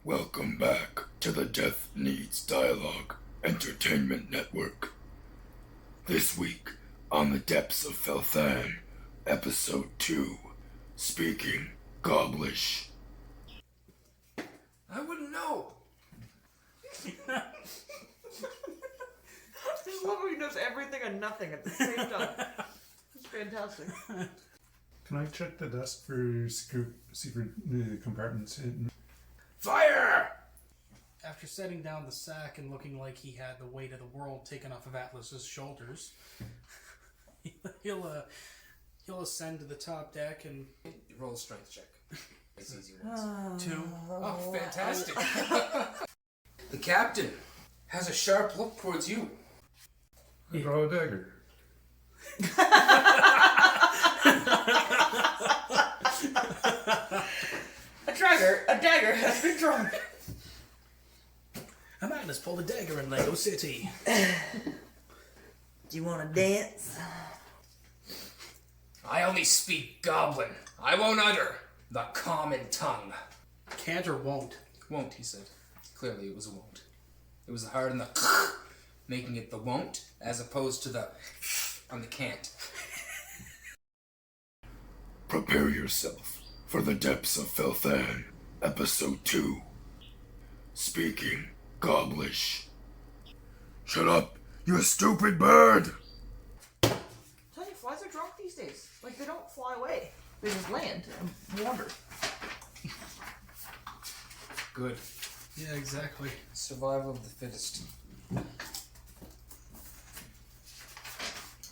Welcome back to the Death Needs Dialogue Entertainment Network. This week, on the Depths of Felthan, Episode 2, Speaking Goblish. I wouldn't know. I just love how he knows everything and nothing at the same time. It's fantastic. Can I check the desk for secret compartments? Fire! After setting down the sack and looking like he had the weight of the world taken off of Atlas's shoulders, he'll ascend to the top deck and Roll a strength check. It's easy ones. 2. Oh, fantastic. The captain has a sharp look towards you. I draw a dagger. A dagger has been drawn. A man has pulled a dagger in Lego City. Do you want to dance? I only speak goblin. I won't utter the common tongue. Can't or won't? Won't, he said. Clearly it was a won't. It was the hard and the making it the won't as opposed to the on the can't. Prepare yourself for the Depths of Felthan, Episode 2, Speaking Goblish. Shut up, you stupid bird! Tell you, flies are drunk these days. Like, they don't fly away. They just land and wander. Good. Yeah, exactly. Survival of the fittest.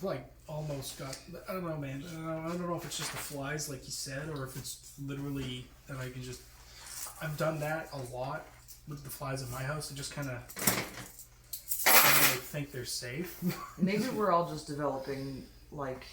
Like, almost got... I don't know, man. I don't know if it's just the flies, like you said, or if it's literally that I can just... I've done that a lot with the flies in my house. I just kind of... I don't really think they're safe. Maybe we're all just developing, like,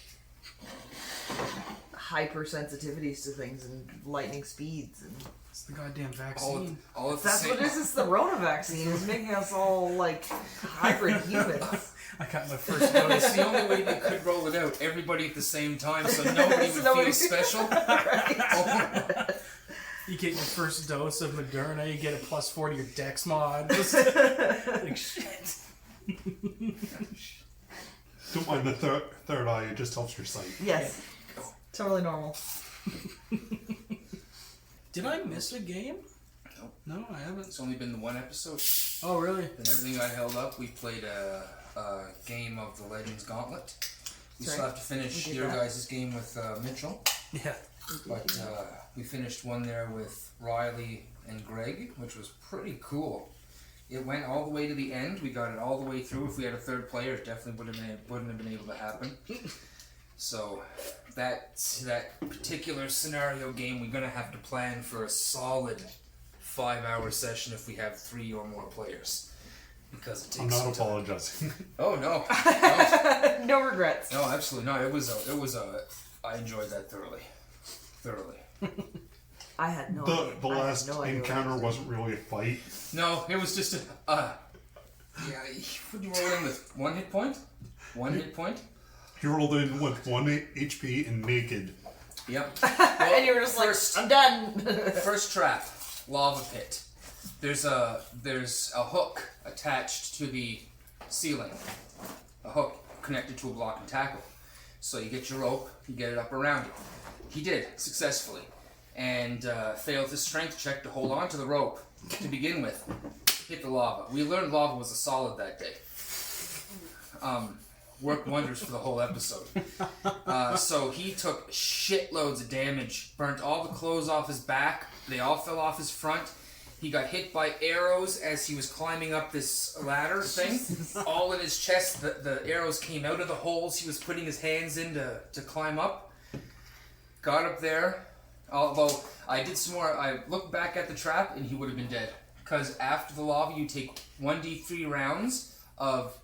hypersensitivities to things and lightning speeds. And It's the goddamn vaccine. All at the that's same what it is. It's the Rona vaccine. It's making us all, like, hybrid humans. I got my first dose. It's the only way they could roll it out. Everybody at the same time, so nobody would feel special. You get your first dose of Moderna, you get a plus 4 to your Dex mod. Like, shit. Don't mind the third eye, it just helps your sight. Yes. Totally normal. Did I miss a game? Nope. No, I haven't. It's only been the one episode. Oh, really? And everything got held up. We played a game of the Legends Gauntlet. We still have to finish your guys' game with Mitchell. Yeah. But we finished one there with Riley and Greg, which was pretty cool. It went all the way to the end. We got it all the way through. If we had a third player, it definitely wouldn't have been able to happen. So that particular scenario game, we're gonna have to plan for a solid 5-hour session if we have 3 or more players, because it takes. I'm not some time. apologizing. Oh no. No regrets. No, absolutely not. It was a. I enjoyed that thoroughly. I had no The idea. I had last no idea encounter what wasn't really a fight. No, it was just a. Yeah, would you roll in with 1 hit point? 1 hit point. He rolled in with 1 HP and naked. Yep. and you were just first, like, I'm done. First trap, lava pit. There's a hook attached to the ceiling. A hook connected to a block and tackle. So you get your rope, you get it up around you. He did successfully, and failed his strength check to hold on to the rope to begin with. Hit the lava. We learned lava was a solid that day. Worked wonders for the whole episode. So he took shitloads of damage, burnt all the clothes off his back, they all fell off his front. He got hit by arrows as he was climbing up this ladder thing. All in his chest, the arrows came out of the holes he was putting his hands in to climb up. Got up there, although I did some more, I looked back at the trap and he would have been dead. Because after the lava you take 1d3 rounds of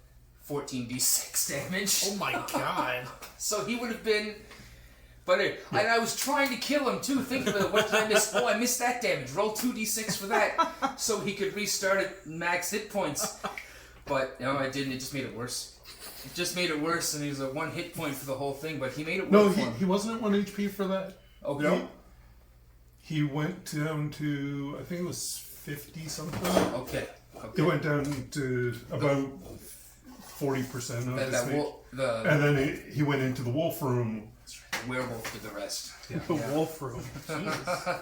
14d6 damage. Oh my god. So he would have been... But and I was trying to kill him too. Think about it. What did I miss? Oh, I missed that damage. Roll 2d6 for that. So he could restart at max hit points. But, no, I didn't. It just made it worse. It just made it worse, and he was a 1 hit point for the whole thing, but he made it No, work for him. he wasn't at 1 HP for that. Oh, no? He went down to, I think it was 50 something. Okay. It went down to about 40% of his weight. The And then he went into the wolf room. werewolf did the rest. The wolf room.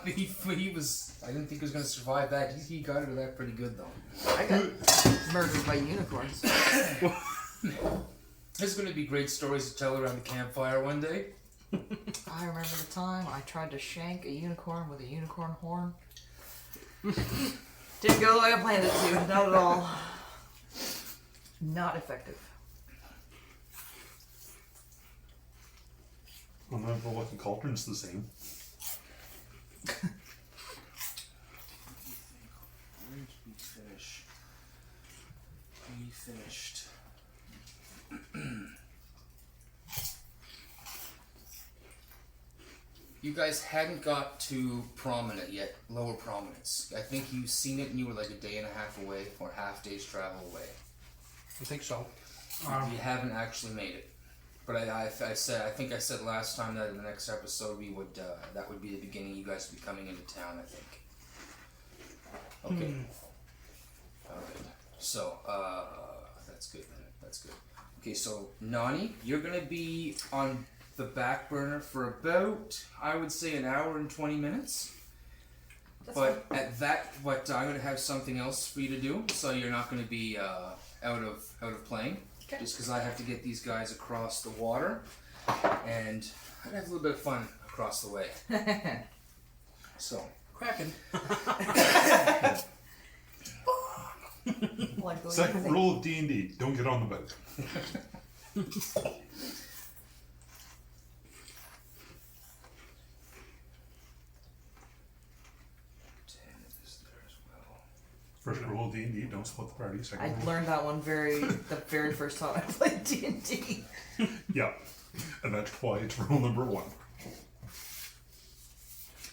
he was. I didn't think he was going to survive that. He got out of that pretty good though. I got murdered by unicorns. There's going to be great stories to tell around the campfire one day. I remember the time I tried to shank a unicorn with a unicorn horn. Didn't go the way I planned it to. Not at all. Not effective. Well, no, the Lucky Cauldron's the same. We finished. You guys hadn't got to Prominent yet, Lower Prominence. I think you've seen it and you were like a day and a half away, or half day's travel away. I think so. You haven't actually made it. But I think I said last time that in the next episode we would, that would be the beginning, you guys would be coming into town, I think. Okay. Alright. So, that's good then. That's good. Okay, so Nani, you're gonna be on the back burner for about, I would say, an hour and 20 minutes. That's But at that, I'm gonna have something else for you to do, so you're not gonna be out of playing. Okay. Just because I have to get these guys across the water, and I'd have a little bit of fun across the way. So. Kraken. Like the Second rule of D&D, don't get on the boat. First rule of D&D, don't split the party. Second I rule. learned that one the very first time I played D&D. Yeah, and that's why it's rule number 1.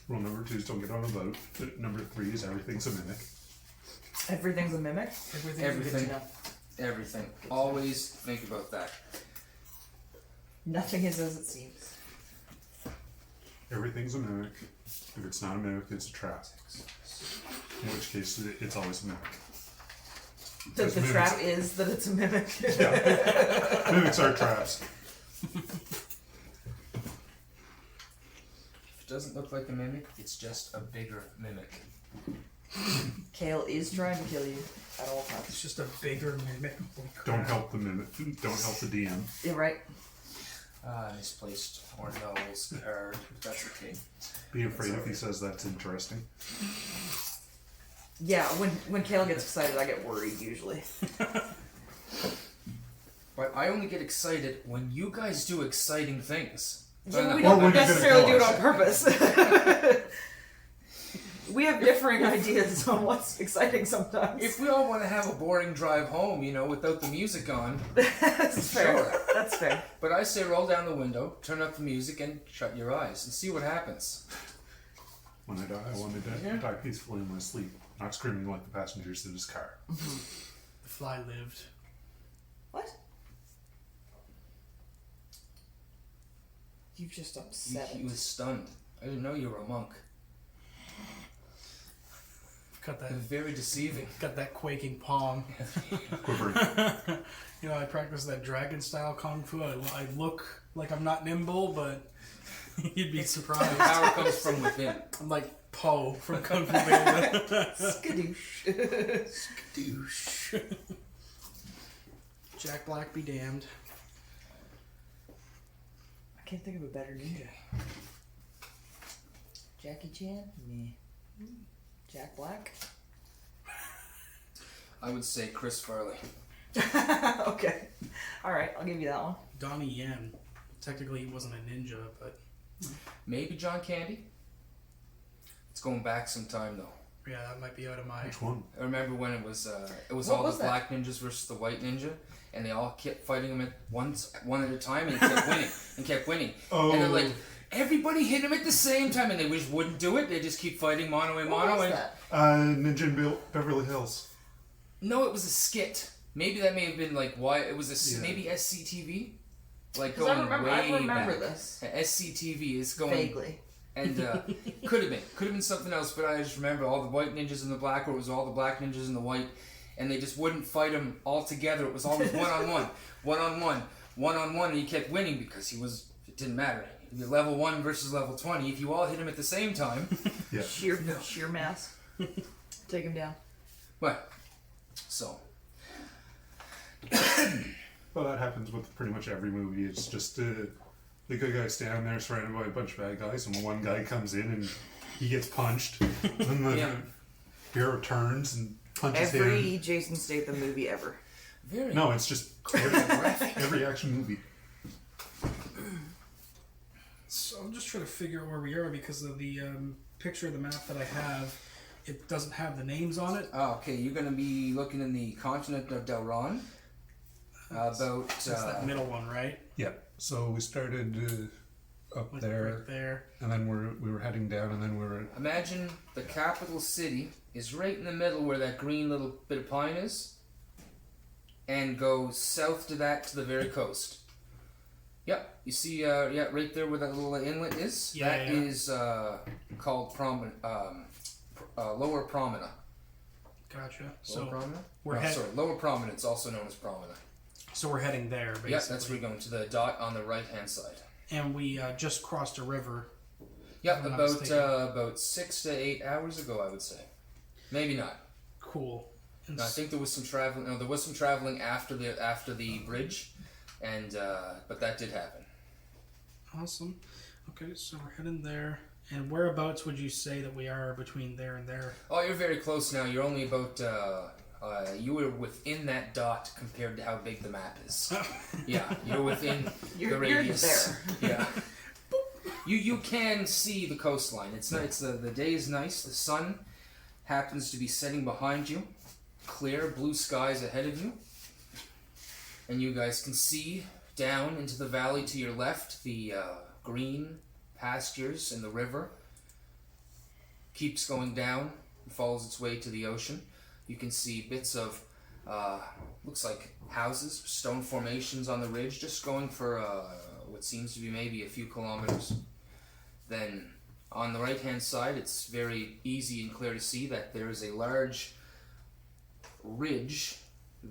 Rule number 2 is don't get on a boat. Number 3 is everything's a mimic. Everything's a mimic? Everything. Good to know. Everything. Always think about that. Nothing is as it seems. Everything's a mimic. If it's not a mimic, it's a trap. In which case, it's always a mimic. The mimics- trap is that it's a mimic. Yeah. Mimics are traps. If it doesn't look like a mimic, it's just a bigger mimic. Kale is trying to kill you at all times. It's just a bigger mimic. Holy crap. Don't help the mimic. Don't help the DM. You're right. Misplaced or Noel's card. That's okay. Be afraid if he says that's interesting. Yeah, when Kale gets excited, I get worried usually. But I only get excited when you guys do exciting things. Yeah, we Or don't when you're necessarily do gonna it kill on purpose. We have differing ideas on what's exciting sometimes. If we all want to have a boring drive home, without the music on, That's fair. Sure. That's fair. but I say roll down the window, turn up the music, and shut your eyes and see what happens. When I die, I want to die peacefully in my sleep, not screaming like the passengers in his car. The fly lived. What? You've just upset He it. was stunned. I didn't know you were a monk. Got that. Very deceiving. Got that quaking palm. Quivering. I practice that dragon style kung fu. I look like I'm not nimble, but you'd be surprised. Power comes from within. I'm like Po from Kung Fu Panda. Skadoosh. Douche. Jack Black be damned. I can't think of a better ninja. Jackie Chan? Meh. Jack Black? I would say Chris Farley. Okay. Alright, I'll give you that one. Donnie Yen. Technically, he wasn't a ninja, but Maybe John Candy? It's going back some time though. yeah, that might be out of my. Which one? I remember when it was What all was the that? black ninjas versus the white ninja, and they all kept fighting them at one at a time, and kept winning and kept winning. Oh. And they're like, everybody hit him at the same time, and they just wouldn't do it. They just keep fighting mono and What mono. was And that? Ninja in Beverly Hills. no, it was a skit. Maybe that may have been like why it was Yeah. maybe SCTV, like 'Cause going I remember way this. back. SCTV is going Vaguely. And could have been something else, but I just remember all the white ninjas and the black, or it was all the black ninjas and the white, and they just wouldn't fight him all together. It was always one-on-one, and he kept winning because it didn't matter. You're level 1 versus level 20. If you all hit him at the same time... Yeah. Sheer mass. Take him down. But, so... Well, that happens with pretty much every movie. It's just the good guy standing there surrounded by a bunch of bad guys, and one guy comes in and he gets punched. And the hero turns and punches him. Every Jason Statham movie ever. No, it's just every action movie. So I'm just trying to figure out where we are because of the picture of the map that I have. It doesn't have the names on it. Oh, okay, you're going to be looking in the continent of Delron. That's that middle one, right? Yeah. So we started up Like there, right there. and then we were heading down, and then we were... Imagine the capital city is right in the middle where that green little bit of pine is, and go south to that to the very coast. Yep, you see, right there where that little inlet is. Yeah, that is called Lower Prominence. Gotcha. Lower So Prominence? Lower Prominence, also known as Prominence. So we're heading there, basically. Yeah, that's where we're going, to the dot on the right-hand side. And we just crossed a river. Yep, about 6 to 8 hours ago, I would say. Maybe not. Cool. No, I think there was some traveling. No, there was some traveling after the bridge, and but that did happen. Awesome. Okay, so we're heading there. And whereabouts would you say that we are between there and there? Oh, you're very close now. You're only about. You were within that dot compared to how big the map is. Yeah, you're within the radius. You're there. Yeah. You can see the coastline. It's nice. The day is nice. The sun happens to be setting behind you. Clear blue skies ahead of you, and you guys can see down into the valley to your left. The green pastures and the river keeps going down and follows its way to the ocean. You can see bits of looks like houses, stone formations on the ridge, just going for what seems to be maybe a few kilometers. Then on the right hand side, it's very easy and clear to see that there is a large ridge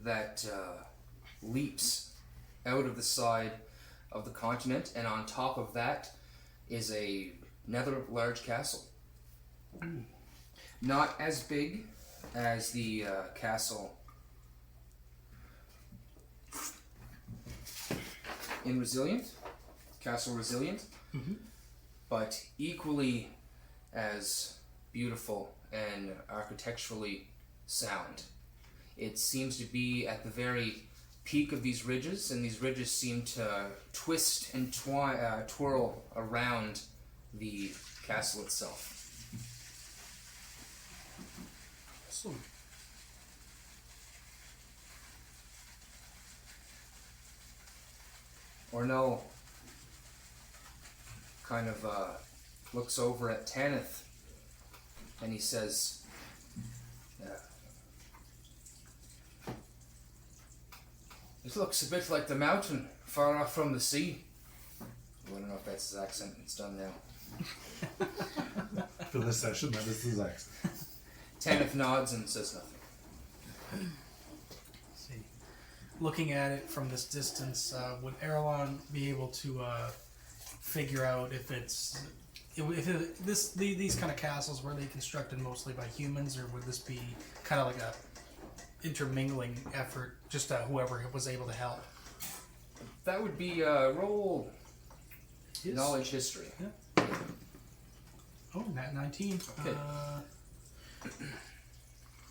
that leaps out of the side of the continent, and on top of that is another large castle. Not as big as the castle in Resilient, but equally as beautiful and architecturally sound. It seems to be at the very peak of these ridges, and these ridges seem to twist and twirl around the castle itself. Awesome. Ornell kind of looks over at Tanith, and he says, "It looks a bit like the mountain far off from the sea." I don't know if that's his accent. It's done now. For this session, that is his accent. Tanith nods and says nothing. See, looking at it from this distance, would Erlon be able to figure out if these kind of castles were they constructed mostly by humans, or would this be kind of like a intermingling effort, just whoever was able to help? That would be roll knowledge history. Yeah. Oh, nat 19. Okay.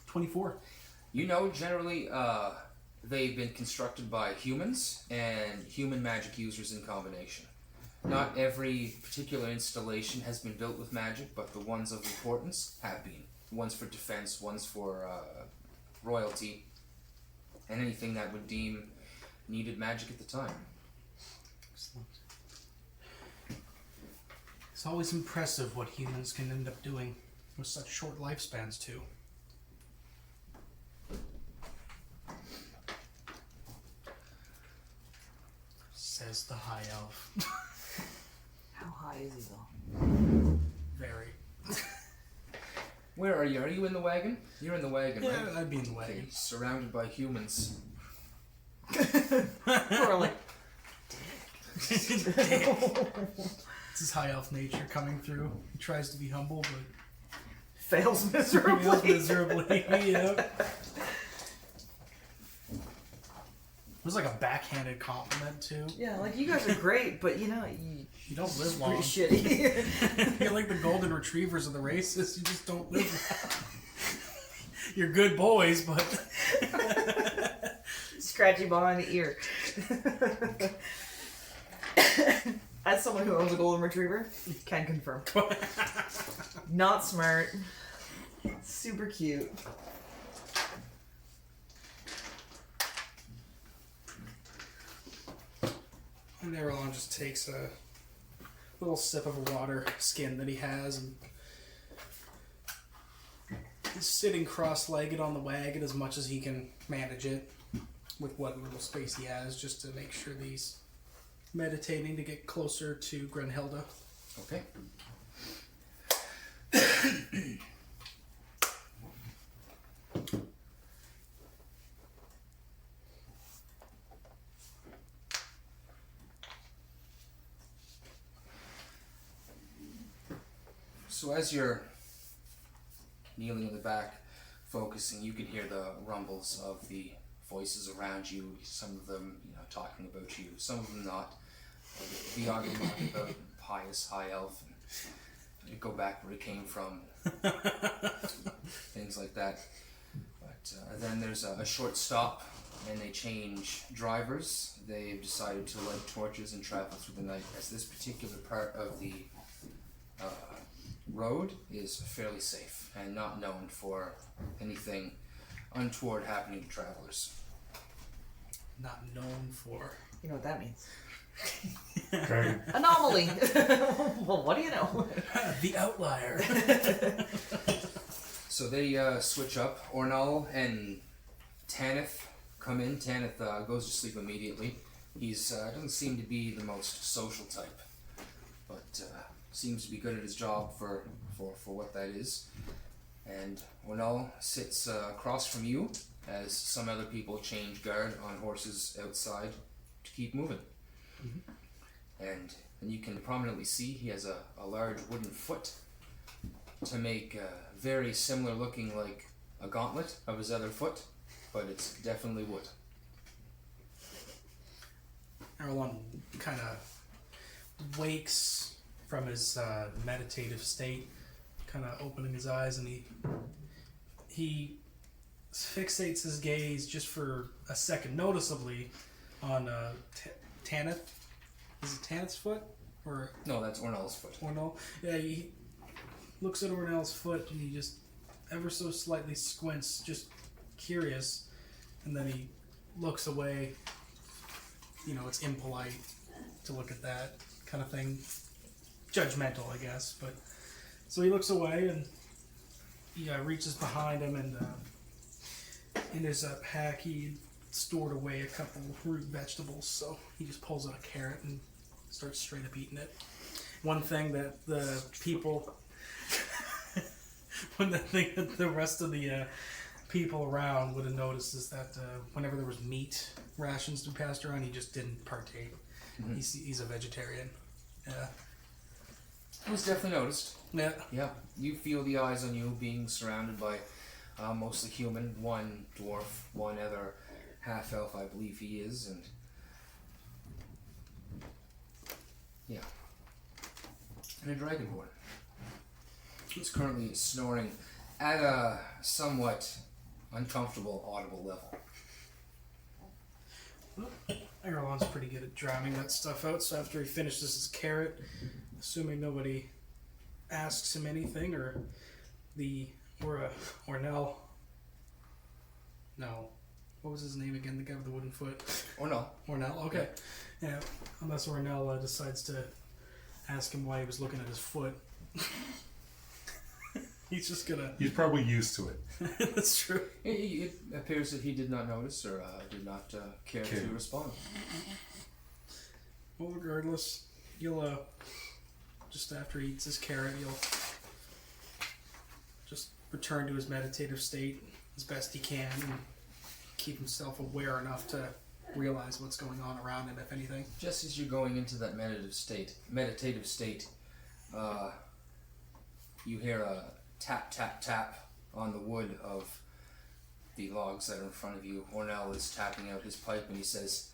24. You know, generally, they've been constructed by humans and human magic users in combination. Not every particular installation has been built with magic, but the ones of importance have been. One's for defense, one's for royalty, and anything that would deem needed magic at the time. Excellent. It's always impressive what humans can end up doing with such short lifespans, too. Says the high elf. How high is he, though? are you? Are you in the wagon? You're in the wagon, Yeah, right? I'd be in the Okay, wagon. surrounded by humans. We're like, This is high elf nature coming through. He tries to be humble, but fails fails miserably. miserably. Yeah. It was like a backhanded compliment too. Yeah, like you guys are great, but you know, You don't live pretty long. shitty. You're like the golden retrievers of the races. You just don't live long. You're good boys, but Scratchy behind the ear. As someone who owns a golden retriever, can confirm. Not smart. Super cute. and Ner'ille just takes a little sip of a water skin that he has and he's sitting cross-legged on the wagon as much as he can manage it with what little space he has, just to make sure that he's meditating to get closer to Grenhilda. Okay. So as you're kneeling in the back, focusing, you can hear the rumbles of the voices around you. Some of them, talking about you. Some of them not. Beyond remark about pious high elf and go back where it came from. Things like that. But then there's a short stop, and they change drivers. They've decided to light torches and travel through the night, as this particular part of the road is fairly safe and not known for anything untoward happening to travelers. Not known for. You know what that means. Dragon. Anomaly. Well, what do you know? The outlier. So they switch up. Ornal and Tanith come in. Tanith goes to sleep immediately. He's doesn't seem to be the most social type, but seems to be good at his job for what that is. And Ornal sits across from you as some other people change guard on horses outside to keep moving. Mm-hmm. And you can prominently see he has a large wooden foot to make very similar looking like a gauntlet of his other foot, but it's definitely wood. Ner'ille kind of wakes from his meditative state, kind of opening his eyes, and he fixates his gaze just for a second, noticeably, on Tanith. Is it Tanith's foot? Or No, that's Ornal's foot. Ornal? Yeah, he looks at Ornal's foot and he just ever so slightly squints, just curious, and then he looks away. It's impolite to look at that kind of thing. Judgmental, I guess, but so he looks away and he reaches behind him, and in his pack he stored away a couple root vegetables, so he just pulls out a carrot and starts straight up eating it. One thing that the people the rest of the people around would have noticed is that whenever there was meat rations to be passed around, he just didn't partake. Mm-hmm. He's a vegetarian. Yeah. It was definitely noticed. Yeah. Yeah, you feel the eyes on you being surrounded by mostly human, one dwarf, one other half-elf, I believe he is, and yeah. And a dragonborn. He's currently snoring at a somewhat uncomfortable, audible level. Ner'ille's pretty good at drowning that stuff out, so after he finishes his carrot, assuming nobody asks him anything, or Ornal. No. What was his name again? The guy with the wooden foot? Ornal. Ornal, okay. Yeah, unless Ornal decides to ask him why he was looking at his foot. He's just gonna... He's probably used to it. That's true. It appears that he did not notice or did not care to respond. Well, regardless, you'll, just after he eats his carrot, you'll just return to his meditative state as best he can and keep himself aware enough to realize what's going on around him, if anything. Just as you're going into that meditative state, you hear a tap, tap, tap on the wood of the logs that are in front of you. Ornell is tapping out his pipe and he says,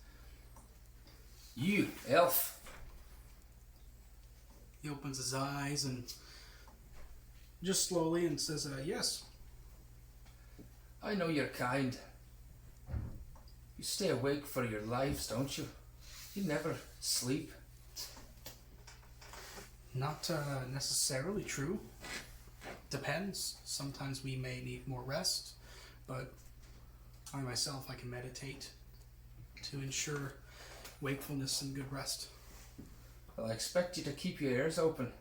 "You, elf." He opens his eyes and just slowly and says, "Yes." "I know you're kind. You stay awake for your lives, don't you? You never sleep." Not necessarily true. Depends. Sometimes we may need more rest, but I myself, I can meditate to ensure wakefulness and good rest. Well, I expect you to keep your ears open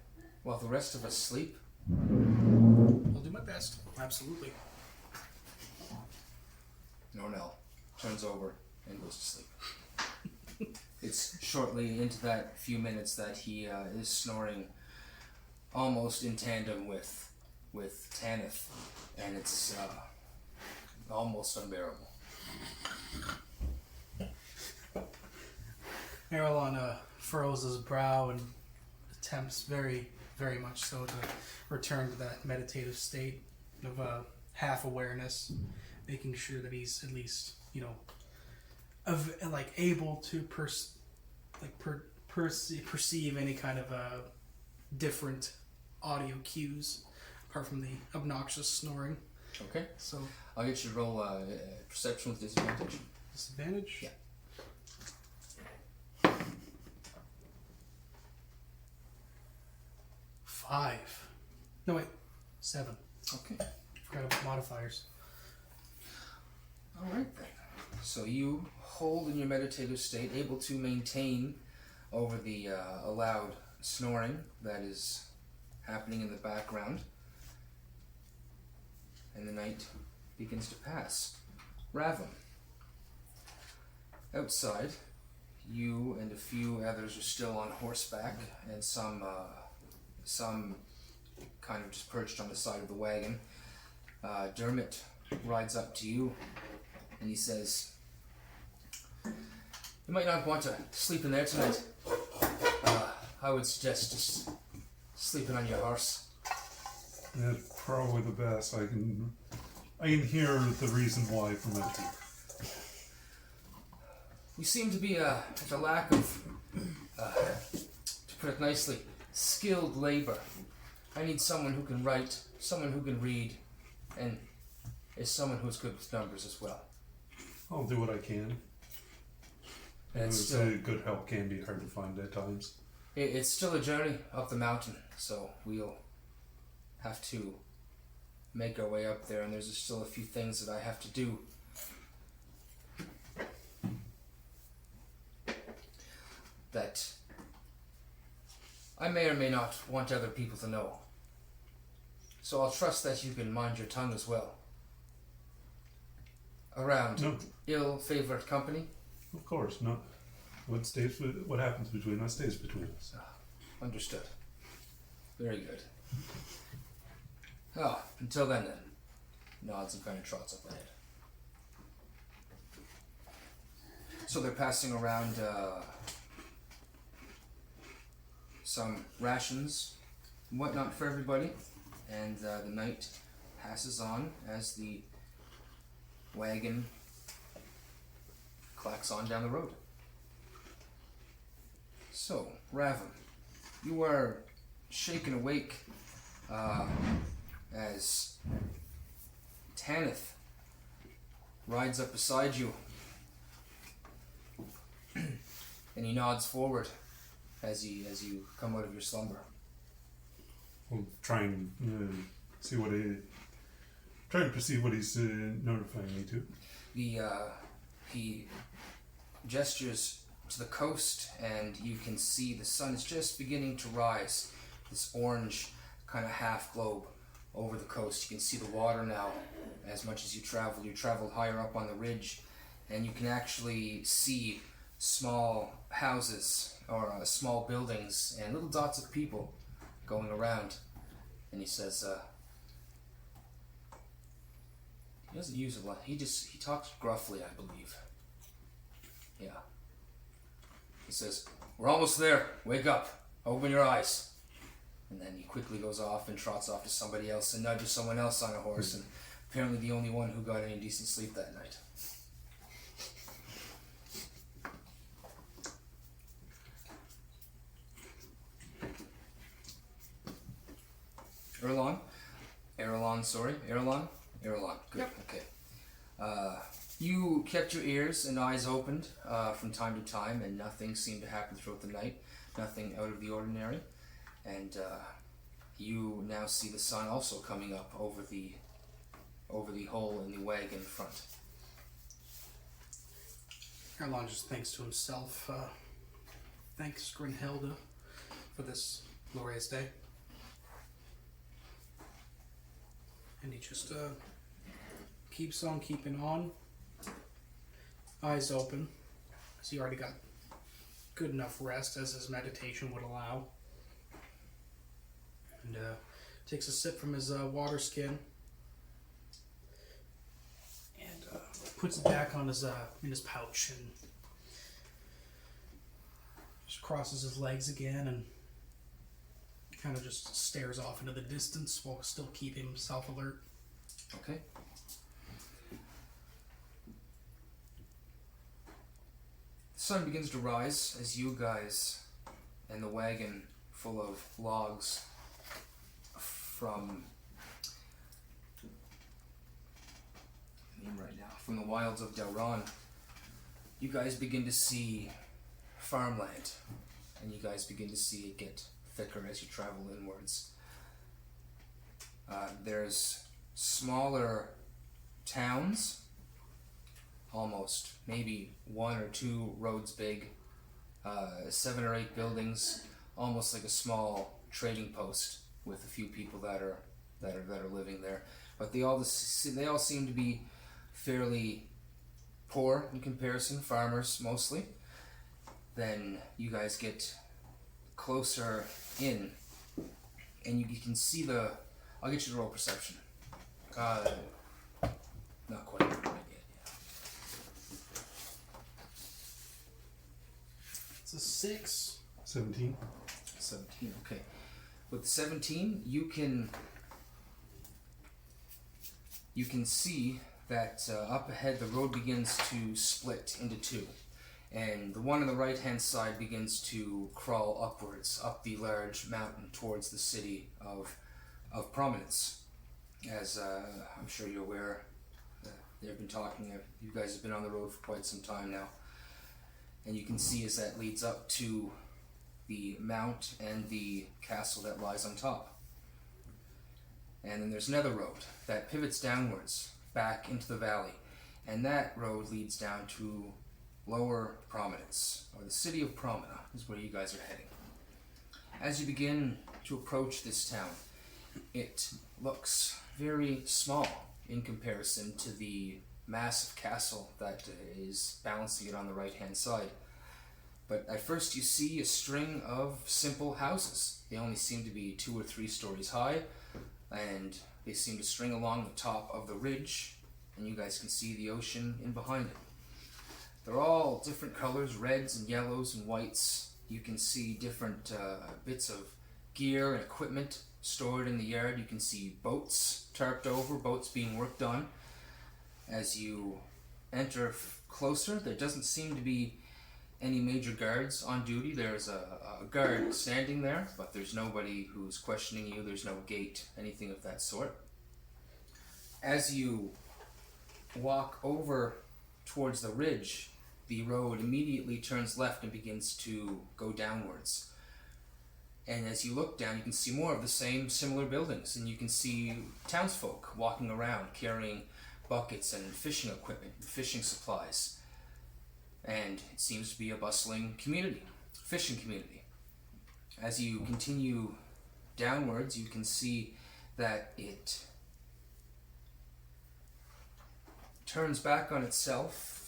while the rest of us sleep. I'll do my best. Absolutely. Ornell turns over and goes to sleep. It's shortly into that few minutes that he is snoring almost in tandem with Tanith, and it's almost unbearable. Ner'ille furrows his brow and attempts very, very much so to return to that meditative state of half awareness, making sure that he's at least, able to perceive any kind of different audio cues apart from the obnoxious snoring. Okay. So I'll get you to roll perception with disadvantage. disadvantage. Yeah. 5. No wait, 7. Okay. Forgot about modifiers. All right then. So you hold in your meditative state, able to maintain over the loud snoring that is happening in the background, and the night begins to pass. Ravum. Outside, you and a few others are still on horseback, and some kind of just perched on the side of the wagon. Dermot rides up to you and he says, "You might not want to sleep in there tonight. I would suggest just sleeping on your horse." That's probably the best. I can hear the reason why from it. You seem to be at a lack of, to put it nicely, skilled labor. I need someone who can write, someone who can read, and is someone who's good with numbers as well. I'll do what I can. And it's It's still, good help can be hard to find at times. it's still a journey up the mountain, so we'll have to make our way up there, and there's still a few things that I have to do. That I may or may not want other people to know. So I'll trust that you can mind your tongue as well. Around No, ill-favored company. of course not. What happens between us stays between us. Understood. Very good. Oh, until then. Nods and kind of trots up ahead. So they're passing around some rations and whatnot for everybody, and the night passes on as the wagon clacks on down the road. So, Ravum, you are shaken awake as Tanith rides up beside you, and he nods forward as you come out of your slumber. We'll try and try and perceive what he's notifying me to. He gestures to the coast, and you can see the sun is just beginning to rise. This orange kind of half globe over the coast. You can see the water now. As much as you traveled higher up on the ridge, and you can actually see small houses or small buildings and little dots of people going around. And he says, He doesn't use a lot. He talks gruffly, I believe. Yeah. He says, "We're almost there. Wake up. Open your eyes." And then he quickly goes off and trots off to somebody else and nudges someone else on a horse, and apparently the only one who got any decent sleep that night. Erlon. Good. Yep. Okay. You kept your ears and eyes opened from time to time, and nothing seemed to happen throughout the night. Nothing out of the ordinary. And you now see the sun also coming up over the hole in the wagon front. Erlon just thinks to himself, thanks Grinhilda for this glorious day. And he just keeps on keeping on, eyes open, as he already got good enough rest as his meditation would allow. And takes a sip from his water skin and puts it back on his in his pouch and just crosses his legs again and kind of just stares off into the distance while still keeping himself alert. Okay. The sun begins to rise as you guys and the wagon full of logs from the wilds of Delron, you guys begin to see farmland, and you guys begin to see it get thicker as you travel inwards. There's smaller towns, almost maybe 1 or 2 roads big, 7 or 8 buildings, almost like a small trading post with a few people that are living there. But they all seem to be fairly poor in comparison, farmers mostly. Then you guys get closer in, and you can see the. I'll get you to roll perception. Not quite right yet. Yeah. It's a 6. 17. 17. Okay. With 17, you can see that up ahead the road begins to split into 2. And the one on the right-hand side begins to crawl upwards, up the large mountain towards the city of Prominence. As I'm sure you're aware, they've been talking, you guys have been on the road for quite some time now. And you can see as that leads up to the mount and the castle that lies on top. And then there's another road that pivots downwards, back into the valley. And that road leads down to Lower Prominence, or the city of Promina, is where you guys are heading. As you begin to approach this town, it looks very small in comparison to the massive castle that is balancing it on the right-hand side. But at first you see a string of simple houses. They only seem to be 2 or 3 stories high, and they seem to string along the top of the ridge, and you guys can see the ocean in behind it. They're all different colors, reds and yellows and whites. You can see different bits of gear and equipment stored in the yard. You can see boats tarped over, boats being worked on. As you enter closer, there doesn't seem to be any major guards on duty. There's a guard standing there, but there's nobody who's questioning you. There's no gate, anything of that sort. As you walk over towards the ridge, the road immediately turns left and begins to go downwards. And as you look down, you can see more of the same similar buildings, and you can see townsfolk walking around carrying buckets and fishing equipment, fishing supplies. And it seems to be a bustling community, fishing community. As you continue downwards, you can see that it turns back on itself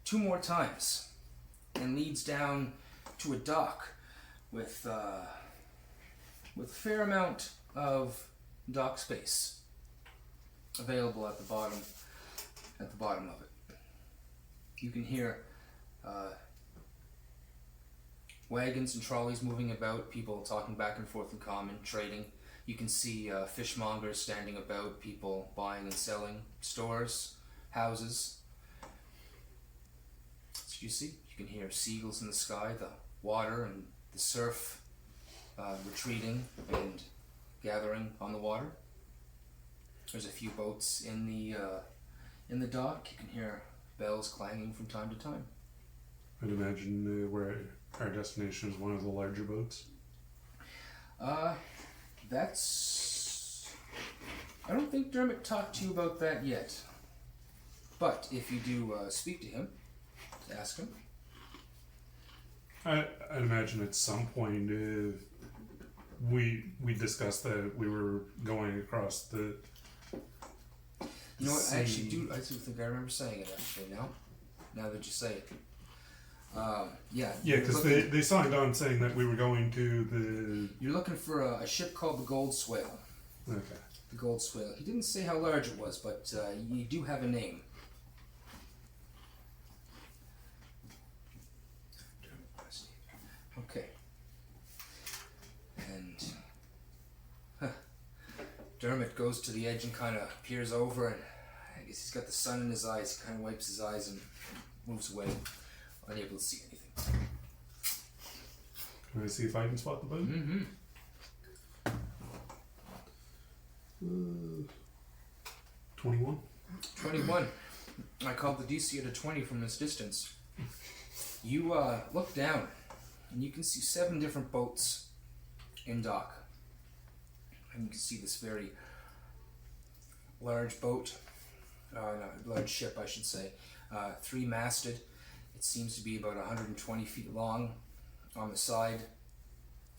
2 more times and leads down to a dock with with a fair amount of dock space available at the bottom of it. You can hear wagons and trolleys moving about, people talking back and forth in common, trading. You can see fishmongers standing about, people buying and selling, stores, houses. So you see, you can hear seagulls in the sky, the water and the surf retreating and gathering on the water. There's a few boats in the dock. You can hear bells clanging from time to time. I'd imagine where our destination is one of the larger boats. I don't think Dermot talked to you about that yet. But if you do speak to him, ask him. I'd imagine at some point we discussed that we were going across the. You know what? sea. I do think I remember saying it actually. Now that you say it. Yeah. Yeah, because they signed on saying that we were going to the. You're looking for a ship called the Goldswale. Okay. The Goldswale. He didn't say how large it was, but you do have a name. Okay. And Dermot goes to the edge and kind of peers over, and I guess he's got the sun in his eyes. He kind of wipes his eyes and moves away, unable to see anything. Can I see if I can spot the boat? Mm-hmm. 21. 21. I called the DC at a 20 from this distance. You look down, and you can see 7 different boats in dock. And you can see this very large boat, large ship, I should say, 3-masted. It seems to be about 120 feet long on the side.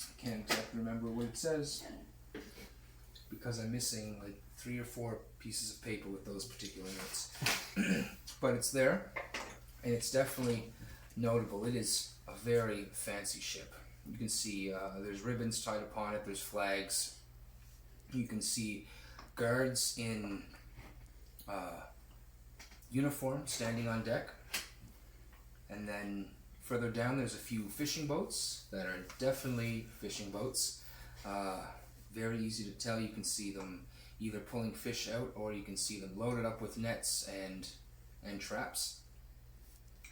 I can't exactly remember what it says because I'm missing like 3 or 4 pieces of paper with those particular notes. But it's there, and it's definitely notable. It is a very fancy ship. You can see there's ribbons tied upon it, there's flags. You can see guards in uniform standing on deck. And then further down there's a few fishing boats that are definitely fishing boats. Very easy to tell. You can see them either pulling fish out, or you can see them loaded up with nets and traps.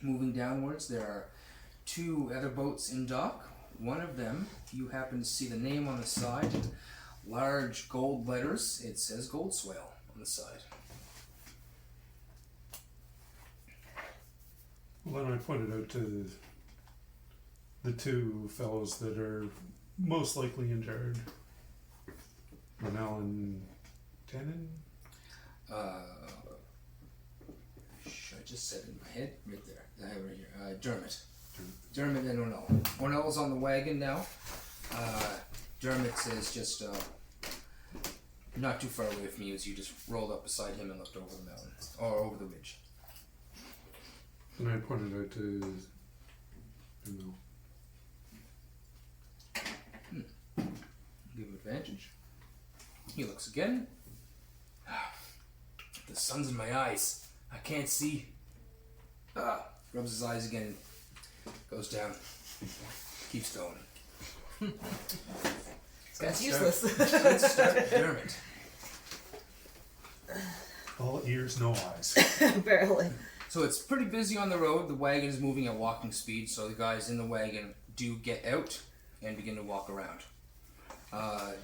Moving downwards, there are 2 other boats in dock. One of them, you happen to see the name on the side, in large gold letters. It says Goldswale on the side. Well, then I pointed out to the 2 fellows that are most likely in charge. Ner'ille and Delen? I just said it in my head, right there. I have it right here. Dermot and Ner'ille. Ner'ille's on the wagon now. Dermot is just not too far away from you as you just rolled up beside him and looked over the mountain, or over the ridge. And I pointed out to Ner'ille. Give him advantage. He looks again. The sun's in my eyes. I can't see. Rubs his eyes again. Goes down. Keeps going. That's useless. Let's start Dermot. All ears, no eyes. Barely. So it's pretty busy on the road. The wagon is moving at walking speed, so the guys in the wagon do get out and begin to walk around.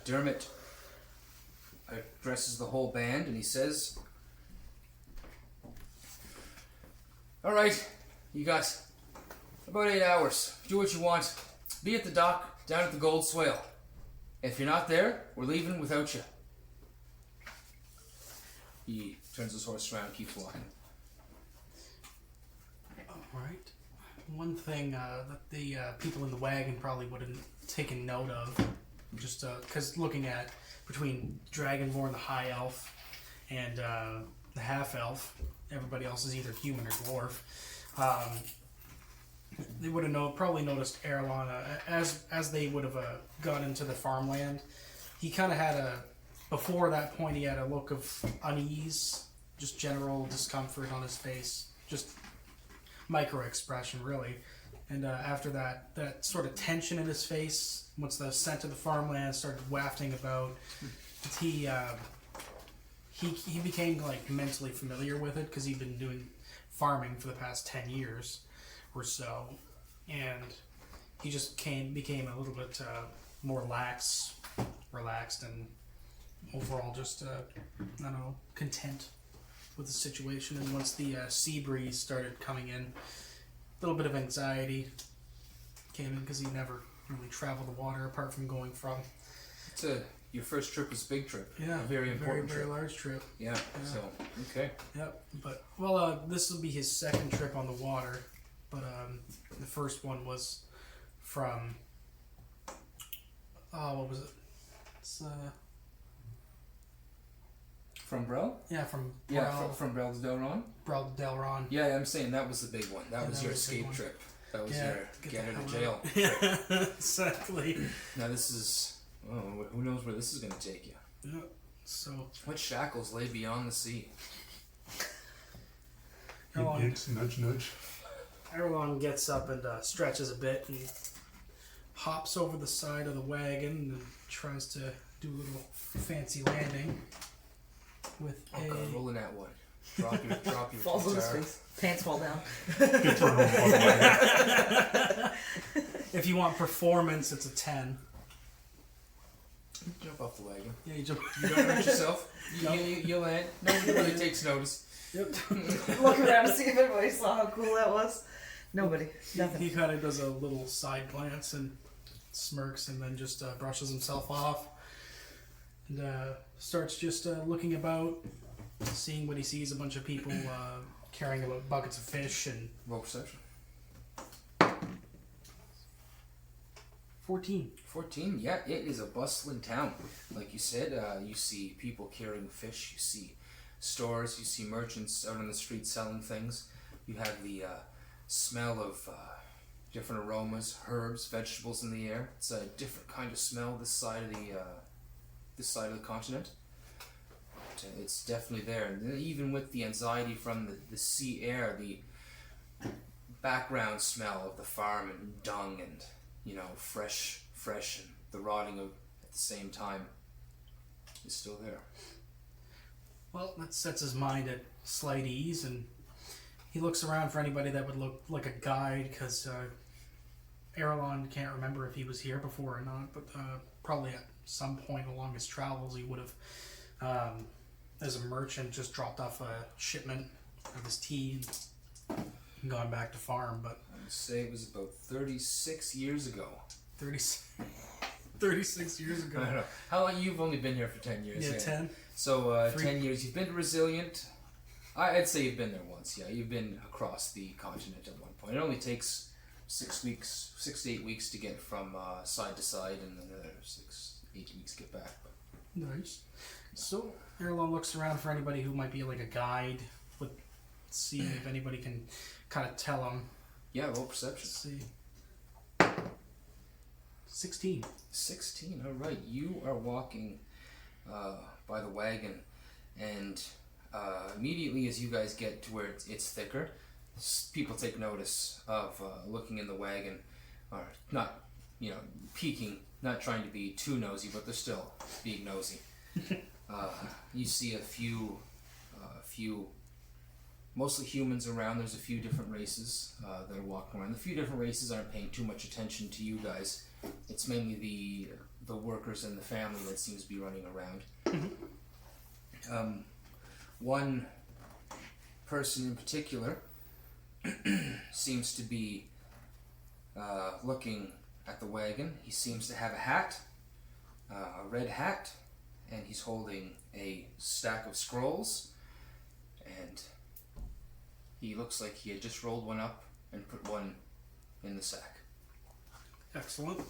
Dermot addresses the whole band and he says, "Alright, you got about 8 hours. Do what you want. Be at the dock down at the Goldswale. If you're not there, we're leaving without you." He turns his horse around and keeps walking. Alright. One thing that the people in the wagon probably would have taken note of, just because looking at between Dragonborn, the High Elf, and the Half Elf, everybody else is either human or dwarf. they would have probably noticed Erlon as they would have got into the farmland. He kind of had before that point, he had a look of unease, just general discomfort on his face, just micro expression, really. And after that sort of tension in his face, once the scent of the farmland started wafting about, he became like mentally familiar with it because he'd been doing farming for the past 10 years or so, and he just became a little bit more relaxed, and overall just I don't know, content with the situation. And once the sea breeze started coming in, a little bit of anxiety came in because he never really traveled the water apart from going from. Your first trip was a big trip. Yeah, a very important very trip. large trip. Yeah. So okay. Yep. But this will be his second trip on the water. But the first one was from. What was it? It's From Brel? yeah, from From Brel to Delron? Brel to Delron. Yeah, I'm saying that was the big one. That was your was the big escape one. trip. That was Yeah, your get get the out of hell jail. Yeah, exactly. Now this is who knows where this is going to take you? Yeah. So What shackles lay beyond the sea? Hint, nudge, nudge. Erlon gets up and stretches a bit and hops over the side of the wagon and tries to do a little fancy landing with Oh god, roll in that one. Drop your Falls on his guitar. face. Pants fall down. Get thrown over one way. If you want performance, it's a 10. Jump off the wagon. Yeah, you jump. You don't hurt yourself. You land. Nobody really takes notice. Yep. Look around to see if anybody saw how cool that was. Nobody. Nothing. He kind of does a little side glance and smirks, and then just brushes himself off and starts just looking about, seeing what he sees. A bunch of people carrying about buckets of fish and. Roll perception. 14. 14. Yeah, it is a bustling town. Like you said, you see people carrying fish. You see stores. You see merchants out on the street selling things. You have the smell of different aromas, herbs, vegetables in the air. It's a different kind of smell this side of the continent. But, it's definitely there. And even with the anxiety from the sea air, the background smell of the farm and dung and fresh and the rotting of at the same time is still there. Well, that sets his mind at slight ease, and he looks around for anybody that would look like a guide, because Erlon can't remember if he was here before or not, but probably at some point along his travels he would have, as a merchant, just dropped off a shipment of his tea and gone back to farm. But I would say it was about 36 years ago. 36 years ago. I don't know. How long? You've only been here for 10 years. Yeah, 10. So 10 years. You've been resilient. I'd say you've been there once. Yeah, you've been across the continent at one point. It only takes 6 to 8 weeks to get from side to side, and then another 6 to 8 weeks to get back. But Nice. So Erlon looks around for anybody who might be like a guide, but see if anybody can kind of tell him. yeah, roll perception. Let's see. 16. 16. All right, you are walking by the wagon, and immediately as you guys get to where it's thicker, people take notice of looking in the wagon, or not, peeking, not trying to be too nosy, but they're still being nosy. You see a few, mostly humans around. There's a few different races that are walking around. The few different races aren't paying too much attention to you guys. It's mainly the workers and the family that seems to be running around. One person in particular seems to be looking at the wagon. He seems to have a hat, a red hat, and he's holding a stack of scrolls, and he looks like he had just rolled one up and put one in the sack. Excellent.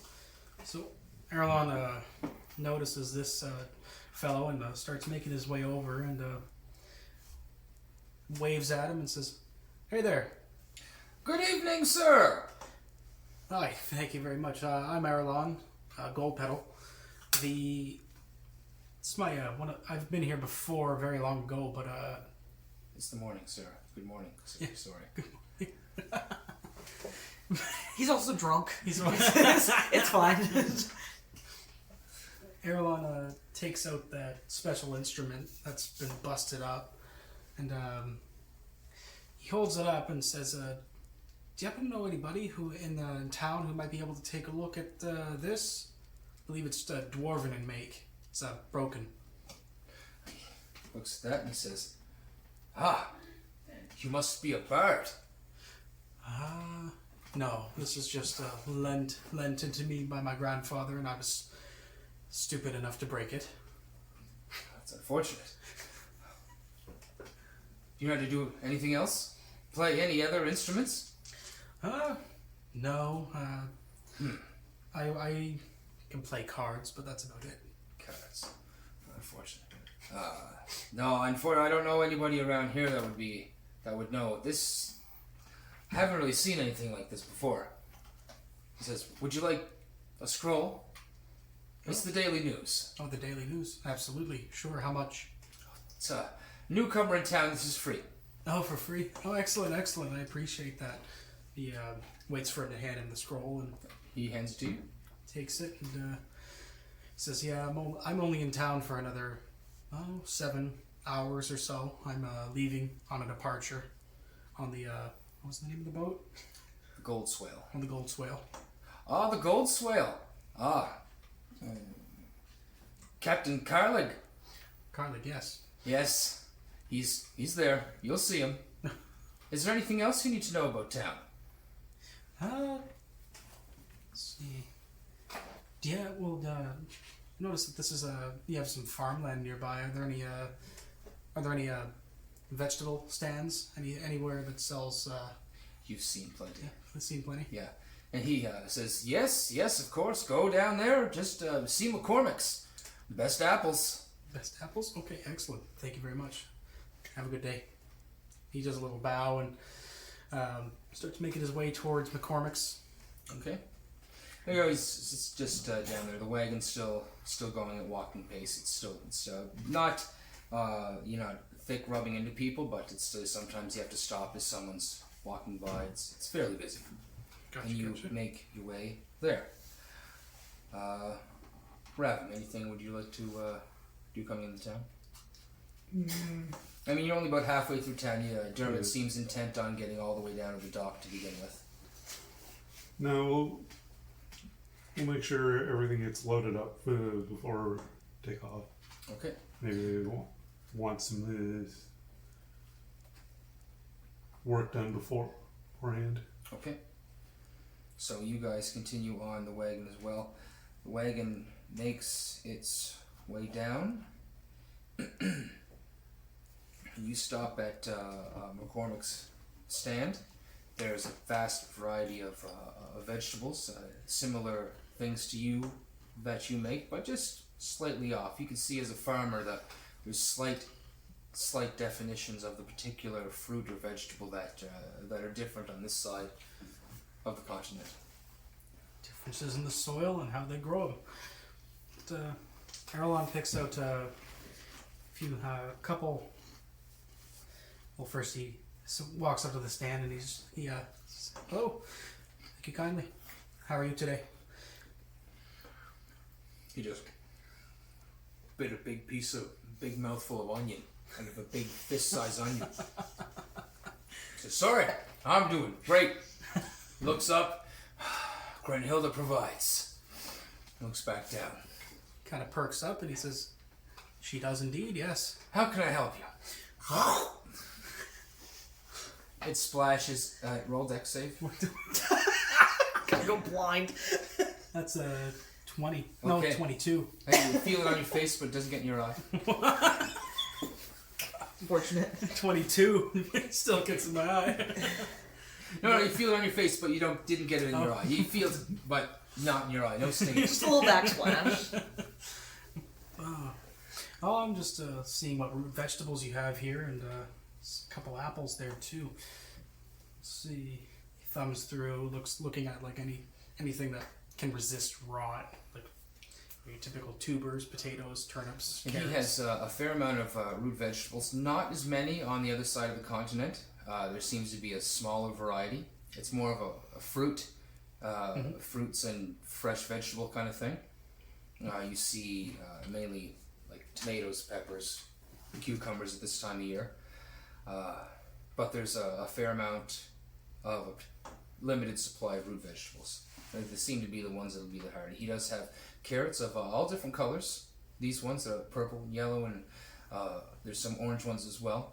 So Erlon notices this fellow and starts making his way over and waves at him and says, "Hey there." Good evening, sir. Hi, thank you very much. I'm Aralon, Gold Petal. It's my I've been here before, very long ago, but It's the morning, sir. Good morning. Yeah. Sorry. He's also drunk. he's It's fine. Aralon takes out that special instrument that's been busted up, and he holds it up and says, "Do you happen to know anybody who in town who might be able to take a look at this? I believe it's dwarven in make. It's broken." Looks at that and says, "Ah, you must be a bard." No, this is just lent into me by my grandfather, and I was stupid enough to break it. That's unfortunate. Do you know how to do anything else? Play any other instruments? No. I can play cards, but that's about it. Cards. Unfortunate. No, unfortunately, I don't know anybody around here that would know this. I haven't really seen anything like this before. He says, "Would you like a scroll?" It's the Daily News. Oh, the Daily News. Absolutely. Sure. How much? It's a newcomer in town. This is free. Oh, for free. Oh, excellent. I appreciate that. He waits for him to hand him the scroll and He hands it to you. takes it and says, "Yeah, I'm only in town for another 7 hours or so. I'm leaving on a departure on the what was the name of the boat? The Goldswale. On the Goldswale. Ah, the Goldswale. Captain Carlegg. Carlegg, yes. Yes, he's there. You'll see him. Is there anything else you need to know about town? Let's see. Yeah, well, notice that this is you have some farmland nearby. Are there any vegetable stands? Anywhere that sells? You've seen plenty. Yeah, I've seen plenty. Yeah. And he says, yes, of course. Go down there. Just see McCormick's. Best apples. Best apples? Okay, excellent. Thank you very much. Have a good day. He does a little bow and starts making his way towards McCormick's. Okay. There you go. He's just down there. The wagon's still going at walking pace. It's not thick rubbing into people, but it's still sometimes you have to stop as someone's walking by. It's fairly busy. Gotcha, And you make your way there. Raven, anything would you like to do coming into town? I mean, you're only about halfway through town. Dermot seems intent on getting all the way down to the dock to begin with. No, we'll make sure everything gets loaded up before takeoff. Okay. Maybe they want some work done beforehand. Okay. So you guys continue on the wagon as well. The wagon makes its way down. You stop at McCormick's stand. There's a vast variety of vegetables, similar things to you that you make, but just slightly off. You can see as a farmer that there's slight definitions of the particular fruit or vegetable that are different on this side of the continent. Differences in the soil and how they grow them. Aralon picks out a couple. Well, first he walks up to the stand and he says, "Hello, thank you kindly. How are you today?" He just bit a big mouthful of onion, kind of a big fist-sized onion. He says, "Sorry, I'm doing great." Looks up, Grenhilda provides. Looks back down. Kind of perks up and he says, "She does indeed, yes." How can I help you? It splashes. Roll dex save. Gotta go blind. That's a 20. No, Okay. 22. Hey, you feel it on your face, but it doesn't get in your eye. Unfortunate. 22. Still gets in my eye. No, you feel it on your face, but you didn't get it in your eye. You feel it, but not in your eye. No stinging. Just a little backsplash. Oh, I'm just seeing what root vegetables you have here, and a couple apples there too. Let's see. He thumbs through, looking at like any anything that can resist rot, like your typical tubers, potatoes, turnips. And carrots. he has a fair amount of root vegetables. Not as many on the other side of the continent. There seems to be a smaller variety. It's more of a fruit, fruits and fresh vegetable kind of thing. You see mainly like tomatoes, peppers, cucumbers at this time of year. But there's a fair amount of a limited supply of root vegetables. They seem to be the ones that will be the harder. He does have carrots of all different colors. These ones are purple, yellow, and there's some orange ones as well.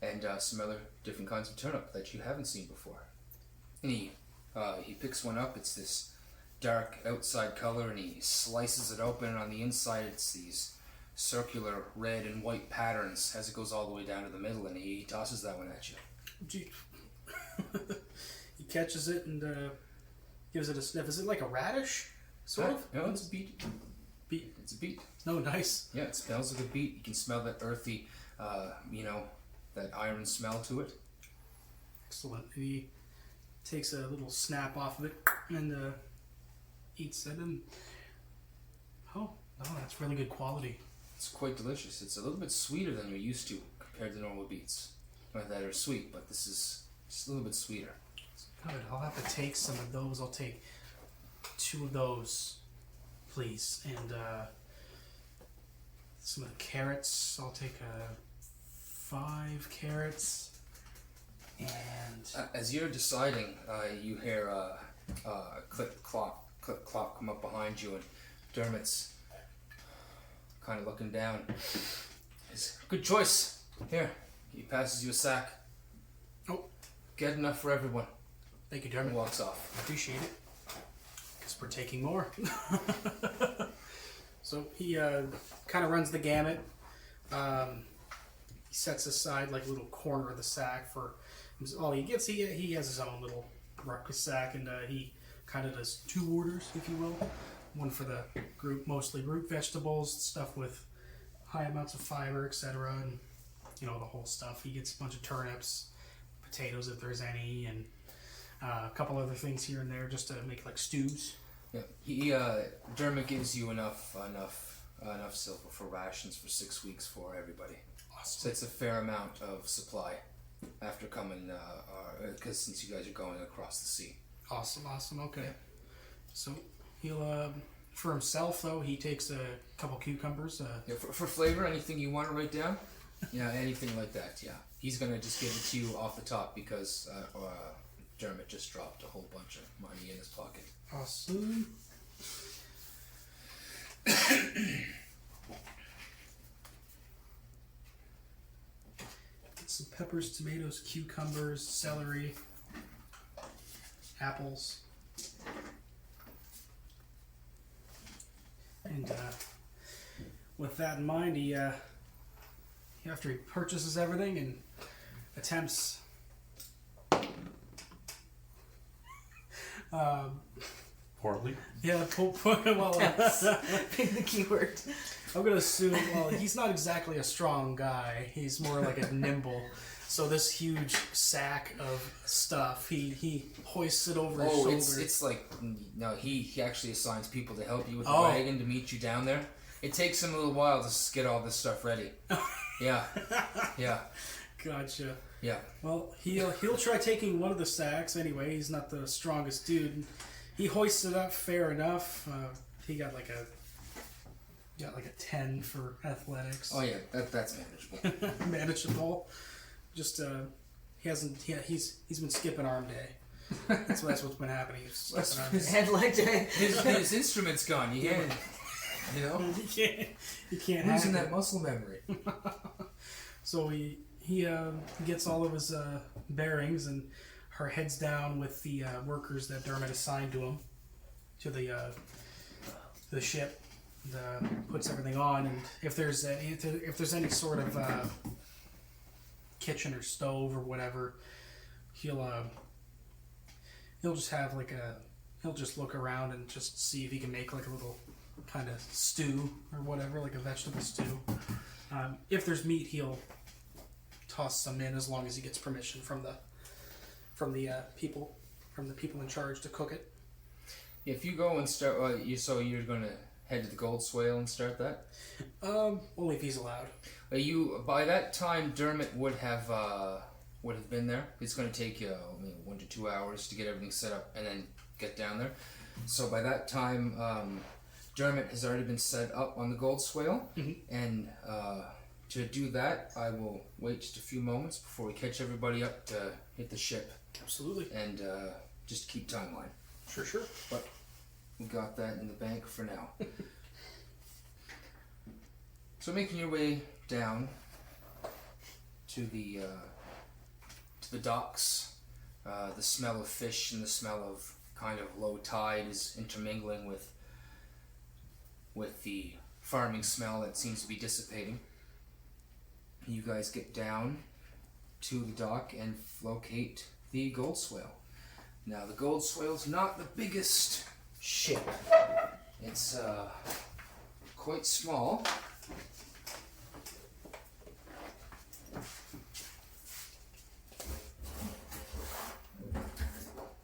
And some other different kinds of turnip that you haven't seen before. And he picks one up. It's this dark outside color, and he slices it open, and on the inside it's these circular red and white patterns as it goes all the way down to the middle, and he tosses that one at you. Gee. He catches it and gives it a sniff. Is it like a radish, sort of? No, it's a beet. Beet. It's a beet. No, nice. Yeah, it smells like a beet. You can smell that earthy, that iron smell to it. Excellent. He takes a little snap off of it and eats it, and that's really good quality. It's quite delicious. It's a little bit sweeter than you're used to compared to normal beets. Not that are sweet, but this is just a little bit sweeter. Good. I'll have to take some of those. I'll take 2 of those, please, and some of the carrots. I'll take 5 carrots. And as you're deciding, you hear click clop come up behind you, and Dermot's kind of looking down. It's good choice. Here, he passes you a sack. Oh, get enough for everyone. Thank you, Dermot. And walks off. Appreciate it. Guess we're taking more. So he kind of runs the gamut. He sets aside like a little corner of the sack for all he gets. He has his own little breakfast sack, and he kind of does 2 orders, if you will. One for the group, mostly root vegetables, stuff with high amounts of fiber, etc., and the whole stuff. He gets a bunch of turnips, potatoes if there's any, and a couple other things here and there just to make like stews. Yeah, Dermot gives you enough silver for rations for 6 weeks for everybody. Awesome. So it's a fair amount of supply after coming, because since you guys are going across the sea. Awesome. Okay. So he'll, for himself though, he takes a couple cucumbers. For flavor, anything you want to write down? Yeah, anything like that. Yeah, he's gonna just give it to you off the top because Dermot just dropped a whole bunch of money in his pocket. Awesome. Get some peppers, tomatoes, cucumbers, celery, apples, and with that in mind, he after he purchases everything and attempts Poorly. yeah, well, Pick the keyword. I'm gonna assume. Well, he's not exactly a strong guy. He's more like a nimble. So this huge sack of stuff, he hoists it over his shoulder. It's like no, he actually assigns people to help you with the wagon to meet you down there. It takes him a little while to get all this stuff ready. Yeah. Gotcha. Yeah. Well, he'll try taking one of the sacks anyway. He's not the strongest dude. He hoists it up fair enough. He got like a 10 for athletics. Oh yeah, that's manageable. Manageable. Just he's been skipping arm day. That's what's been happening. He's skipping arm day. Head leg day. His instrument's gone. You can't. You can't losing have that muscle memory. So he gets all of his bearings and heads down with the workers that Dermot assigned to him to the ship. Puts everything on, and if there's any sort of kitchen or stove or whatever, he'll just have he'll just look around and just see if he can make like a little kind of stew or whatever, like a vegetable stew. If there's meat, he'll toss some in as long as he gets permission from the people in charge to cook it. If you go and start, so you're gonna head to the Goldswale and start that. Only if he's allowed. By that time, Dermot would have been there. It's gonna take you 1 to 2 hours to get everything set up and then get down there. So by that time, Dermot has already been set up on the Goldswale, and to do that, I will wait just a few moments before we catch everybody up to hit the ship. Absolutely. And just keep timeline. Sure. But we got that in the bank for now. So making your way down to the docks, the smell of fish and the smell of kind of low tide is intermingling with the farming smell that seems to be dissipating. You guys get down to the dock and locate the Goldswale. Now, the Goldswale's not the biggest ship. It's quite small.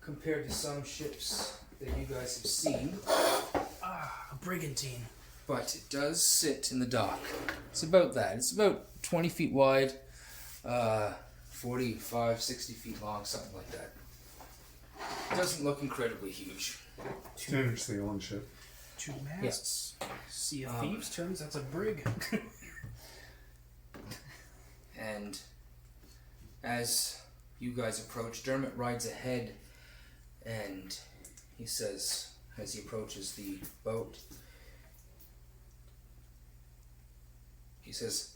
Compared to some ships that you guys have seen. A brigantine. But it does sit in the dock. It's about that. It's about 20 feet wide, 45, 60 feet long, something like that. It doesn't look incredibly huge. Standard sailing ship. 2 masts. Sea of Thieves terms, that's a brig. And as you guys approach, Dermot rides ahead, and he says, as he approaches the boat, he says,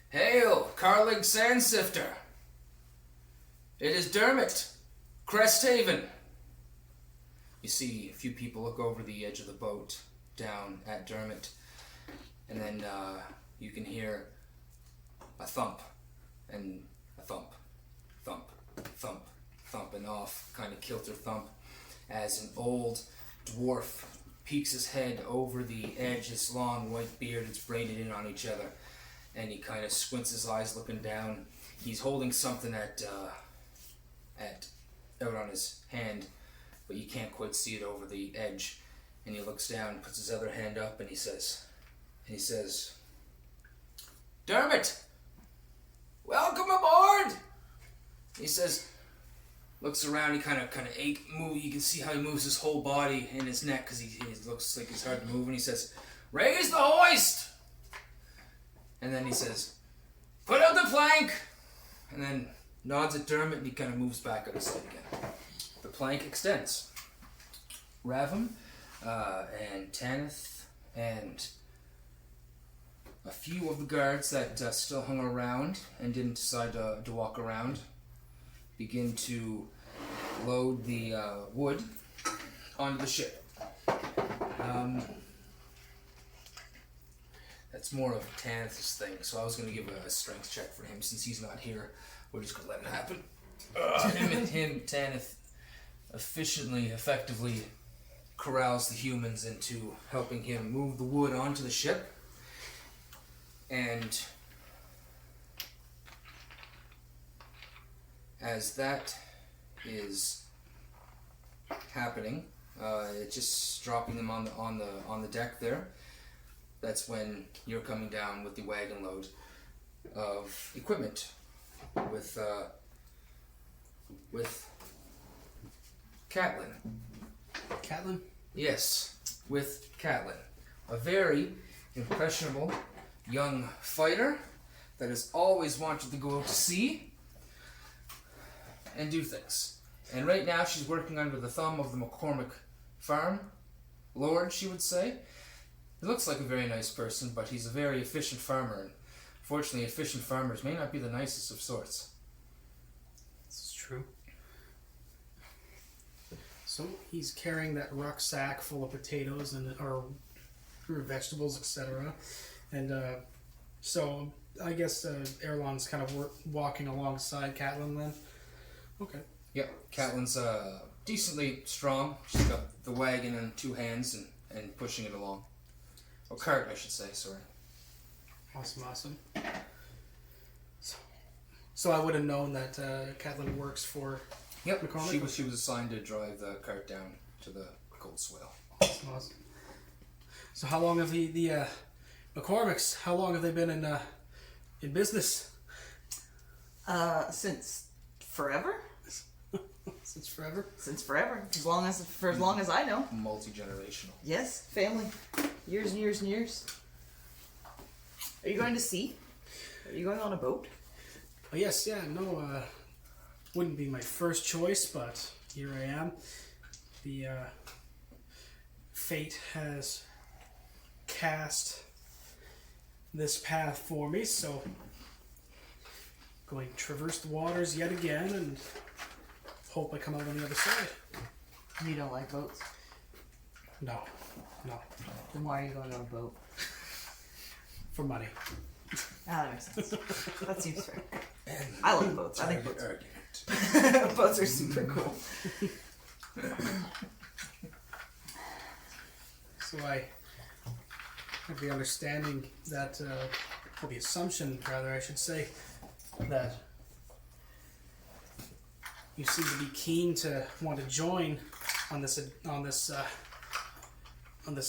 "Hail, Carlegg Sandsifter! It is Dermot, Cresthaven." You see a few people look over the edge of the boat down at Dermot, and then you can hear a thump, and a thump, thump, thump, thump, and off, kind of kilter thump, as an old dwarf peeks his head over the edge, his long white beard, it's braided in on each other, and he kind of squints his eyes looking down. He's holding something out on his hand, but you can't quite see it over the edge. And he looks down, puts his other hand up, and he says, "Dermot, welcome aboard." He says, looks around, he kind of move. You can see how he moves his whole body in his neck because he looks like it's hard to move. And he says, "Raise the hoist." And then he says, "Put out the plank." And then nods at Dermot, and he kind of moves back out of sight again. The plank extends. Ravum and Tanith and a few of the guards that still hung around and didn't decide to walk around begin to load the wood onto the ship. That's more of Tanith's thing, so I was going to give a strength check for him since he's not here. We're just going to let it happen. Tanith effectively corrals the humans into helping him move the wood onto the ship. And as that is happening, it's just dropping them on the deck there. That's when you're coming down with the wagon load of equipment with Catalyn. Catalyn? Yes, with Catalyn, a very impressionable young fighter that has always wanted to go out to sea and do things. And right now she's working under the thumb of the McCormick farm lord, she would say. He looks like a very nice person, but he's a very efficient farmer, and fortunately efficient farmers may not be the nicest of sorts. This is true. So he's carrying that rucksack full of potatoes or vegetables, etc. And so I guess Erlon's kind of walking alongside Catalyn then. Okay. Yep, Catalyn's decently strong. She's got the wagon in 2 hands and pushing it along. Or cart, I should say, sorry. Awesome. So I would have known that Catalyn works for... Yep. McCormick? She was assigned to drive the cart down to the Goldswale. That's awesome. So how long have the McCormicks? How long have they been in business? Since forever. Since forever. Since forever. For as long as I know. Multi-generational. Yes, family. Years and years and years. Are you going to sea? Are you going on a boat? Oh, yes, yeah, no, wouldn't be my first choice, but here I am. The fate has cast this path for me, so going to traverse the waters yet again and hope I come out on the other side. You don't like boats? No. Then why are you going on a boat? For money. Ah, that makes sense. That seems fair. I love boats. I think boats boats are super cool. So I have the understanding that, or the assumption, rather, I should say, that you seem to be keen to want to join on this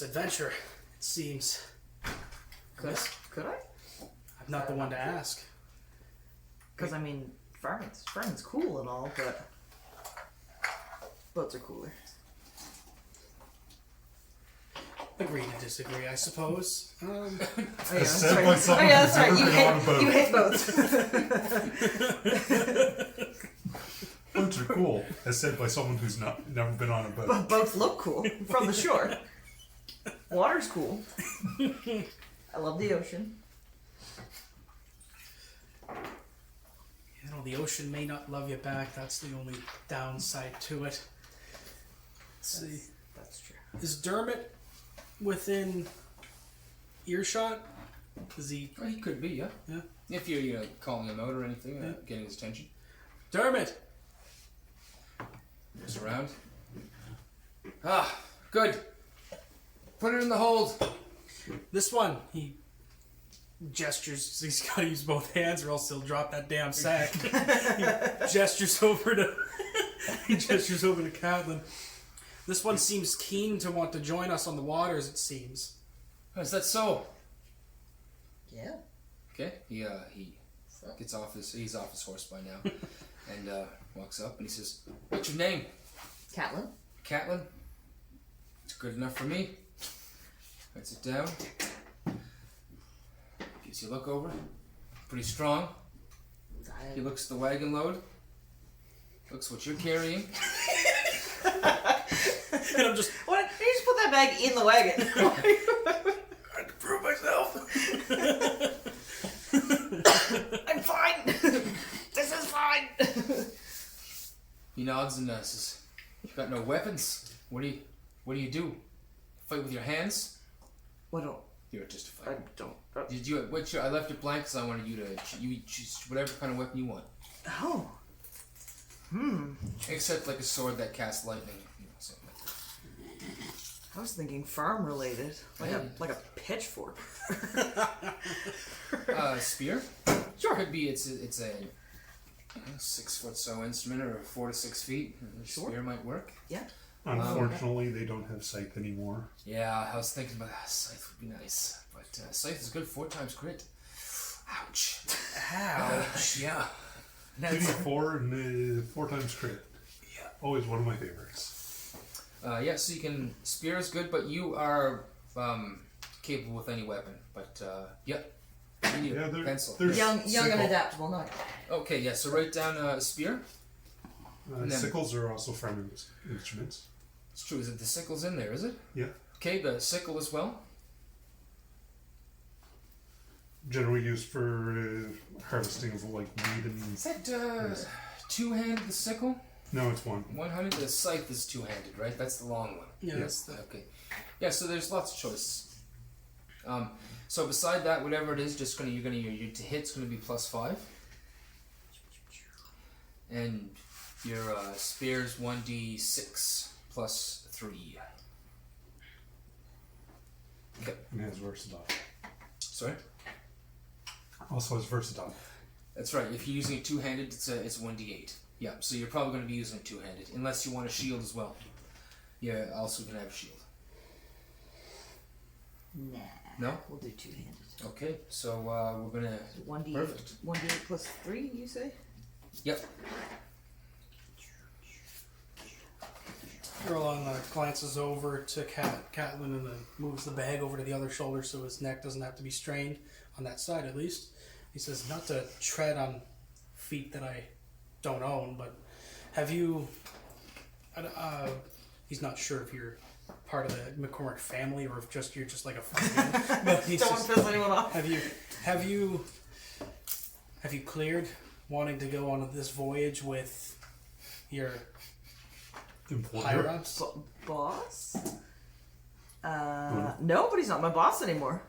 adventure. It seems. Could I? I'm not the one to ask. Because I mean, farming's cool and all, but boats are cooler. Agree to disagree, I suppose. Oh yeah, As that's said right. by someone That's right. who's never been on a boat. You hate boats. Boats are cool, as said by someone who's never been on a boat. But boats look cool from the shore. Water's cool. I love the ocean. You know, the ocean may not love you back. That's the only downside to it. Let's see. That's true. Is Dermot within earshot? Is he? Well, he could be, yeah. Yeah. If you're calling him out or anything, getting his attention. Dermot! Goes around. Ah, good. Put it in the hold. This one, he gestures. He's got to use both hands, or else he'll drop that damn sack. He gestures over to. He gestures over to Catalyn. This one seems keen to want to join us on the waters. It seems. Is that so? Yeah. Okay. He gets off he's off his horse by now, and walks up and he says, "What's your name?" Catalyn. Catalyn. It's good enough for me. Writes it down. Gives you a look over. Pretty strong. He looks at the wagon load. Looks what you're carrying. And I'm just. What? You just put that bag in the wagon. I had to prove myself. I'm fine. This is fine. He nods and says, "You've got no weapons. What do you do? Fight with your hands?" What don't? You're just a I fighter. don't. Did you? I left it blank because I wanted you to choose whatever kind of weapon you want, Oh. except like a sword that casts lightning. You know, something like that. I was thinking farm related, like Hey. a pitchfork. Spear. Sure. Could be. It's a 6 foot so instrument, or 4 to 6 feet. Sure. Spear might work. Yeah. Unfortunately, they don't have scythe anymore. Yeah, I was thinking about scythe would be nice, but scythe is good 4 times crit. Ouch. Ouch. Yeah. Duty 4 and 4 times crit. Yeah. Always one of my favorites. Yeah, so you can. Spear is good, but you are capable with any weapon. But yeah, you need a pencil. there's Young and sickle. adaptable, not. Okay, yeah. So write down spear. And then- Sickles are also farming instruments. It's true. Is it the sickle's in there? Is it? Yeah. Okay, the sickle as well. Generally used for harvesting of like weed and. Is that two-handed the sickle? No, it's one. 100. The scythe is two-handed, right? That's the long one. Yeah, that's the. Okay. Yeah, so there's lots of choices. So beside that, whatever it is, your to hit's gonna be +5, and your spear's 1d6 +3. Okay. And it has versatile. Sorry. Also has versatile. That's right. If you're using it two-handed, it's 1d8. Yeah, so you're probably going to be using it two-handed, unless you want a shield as well. Yeah, also can have a shield. Nah. No? We'll do two-handed. Okay, so we're going to... 1d8. Perfect. 1d8 plus 3, you say? Yep. Ner'ille glances over to Catalyn and then moves the bag over to the other shoulder so his neck doesn't have to be strained, on that side at least. He says, not to tread on feet that I don't own, but have you... he's not sure if you're part of the McCormick family or if you're just like a friend. But he's Don't want to piss anyone off. Have you cleared wanting to go on this voyage with your higher ups? Boss? No, but he's not my boss anymore.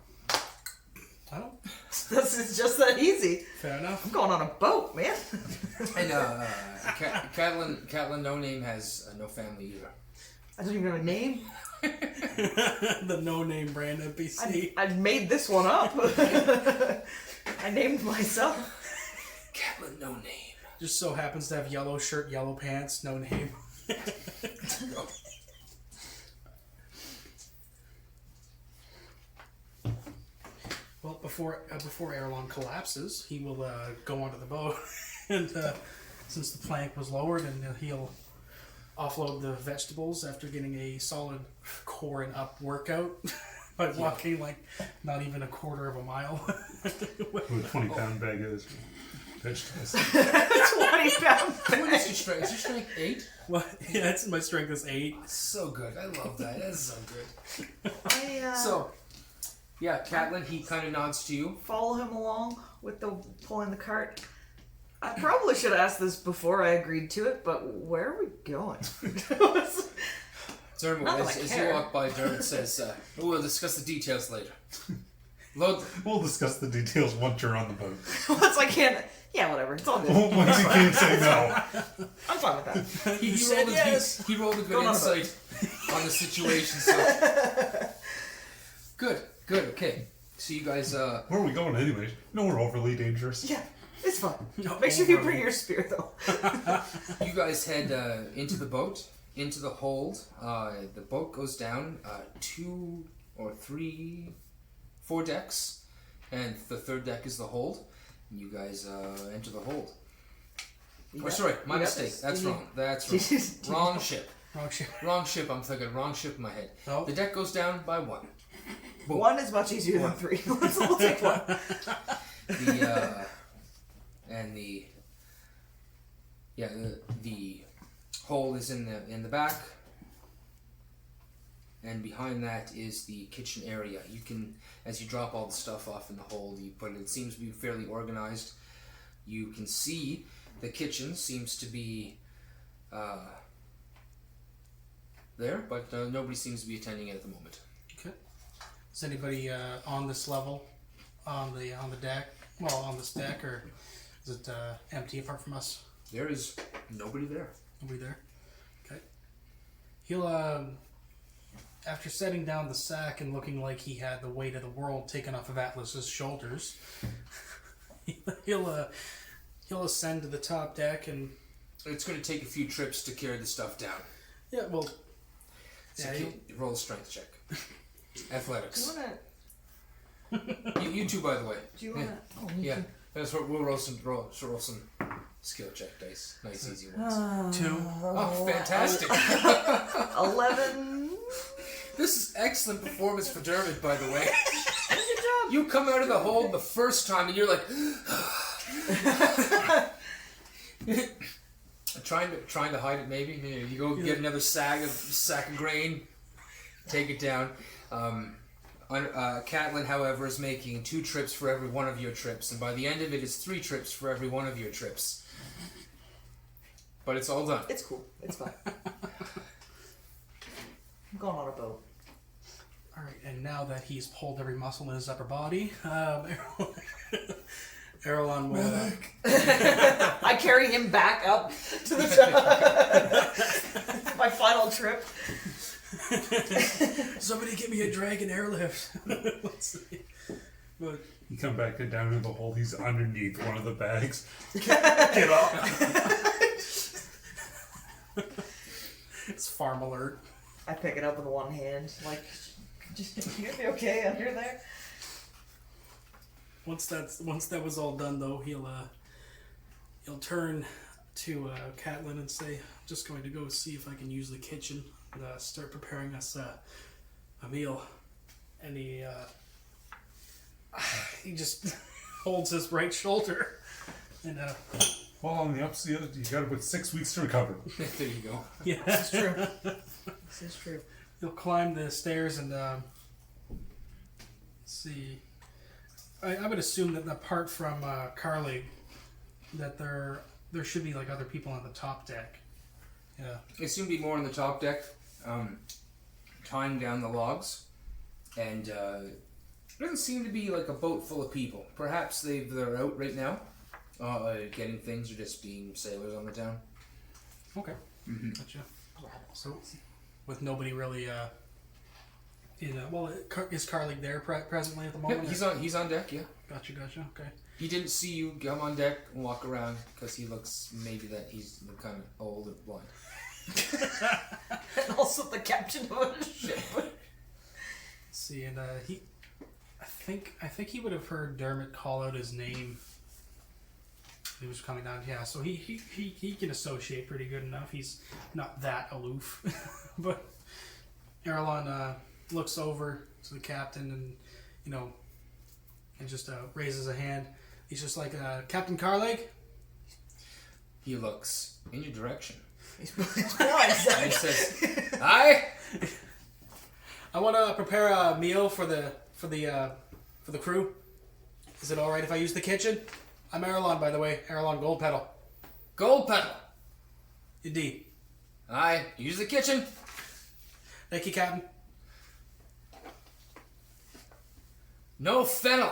Oh, It's just that easy. fair enough. I'm going on a boat, man. And Catalyn Knonaym has no family either. I don't even have a name. The no-name brand NPC. I made this one up. I named myself. Catalyn Knonaym. Just so happens to have yellow shirt, yellow pants, no name. Well, before Erlon collapses, he will go onto the boat, and since the plank was lowered, and he'll offload the vegetables after getting a solid core and up workout by walking like not even a quarter of a mile. With a 20-pound bag of vegetables. 20-pound What is your strength? Is your strength 8? Well, yeah, it's my strength is 8. So good. I love that. That's so good. I So, yeah, Catalyn, he kind of nods to you. follow him along with the pulling the cart. I probably should have asked this before I agreed to it, but where are we going? Dermot, Not that I as you care. walk by, Dermot says, we'll discuss the details later. Load... We'll discuss the details once you're on the boat. Once I can't. Yeah, whatever. It's all good. Once you can't say no. I'm fine with that. He said rolled yes. he rolled a good Going on a insight on the situation, so... Good, okay. So you guys, Where are we going anyways? Nowhere overly dangerous. Yeah, it's fine. No, Make sure you overly. bring your spear, though. you guys head into the boat, into the hold. The boat goes down 2 or 3, 4 decks, and the third deck is the hold. And you guys enter the hold. You Oh, got- sorry, my you got mistake. this. That's You- wrong. That's Jesus. wrong. Wrong ship. Wrong shit. Wrong ship. I'm thinking wrong ship in my head. Oh. The deck goes down by 1. Boom. One is much easier than 3. We'll take one. The hole is in the back, and behind that is the kitchen area. You can, as you drop all the stuff off in the hold, but it seems to be fairly organized. You can see the kitchen seems to be there, but nobody seems to be attending it at the moment. Okay. Is anybody on this level, on the deck? Well, on this deck, or is it empty apart from us? There is nobody there. Nobody there. Okay. He'll after setting down the sack and looking like he had the weight of the world taken off of Atlas's shoulders, he'll ascend to the top deck and. It's going to take a few trips to carry the stuff down. Yeah, well. So Yeah, roll a strength check. Do Athletics. you wanna? You two, by the way. Do you wanna? Yeah. Oh, me Yeah. too. That's what we'll roll some skill check dice. Nice easy ones. 2. Oh, fantastic! 11. This is excellent performance for Dermot, by the way. Good job. You come out of the hold the first time and you're like trying to hide it maybe. You go get another sack of grain, take it down. Catalyn, however, is making 2 trips for every one of your trips, and by the end of it, it's 3 trips for every one of your trips. But it's all done. It's cool. It's fine. I'm going on a boat. Alright, and now that he's pulled every muscle in his upper body, Erlon will... I carry him back up to the top. My final trip. Somebody get me a dragon airlift. Let's see. But You come back down to the hole, he's underneath one of the bags. Get up! It's farm alert. I pick it up with one hand, like, you gonna be okay under there? Once that was all done, though, he'll turn to Catalyn and say, "I'm just going to go see if I can use the kitchen and start preparing us a meal." And he just holds his right shoulder and Well, on the upside, you got about 6 weeks to recover. There you go. yeah, This is true. This is true. he'll climb the stairs and let's see. I would assume that apart from Carlegg, that there should be like other people on the top deck. Yeah. It seemed to be more on the top deck, tying down the logs, and there doesn't seem to be like a boat full of people. Perhaps they're out right now, getting things or just being sailors on the town. Okay. Mm-hmm. Gotcha. So, with nobody really, is Carlegg there presently at the moment? Yeah, he's on deck. Yeah. Gotcha. Okay. He didn't see you come on deck and walk around because he looks maybe that he's kind of old or blind. And also the captain of a ship. Let's see, and I think he would have heard Dermot call out his name. He was coming down. Yeah, so he can associate pretty good enough. He's not that aloof, but Ner'ille looks over to the captain and just raises a hand. He's just like, Captain Carlegg? He looks in your direction. He's And he says, "Aye." I want to prepare a meal for the crew. Is it all right if I use the kitchen? I'm Ner'ille, by the way. Ner'ille Gold Petal. Gold pedal. Indeed. Aye. Use the kitchen. Thank you, Captain. No fennel.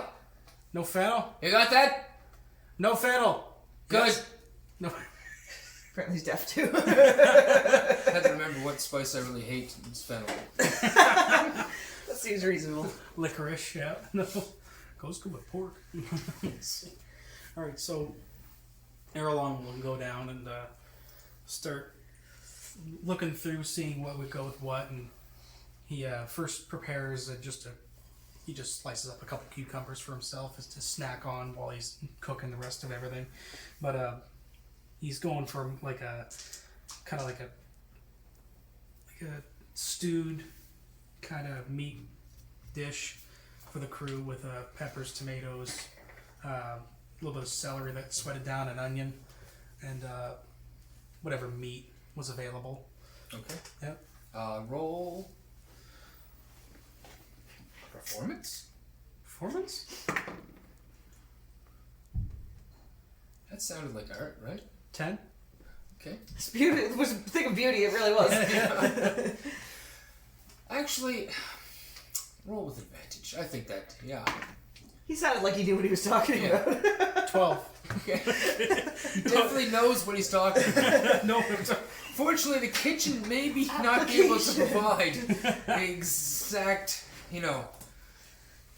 No fennel? You got that? No fennel. Good. Yes. No. Apparently he's deaf too. I had to remember what spice I really hate. It's fennel. That seems reasonable. Licorice, yeah. No. Goes good with pork. Alright, so Ner'ille will go down and start looking through, seeing what would go with what, and he first prepares he just slices up a couple cucumbers for himself as to snack on while he's cooking the rest of everything. But he's going for like a stewed kind of meat dish for the crew with peppers, tomatoes, a little bit of celery that's sweated down, an onion, and whatever meat was available. Okay. Yep. Roll performance. Performance? That sounded like art, right? 10. Okay. It's beauty. It was a thing of beauty. It really was. Actually, roll with advantage. I think that, yeah. He sounded like he knew what he was talking about. 12. Okay. He definitely knows what he's talking about. No. Fortunately, the kitchen may not be able to provide the exact,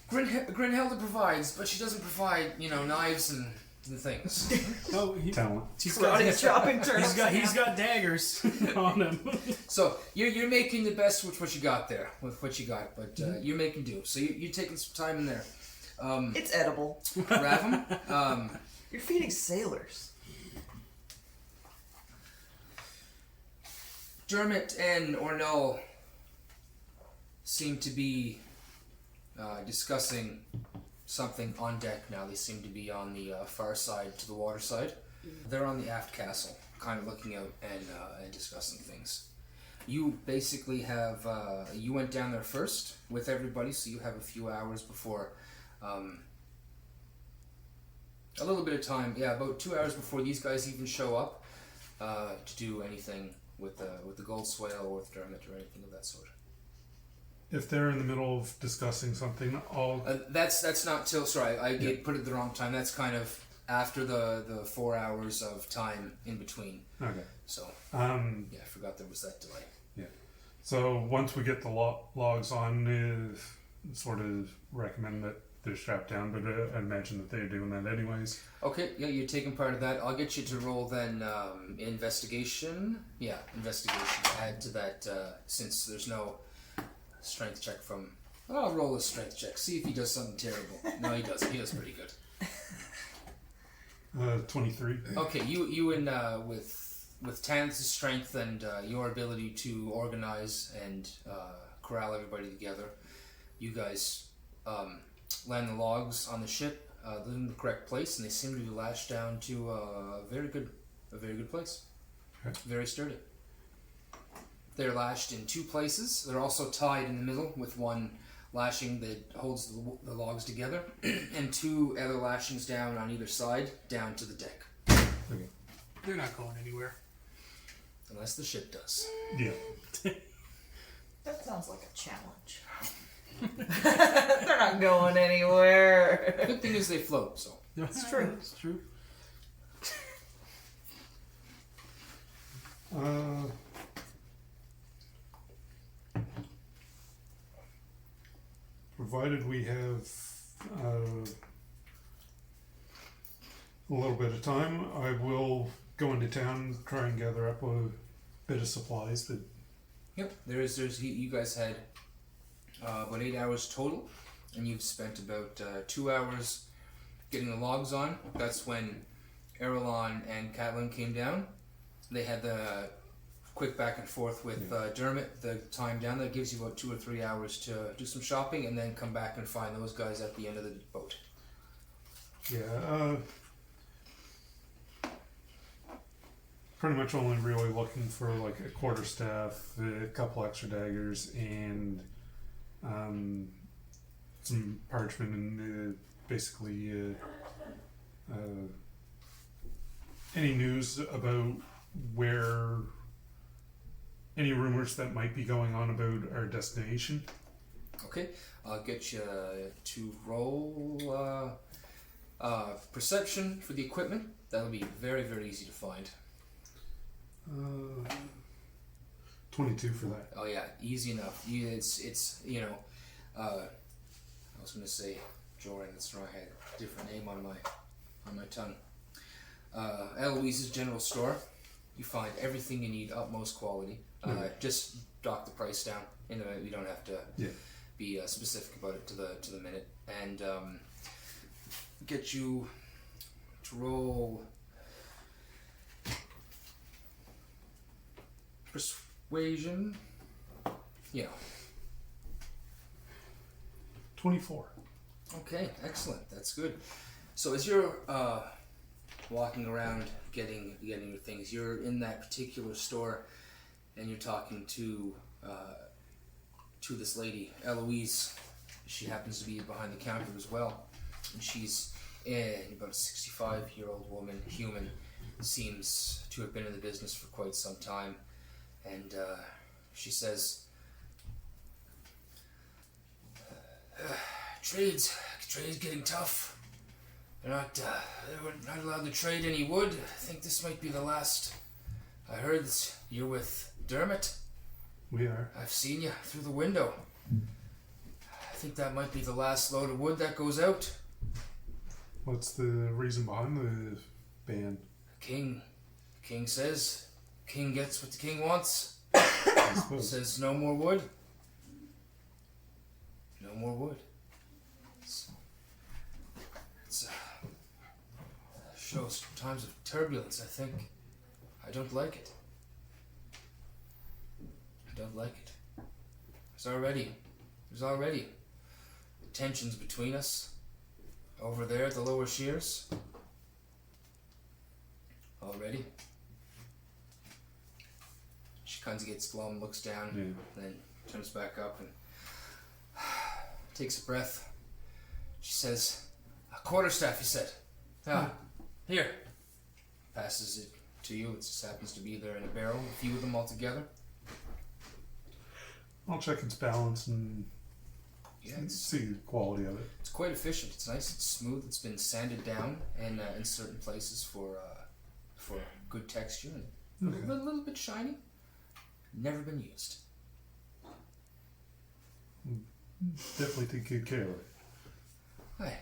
Grinhilda provides, but she doesn't provide, knives and the things. No, Talent. he's got daggers on him. So you're making the best with what you got there, but you're making do. So you're taking some time in there. It's edible. Ravum, You're feeding sailors. Dermot and Ornell seem to be discussing something on deck now. They seem to be on the far side to the water side. They're on the aft castle, kind of looking out and discussing things. You basically have, you went down there first with everybody, so you have a few hours before, a little bit of time, about 2 hours before these guys even show up to do anything with the Goldswale or with Dermot or anything of that sort. If they're in the middle of discussing something, I'll... That's not till... Sorry, I put it at the wrong time. That's kind of after the 4 hours of time in between. Okay. So, I forgot there was that delay. Yeah. So once we get the logs on, sort of recommend that they're strapped down, but I imagine that they're doing that anyways. Okay, yeah, you're taking part of that. I'll get you to roll then investigation. Yeah, investigation. Add to that since there's no strength check from... I'll roll a strength check. See if he does something terrible. No, he doesn't. He does pretty good. 23. Okay, you and with Tanith's strength and your ability to organize and corral everybody together, you guys land the logs on the ship, in the correct place, and they seem to be lashed down to a very good place. Okay. Very sturdy. They're lashed in 2 places. They're also tied in the middle with one lashing that holds the logs together, and 2 other lashings down on either side, down to the deck. Okay. They're not going anywhere. Unless the ship does. Yeah. That sounds like a challenge. They're not going anywhere. Good thing is they float, so. It's true. It's true. Provided we have a little bit of time, I will go into town, try and gather up a bit of supplies. But Yep, you guys had about 8 hours total, and you've spent about 2 hours getting the logs on. That's when Ner'ille and Catalyn came down. They had the quick back and forth with Dermot, the time down. That gives you about 2 or 3 hours to do some shopping and then come back and find those guys at the end of the boat. yeah, pretty much only really looking for like a quarterstaff, a couple extra daggers, and some parchment, and basically any news about where any rumors that might be going on about our destination. Okay, I'll get you to roll perception for the equipment. That'll be very, very easy to find. 22 for that. Oh yeah, easy enough. It's you know, I was gonna say Joran. That's wrong. I had a different name on my tongue. Eloise's general store. You find everything you need, utmost quality. Just dock the price down. We don't have to be specific about it to the minute, and get you to roll persuasion. Yeah. 24. Okay, excellent. That's good. So as you're walking around getting your things, you're in that particular store, and you're talking to this lady, Eloise. She happens to be behind the counter as well, and she's about a 65-year-old woman, human, seems to have been in the business for quite some time, and she says, Trade's getting tough. They're not allowed to trade any wood. I think this might be the last. I heard that you're with Dermot. We are. I've seen you through the window. I think that might be the last load of wood that goes out. What's the reason behind the ban? King says, King gets what the king wants. I suppose. Says no more wood. No more wood. It's shows times of turbulence, I think. I don't like it. I don't like it. There's already tensions between us over there at the Lower Shears. Already. She kind of gets glum, looks down, then turns back up and takes a breath. She says, a quarterstaff, he said. Here. Passes it to you. It just happens to be there in a barrel, a few of them all together. I'll check its balance and see the quality of it. It's quite efficient. It's nice, it's smooth, it's been sanded down and in certain places for good texture and a little bit shiny. Never been used. Definitely take good care of it. Hi.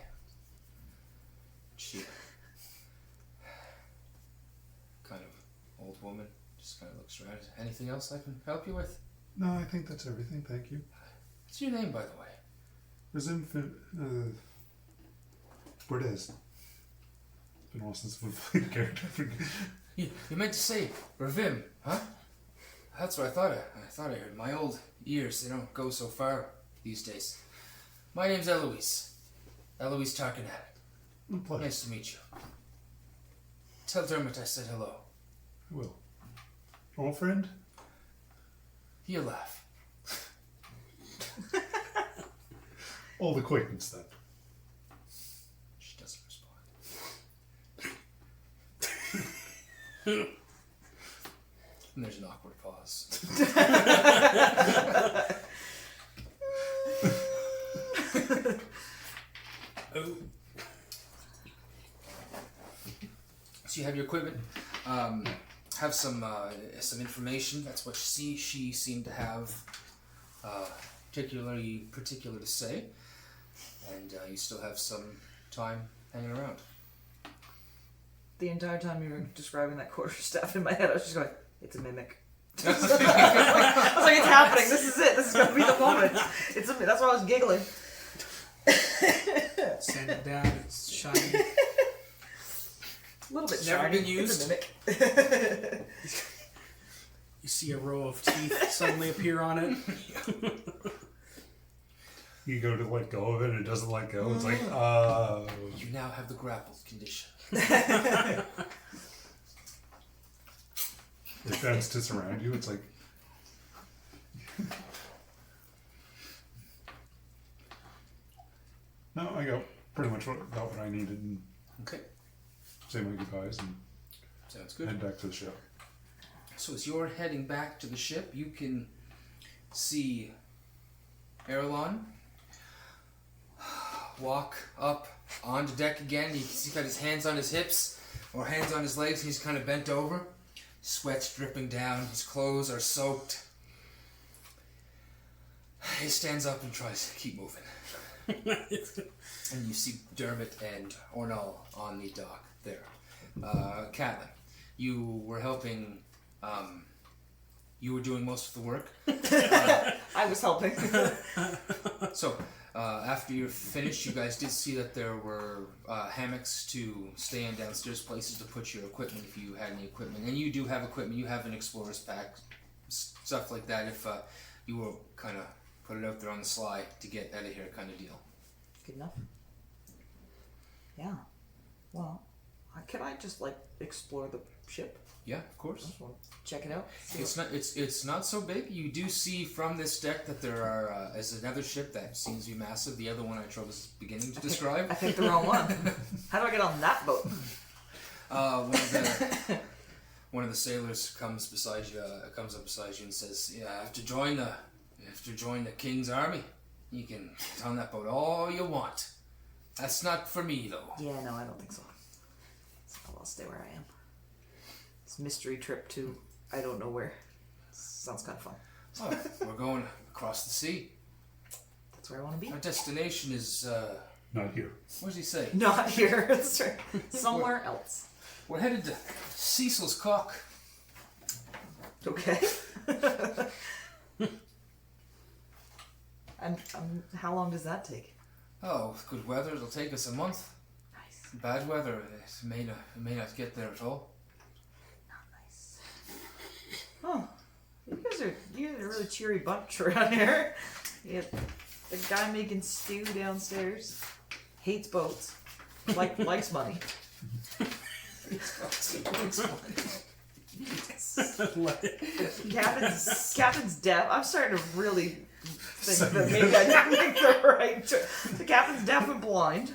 She... kind of old woman. Just kind of looks around. Anything else I can help you with? No, I think that's everything. Thank you. What's your name, by the way? Bordes. It's been a while since we've played a character. You meant to say Ravim, huh? That's what I thought. I thought I heard. My old ears, they don't go so far these days. My name's Eloise. Eloise Tarkanet. Pleasure. Nice to meet you. Tell Dermot I said hello. I will. Old friend? He'll laugh. Old acquaintance, then. She doesn't respond. And there's an awkward pause. Oh. So you have your equipment. Have some information. That's what she seemed to have particular to say. And you still have some time hanging around. The entire time you were describing that quarterstaff in my head, I was just going, it's a mimic. I was like, it's happening. This is it. This is going to be the moment. That's why I was giggling. Sand it down. It's shiny. A little bit Never shiny. been used. It's a mimic. You see a row of teeth suddenly appear on it. You go to let go of it, and it doesn't let go. It's like, You now have the grappled condition. It bends to surround you. It's like... No, I got pretty much got what I needed and Okay, say my goodbyes and sounds good. head back to the ship. So as you're heading back to the ship, you can see Erlon walk up onto deck again. He's got his hands on his hips or hands on his legs. He's kind of bent over. Sweat's dripping down. His clothes are soaked. He stands up and tries to keep moving. And you see Dermot and Ornal on the dock there. Catalyn, you were helping... you were doing most of the work. I was helping. So, after you're finished, you guys did see that there were hammocks to stay in downstairs, places to put your equipment if you had any equipment. And you do have equipment. You have an explorer's pack, stuff like that if you were kind of put it out there on the sly to get out of here kind of deal. Good enough. Yeah. Well, can I just explore the ship? Yeah, of course. Just want to check it out. It's not so big. You do see from this deck that there are is another ship that seems to be massive. The other one I was beginning to describe. I picked the wrong one. How do I get on that boat? One of the sailors comes up beside you and says, "Yeah, I have to join the king's army. You can get on that boat all you want. That's not for me though." Yeah, no, I don't think so. I'll stay where I am. It's a mystery trip to I don't know where. Sounds kind of fun. Oh, we're going across the sea. That's where I want to be. Our destination is Not here. what does he say? Not here. That's right. Somewhere else. We're headed to Cecil's Cock. Okay. and how long does that take? Oh, with good weather, it'll take us a month. Nice. Bad weather, it may not get there at all. Not nice. Oh, you guys are a really cheery bunch around here. You have the guy making stew downstairs. Hates boats. Likes money. Captain's deaf. I'm starting to really think that maybe I didn't make the right choice. The captain's deaf and blind.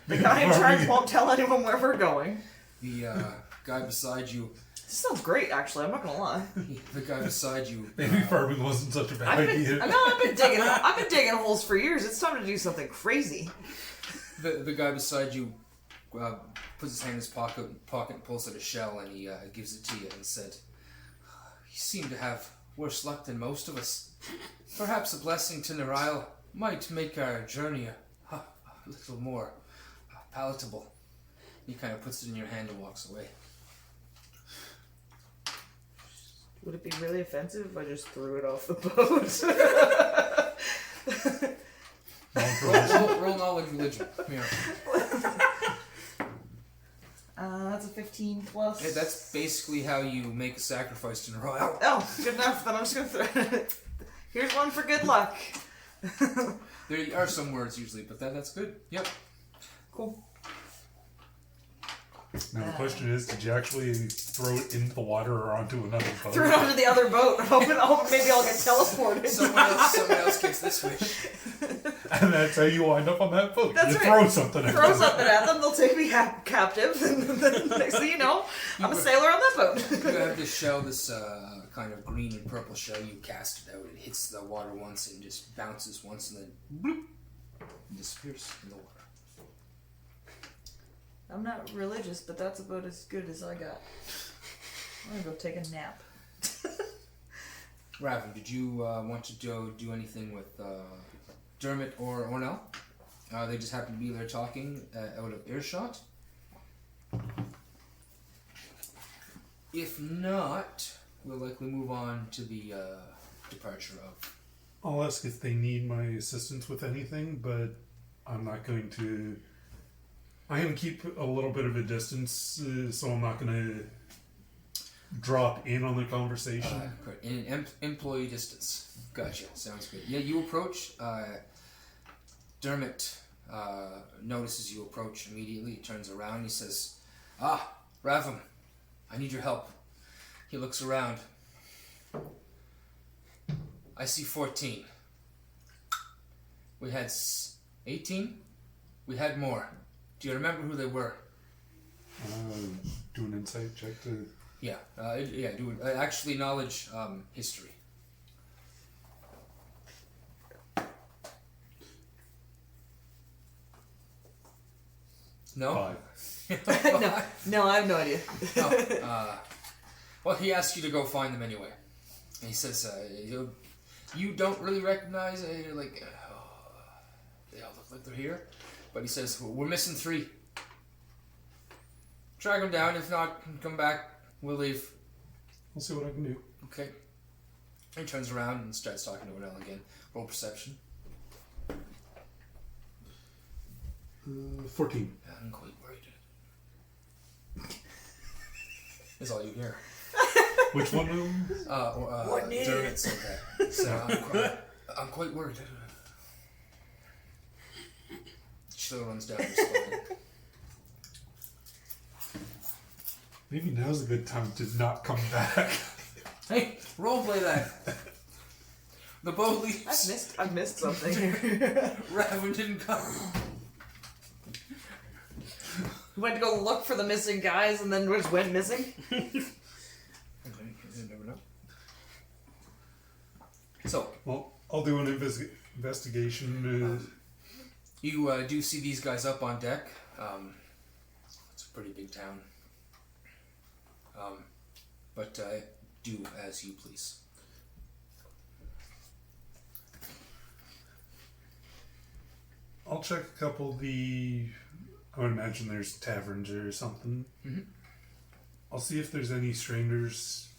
The guy in charge won't tell anyone where we're going. The guy beside you. This sounds great, actually. I'm not gonna lie. The guy beside you. Maybe farming wasn't such a bad idea. I've been digging holes for years. It's time to do something crazy. The guy beside you puts his hand in his pocket and pulls out a shell, and he gives it to you and said, "You seem to have worse luck than most of us. Perhaps a blessing to Ner'ille might make our journey a little more palatable. He kind of puts it in your hand and walks away. Would it be really offensive if I just threw it off the boat? Roll knowledge religion. Here. That's a 15 plus. Yeah, that's basically how you make a sacrifice to Ner'ille. Oh, good enough. Then I'm just gonna throw it. Here's one for good luck. There are some words usually, but that's good. Yep. Cool. Now the question is, did you actually throw it into the water or onto another boat? Threw it onto the other boat. Hoping maybe I'll get teleported. Someone else gets this wish. And that's how you wind up on that boat. That's you right. throw something at Throw them. something at them, they'll take me captive, and then next thing you know, I'm a sailor on that boat. You have this shell, this kind of green and purple shell. You cast it out. It hits the water once and just bounces once, and then bloop, and disappears in the water. I'm not religious, but that's about as good as I got. I'm gonna go take a nap. Raven, did you want to do anything with Dermot or Ornell? They just happen to be there talking out of earshot. If not, we'll likely move on to the departure of. I'll ask if they need my assistance with anything, but I'm not going to. I am keep a little bit of a distance, so I'm not going to drop in on the conversation. In an employee distance. Gotcha. Sounds good. Yeah, you approach. Dermot notices you approach immediately. He turns around. He says, Raven, I need your help. He looks around. I see 14. We had 18. We had more. Do you remember who they were? Do an insight check to. Yeah, do it. Actually, knowledge, history. No? 5. No, I have no idea. Well, he asked you to go find them anyway. And he says, you don't really recognize, you're like, they all look like they're here. But he says, we're missing 3. Track them down. If not, come back. We'll leave. I'll see what I can do. Okay. He turns around and starts talking to Ner'ille again. Roll perception. 14. I'm quite worried. That's all you hear. Which one of them? Dermot said that. So I'm quite worried. She runs down your spine. Maybe now's a good time to not come back. Hey, roleplay that. The boat leaves. I've missed something here. Raven didn't come. Went to go look for the missing guys and then just went missing. You never know. So, Well, I'll do an investigation. you do see these guys up on deck. It's a pretty big town. But do as you please. I'll check a couple of the. I would imagine there's taverns or something. Mm-hmm. I'll see if there's any strangers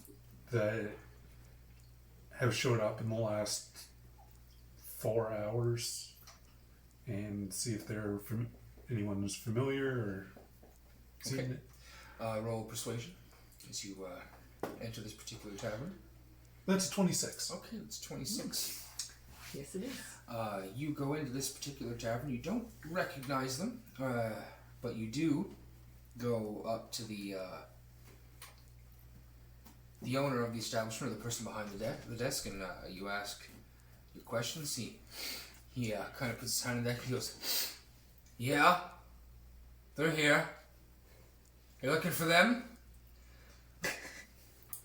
that have showed up in the last 4 hours, and see if they're anyone is familiar or seen Okay. it. Roll persuasion as you enter this particular tavern. That's 26. Okay, it's 26. Yes, it is. You go into this particular tavern. You don't recognize them, but you do go up to the owner of the establishment, or the person behind the desk, and you ask your questions. He kind of puts his hand on the deck and he goes, "Yeah, they're here. You're looking for them?"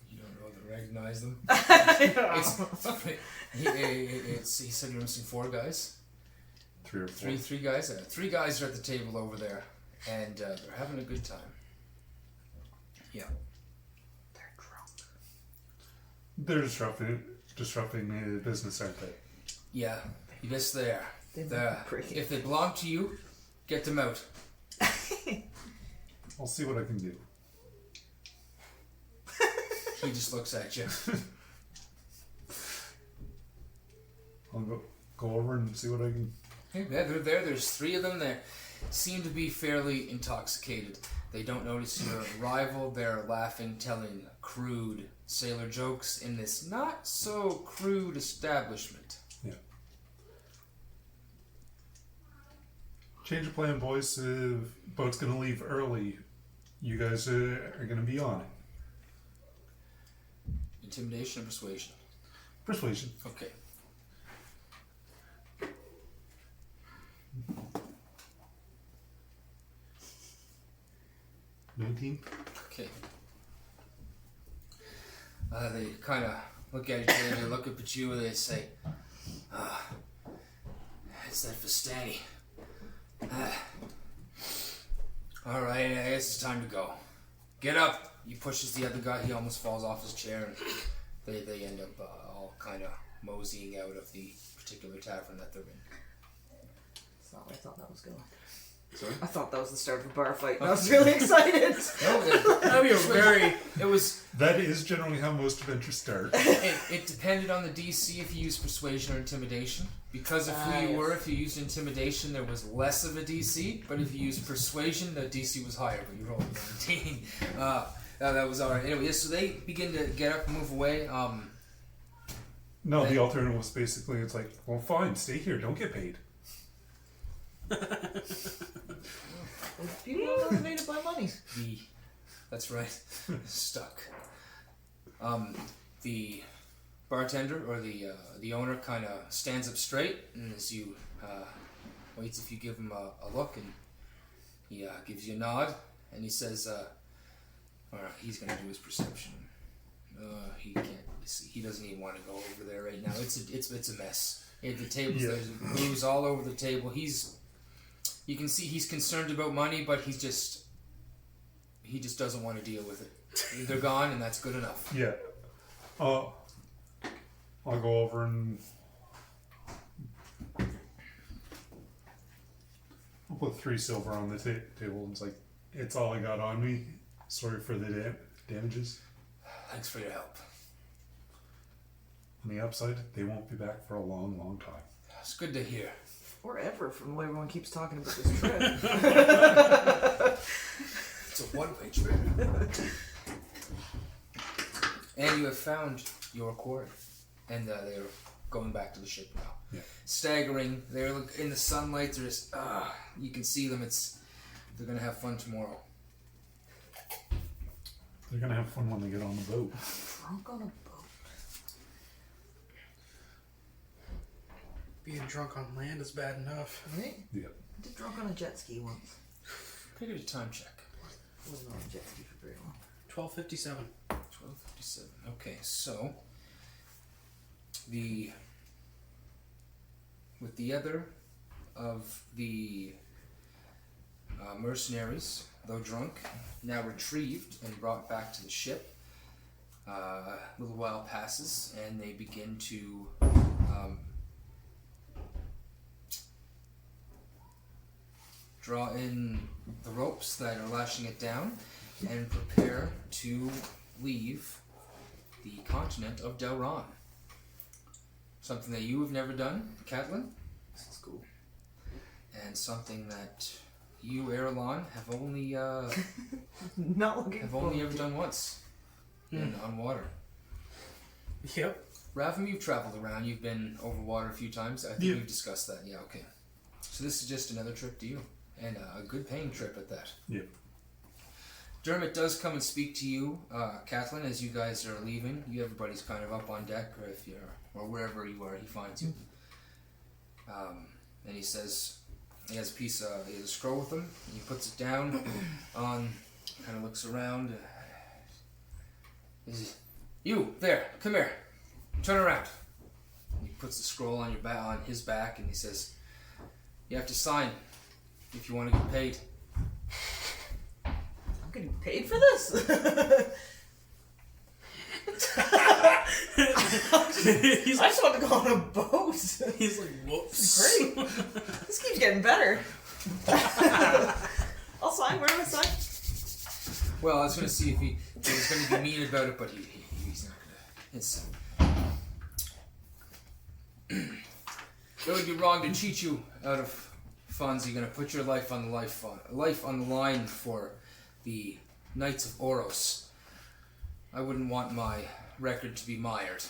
You don't know to recognize them. He said you're missing 4 guys. 3 or 4. Three guys. 3 guys are at the table over there, and they're having a good time. Yeah. They're drunk. They're disrupting the business, aren't they? Yeah. Yes, they are. They might be pretty. If they belong to you, Get them out. I'll see what I can do. He just looks at you. I'll go over and see what I can... Yeah, they're there. There's 3 of them. They seem to be fairly intoxicated. They don't notice your arrival. They're laughing, telling crude sailor jokes in this not so crude establishment. Yeah. Change of plan, boys. Boat's gonna leave early. You guys are gonna be on it. Intimidation or persuasion? Persuasion. Okay. $19. Okay. They kind of look at each other, they look up at you, and they say, it's that Vistani. Alright, I guess it's time to go. Get up! He pushes the other guy, he almost falls off his chair, and they end up all kind of moseying out of the particular tavern that they're in. That's not where I thought that was going. Sorry? I thought that was the start of a bar fight. And I was really excited. That'd be a very... It was... That is generally how most adventures start. It depended on the DC if you used persuasion or intimidation. Because if you used intimidation, there was less of a DC. But if you used persuasion, the DC was higher. But you rolled a 19. That was alright. Anyway, so they begin to get up and move away. No, the alternative was basically, it's like, well, fine, stay here, don't get paid. People are motivated by money. That's right. Stuck. The bartender or the owner kind of stands up straight, and as you waits if you give him a look, and he gives you a nod, and he says, or he's gonna do his perception. He can't see. He doesn't even want to go over there right now. It's a mess. The tables, there's booze all over the table. You can see he's concerned about money, but he just doesn't want to deal with it. They're gone, and that's good enough. Yeah. I'll go over and I'll put 3 silver on the table. And it's like, it's all I got on me. Sorry for the damages. Thanks for your help. On the upside, they won't be back for a long, long time. It's good to hear. Or ever, from the way everyone keeps talking about this trip. It's a one-way trip. And you have found your quarry. And they're going back to the ship now. Yeah. Staggering. They're in the sunlight. They're just, you can see them. They're going to have fun tomorrow. They're going to have fun when they get on the boat. Drunk on a boat. Being drunk on land is bad enough. Right? Yeah. I did drunk on a jet ski once. Can I get a time check? I wasn't on a jet ski for very long. 12:57. 12:57. Okay, so with the other of the mercenaries, though drunk, now retrieved and brought back to the ship. A little while passes, and they begin to draw in the ropes that are lashing it down and prepare to leave the continent of Delron. Something that you have never done, Catalyn. This is cool. And something that you, Erlon, have only Not looking have forward only ever to. done once on water. Yep. Ravim, you've traveled around. You've been over water a few times. I think we've discussed that. Yeah, okay. So this is just another trip to you. And a good paying trip at that. Yep. Dermot does come and speak to you, Catalyn, as you guys are leaving. Everybody's kind of up on deck, or wherever you are, he finds you. And he says, he has he has a scroll with him. He puts it down on, kind of looks around. He says, you, there, come here. Turn around. He puts the scroll on on his back, and he says, you have to sign if you want to get paid. I'm getting paid for this? I just want to go on a boat. He's like, whoops. Great. This keeps getting better. I'll sign. Where do I sign? Well, I was going to see if he was going to be mean about it, but he's not going to. It's. It would be wrong to cheat you out of funds. You're going to put your life on the line for the Knights of Oros. I wouldn't want my record to be mired,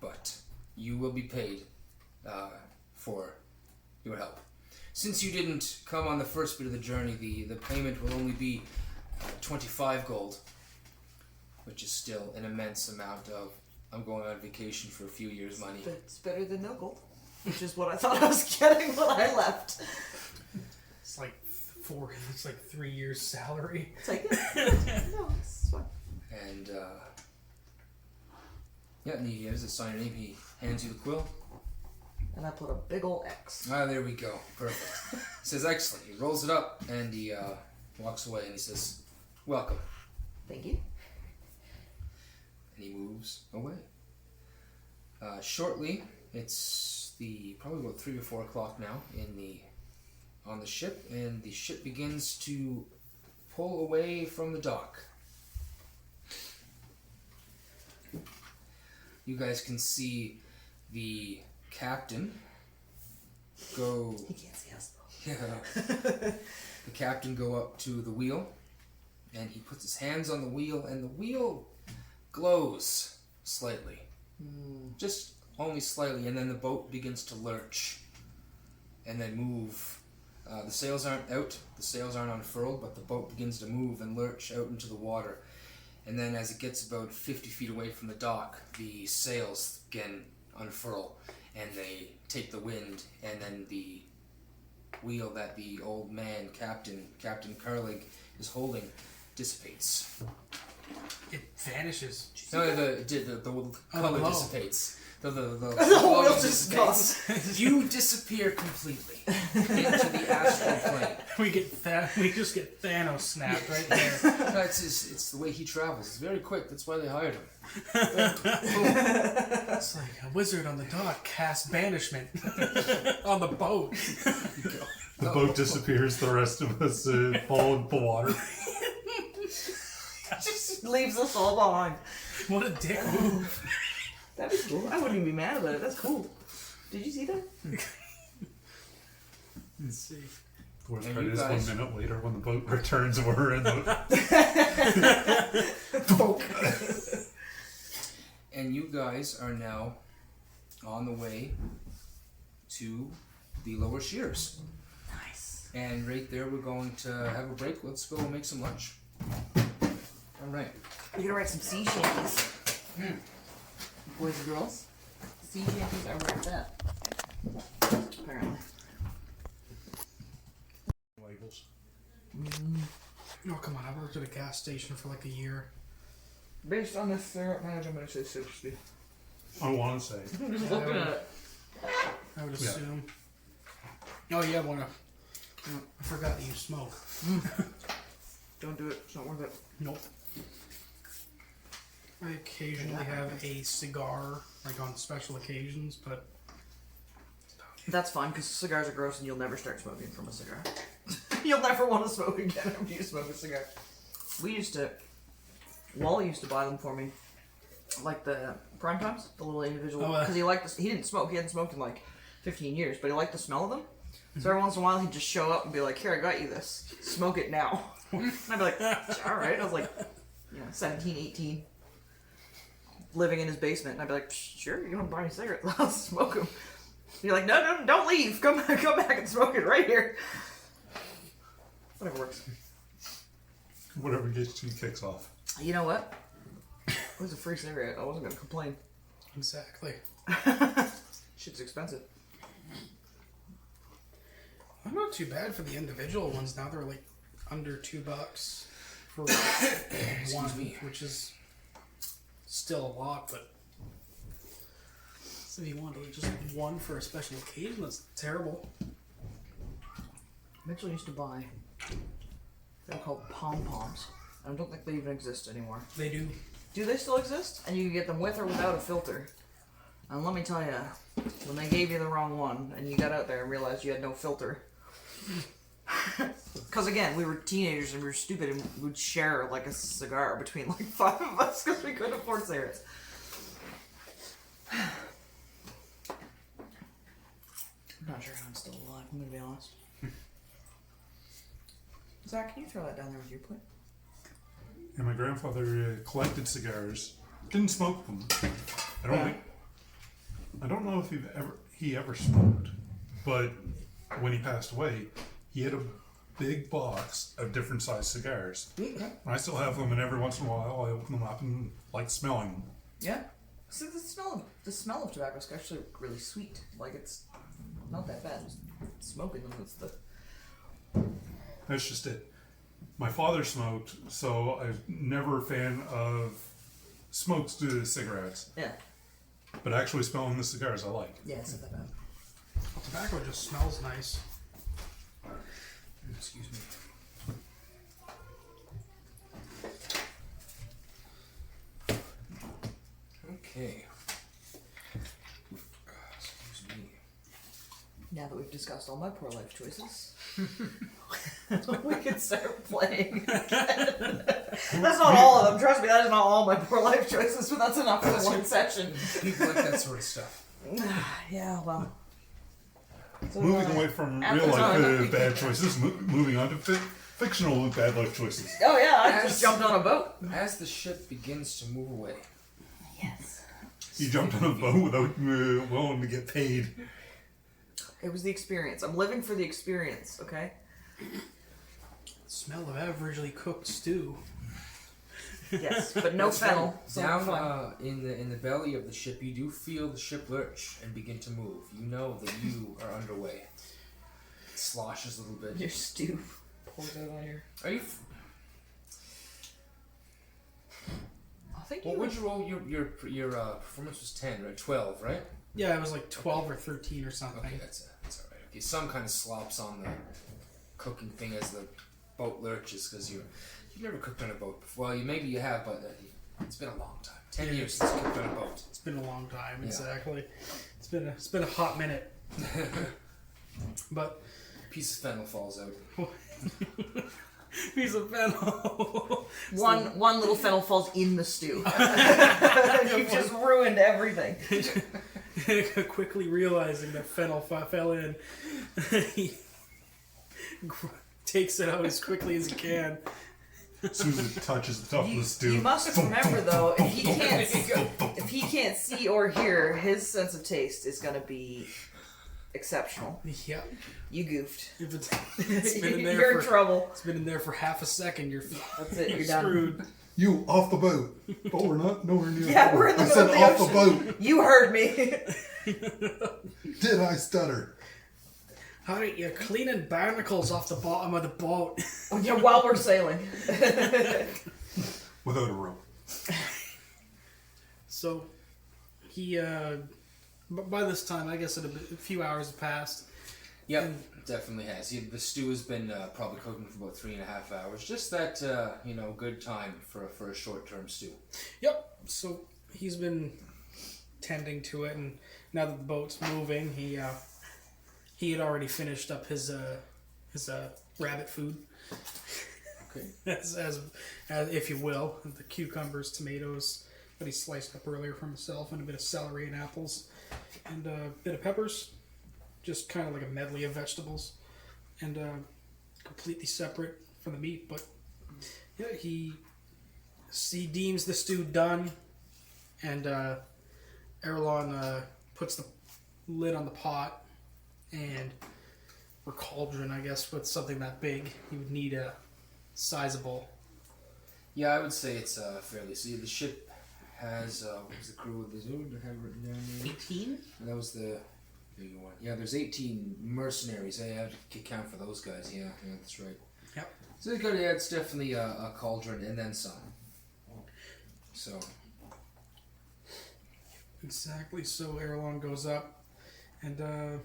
but you will be paid for your help. Since you didn't come on the first bit of the journey, the payment will only be 25 gold, which is still an immense amount of I'm going on vacation for a few years money. It's better than no gold, which is what I thought I was getting when I left. It's like 3 years' salary. It's like, no, it's fine. And and he has a sign name. He hands you the quill. And I put a big ol' X. Ah, there we go. Perfect. He says, excellent. He rolls it up and he walks away and he says, welcome. Thank you. And he moves away. Shortly, it's probably about 3 or 4 o'clock now on the ship, and the ship begins to pull away from the dock. You guys can see the captain go. He can't see us though. Yeah. The captain go up to the wheel, and he puts his hands on the wheel, and the wheel glows slightly. Just only slightly, and then the boat begins to lurch and then move. The sails aren't out, the sails aren't unfurled, but the boat begins to move and lurch out into the water. And then as it gets about 50 feet away from the dock, the sails again unfurl and they take the wind, and then the wheel that the old man, Captain Carlegg, is holding dissipates. It vanishes. No, the color glow. dissipates. The wheel glow just dissipates. You disappear completely into the astral plane. We just get Thanos snapped right there. No, it's the way he travels. It's very quick. That's why they hired him. It's like a wizard on the dock casts banishment on the boat. The boat disappears. The rest of us fall into the water. Just leaves us all behind. What a dick move. That'd be cool. I wouldn't even be mad about it. That's cool. Did you see that? Let's see. The worst And part you is guys- 1 minute later when the boat returns, we're in the... And you guys are now on the way to the Lower Shears. Nice. And right there, we're going to have a break. Let's go make some lunch. All right. You're gonna write some sea shanties. Boys and girls. Sea shanties are where it's at. Apparently. Labels. Oh, come on. I worked at a gas station for like a year. Based on this syrup, I'm gonna say 60. I want to say. I'm just looking at it. I would assume. Oh, yeah, I forgot that you smoke. Don't do it. It's not worth it. Nope. I occasionally have a cigar, like on special occasions, but That's fine, because cigars are gross and you'll never start smoking from a cigar. You'll never want to smoke again after you smoke a cigar. Wally used to buy them for me. Like the prime times, the little individual. Because he didn't smoke. He hadn't smoked in like 15 years, but he liked the smell of them. So every once in a while he'd just show up and be like, here, I got you this. Smoke it now. And I'd be like, alright. I was like, 17, 18. Living in his basement. And I'd be like, sure, you want to buy me cigarettes? I'll smoke them. You're like, no, don't leave. Come back and smoke it right here. Whatever works. Whatever gets you kicks off. You know what? It was a free cigarette. I wasn't going to complain. exactly. Shit's expensive. I'm not too bad for the individual ones. Now they're like under $2 for one, me. which is still a lot, but so if you wanted just one for a special occasion, that's terrible. Mitchell used to buy, they're called pom-poms. I don't think they even exist anymore. They do. Do they still exist? And you can get them with or without a filter. And let me tell you, when they gave you the wrong one and you got out there and realized you had no filter, Because again, we were teenagers and we were stupid and we would share like a cigar between like 5 of us because we couldn't afford cigarettes. I'm not sure how I'm still alive, I'm gonna be honest. Zach, can you throw that down there with your plate? And my grandfather collected cigars. Didn't smoke them. I don't know if he ever smoked, but when he passed away, he had a big box of different sized cigars. Yeah. I still have them, and every once in a while I open them up and like smelling them. Yeah. So the smell of tobacco is actually really sweet. Like it's not that bad. Just smoking them is the. That's just it. My father smoked, so I'm never a fan of smoked cigarettes. Yeah. But actually smelling the cigars I like. Yeah, it's not that bad. Tobacco just smells nice. Excuse me. Okay. Excuse me. Now that we've discussed all my poor life choices, we can start playing. That's not all of them. Trust me, that is not all my poor life choices, but that's enough for one session. People like that sort of stuff. Yeah, well. So, Moving away from at real the life time- bad choices, moving on to fictional bad life choices. Oh yeah, I just jumped on a boat. As the ship begins to move away, Yes. You jumped on a boat without willing to get paid. It was the experience. I'm living for the experience, okay? Smell of averagely cooked stew. Yes, but no fennel. So down fine. in the belly of the ship, you do feel the ship lurch and begin to move. You know that you are underway. It sloshes a little bit. Your stew pours out on your. Are you? I think What you. would you roll? Your performance was 10, right? 12, right? Yeah, it was like 12 or 13 or something. Okay, that's all right. Okay, some kind of slops on the cooking thing as the boat lurches because you've never cooked on a boat before. Well, maybe you have, but it's been a long time. 10 years since you cooked on a boat. It's been a long time, Yeah. exactly. It's been a hot minute. But A piece of fennel falls out. piece of fennel. One little fennel falls in the stew. You've just ruined everything. Quickly realizing that fennel fell in, he takes it out as quickly as he can. As soon as it touches the top of the stew. You must remember though, if he can't see or hear, his sense of taste is gonna be exceptional. Yeah. You goofed. If it's been in there You're in trouble. It's been in there for half a second. You're That's it. You're done. screwed. You off the boat. But we're not nowhere near Yeah, the boat. we're in the I middle said of the off ocean. the boat. You heard me. Did I stutter? How are you cleaning barnacles off the bottom of the boat? Yeah, while we're sailing. Without a rope. So, he, by this time, I guess a few hours have passed. Yep, definitely has. The stew has been probably cooking for about 3.5 hours. Just that, good time for a short-term stew. Yep. So he's been tending to it, and now that the boat's moving, he had already finished up his rabbit food. Okay. as if you will, the cucumbers, tomatoes that he sliced up earlier for himself, and a bit of celery and apples, and a bit of peppers. Just kind of like a medley of vegetables, and completely separate from the meat. But yeah, he deems the stew done, and Erlon puts the lid on the pot, and or cauldron, I guess, with something that big, you would need a sizable. Yeah, I would say it's fairly. So the ship has what was the crew of the zoo? Do I have it written down there? 18? And that was the big one. Yeah, there's 18 mercenaries. I have to count for those guys. Yeah, that's right. Yep. So it's definitely a cauldron and then some. So. Exactly. So Erlon goes up, and I'm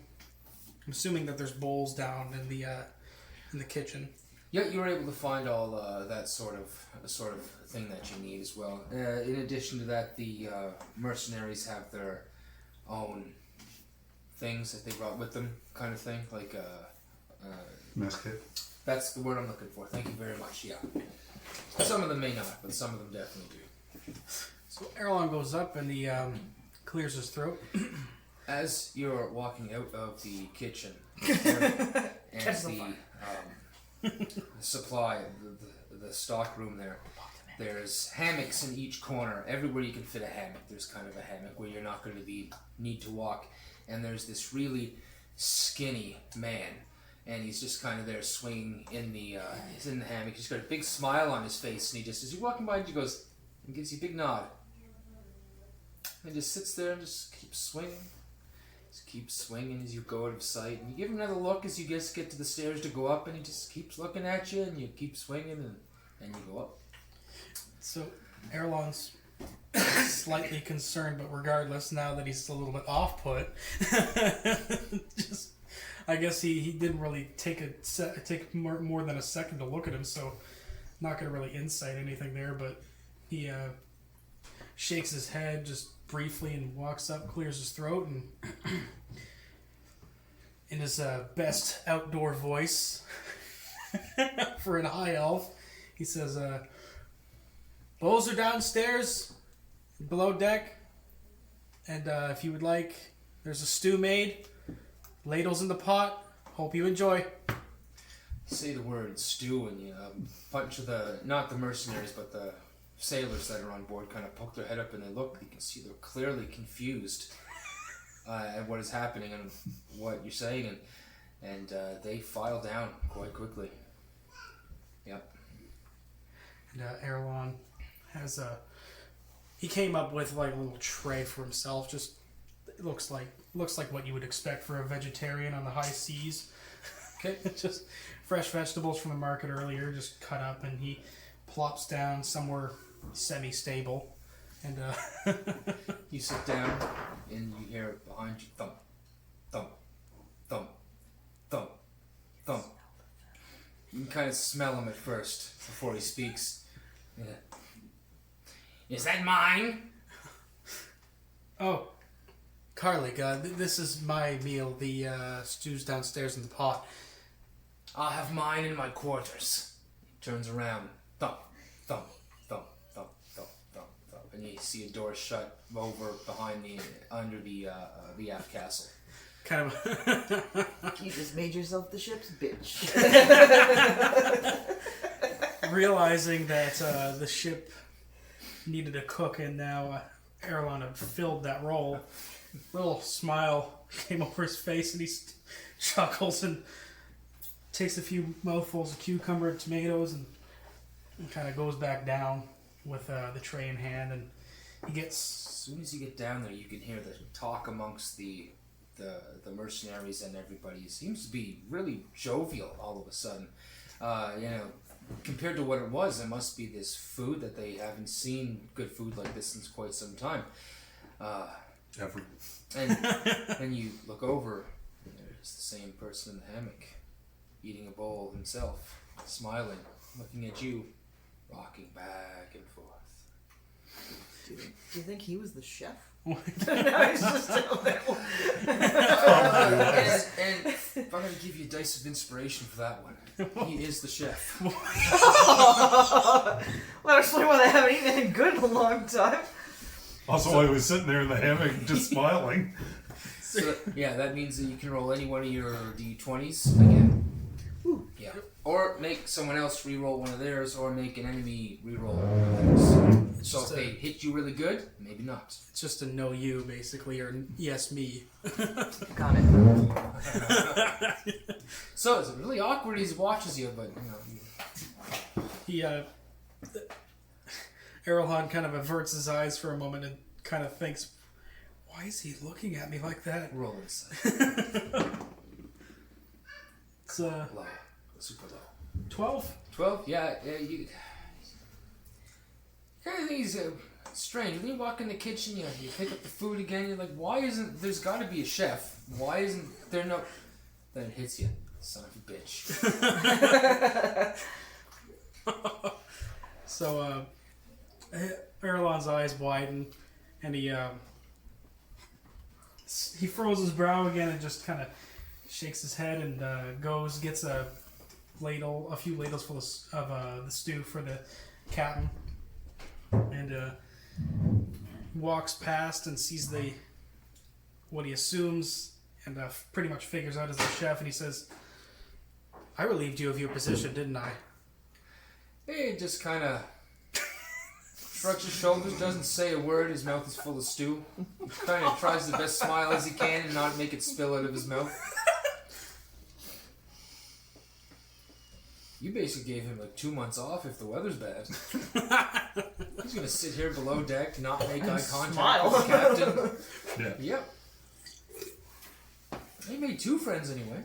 assuming that there's bowls down in the kitchen. Yeah, you were able to find all that sort of thing that you need as well. In addition to that, the mercenaries have their own things that they brought with them, kind of thing, like Mess kit. That's the word I'm looking for. Thank you very much. Yeah. Some of them may not, but some of them definitely do. So Erlon goes up and he clears his throat. As you're walking out of the kitchen and the supply, the stock room there's hammocks in each corner. Everywhere you can fit a hammock, there's kind of a hammock where you're not going to need to walk. And there's this really skinny man, and he's just kind of there swinging in he's in the hammock. He's got a big smile on his face, and he just, as you're walking by, he goes and gives you a big nod. And just sits there and just keeps swinging. Just keeps swinging as you go out of sight. And you give him another look as you just get to the stairs to go up, and he just keeps looking at you, and you keep swinging, and you go up. So Erlon's slightly concerned, but regardless, now that he's a little bit off-put, just I guess he didn't really take more than a second to look at him, so not going to really insight anything there, but he shakes his head just briefly and walks up, clears his throat, and in his best outdoor voice for an high elf, he says, bowls are downstairs, below deck, and if you would like, there's a stew made, ladles in the pot, hope you enjoy. Say the word stew, and a bunch of not the mercenaries, but the sailors that are on board kind of poke their head up and they look. You can see they're clearly confused at what is happening and what you're saying, and they file down quite quickly. Yep. And Erlon has he came up with like a little tray for himself. Just it looks like what you would expect for a vegetarian on the high seas. Okay, just fresh vegetables from the market earlier, just cut up, and he plops down somewhere semi-stable, and you sit down, and you hear behind you thump, thump, thump, thump, thump. You can kind of smell him at first before he speaks. Yeah. Is that mine? Oh, Carlegg, this is my meal. The stew's downstairs in the pot. I'll have mine in my quarters. He turns around, thump, thump, thump, thump, thump, thump, thump, and you see a door shut over behind under the aft castle. Kind of. You just made yourself the ship's bitch. Realizing that the ship needed a cook, and now Erlon had filled that role. Little smile came over his face, and he chuckles and takes a few mouthfuls of cucumber and tomatoes, and kind of goes back down with the tray in hand. And he gets. As soon as you get down there, you can hear the talk amongst the mercenaries and everybody. It seems to be really jovial all of a sudden. Compared to what it was, there must be this food that they haven't seen good food like this since quite some time. Ever. And then you look over, and there's the same person in the hammock, eating a bowl himself, smiling, looking at you, rocking back and forth. Do you think he was the chef? And I'm going to give you a dice of inspiration for that one. He is the chef. Well, that explains why they haven't eaten anything good in a long time. Also, while he was sitting there in the hammock just smiling. So, yeah, that means that you can roll any one of your d20s again. Yeah. Or make someone else re-roll one of theirs, or make an enemy re-roll one of theirs. So if they hit you really good, maybe not. It's just a no you, basically, or yes me. Got it. So it's really awkward as he watches you, but He, Erlon kind of averts his eyes for a moment and kind of thinks, why is he looking at me like that? roll insight. It's Low. Super low. 12? 12? Yeah, you kind of think he's strange. When you walk in the kitchen, you pick up the food again, you're like, why isn't, there's got to be a chef. Why isn't there no... Then it hits you. Son of a bitch. So, Erlon's eyes widen, and he froze his brow again and just kind of shakes his head and goes, gets a few ladles full of the stew for the captain, and walks past and sees what he assumes and pretty much figures out as the chef, and he says, "I relieved you of your position, didn't I?" He just kind of shrugs his shoulders, doesn't say a word. His mouth is full of stew. Kind of tries the best smile as he can and not make it spill out of his mouth. You basically gave him like 2 months off if the weather's bad. He's gonna sit here below deck, not make eye contact with the captain. Yeah. Yep. He made 2 friends anyway.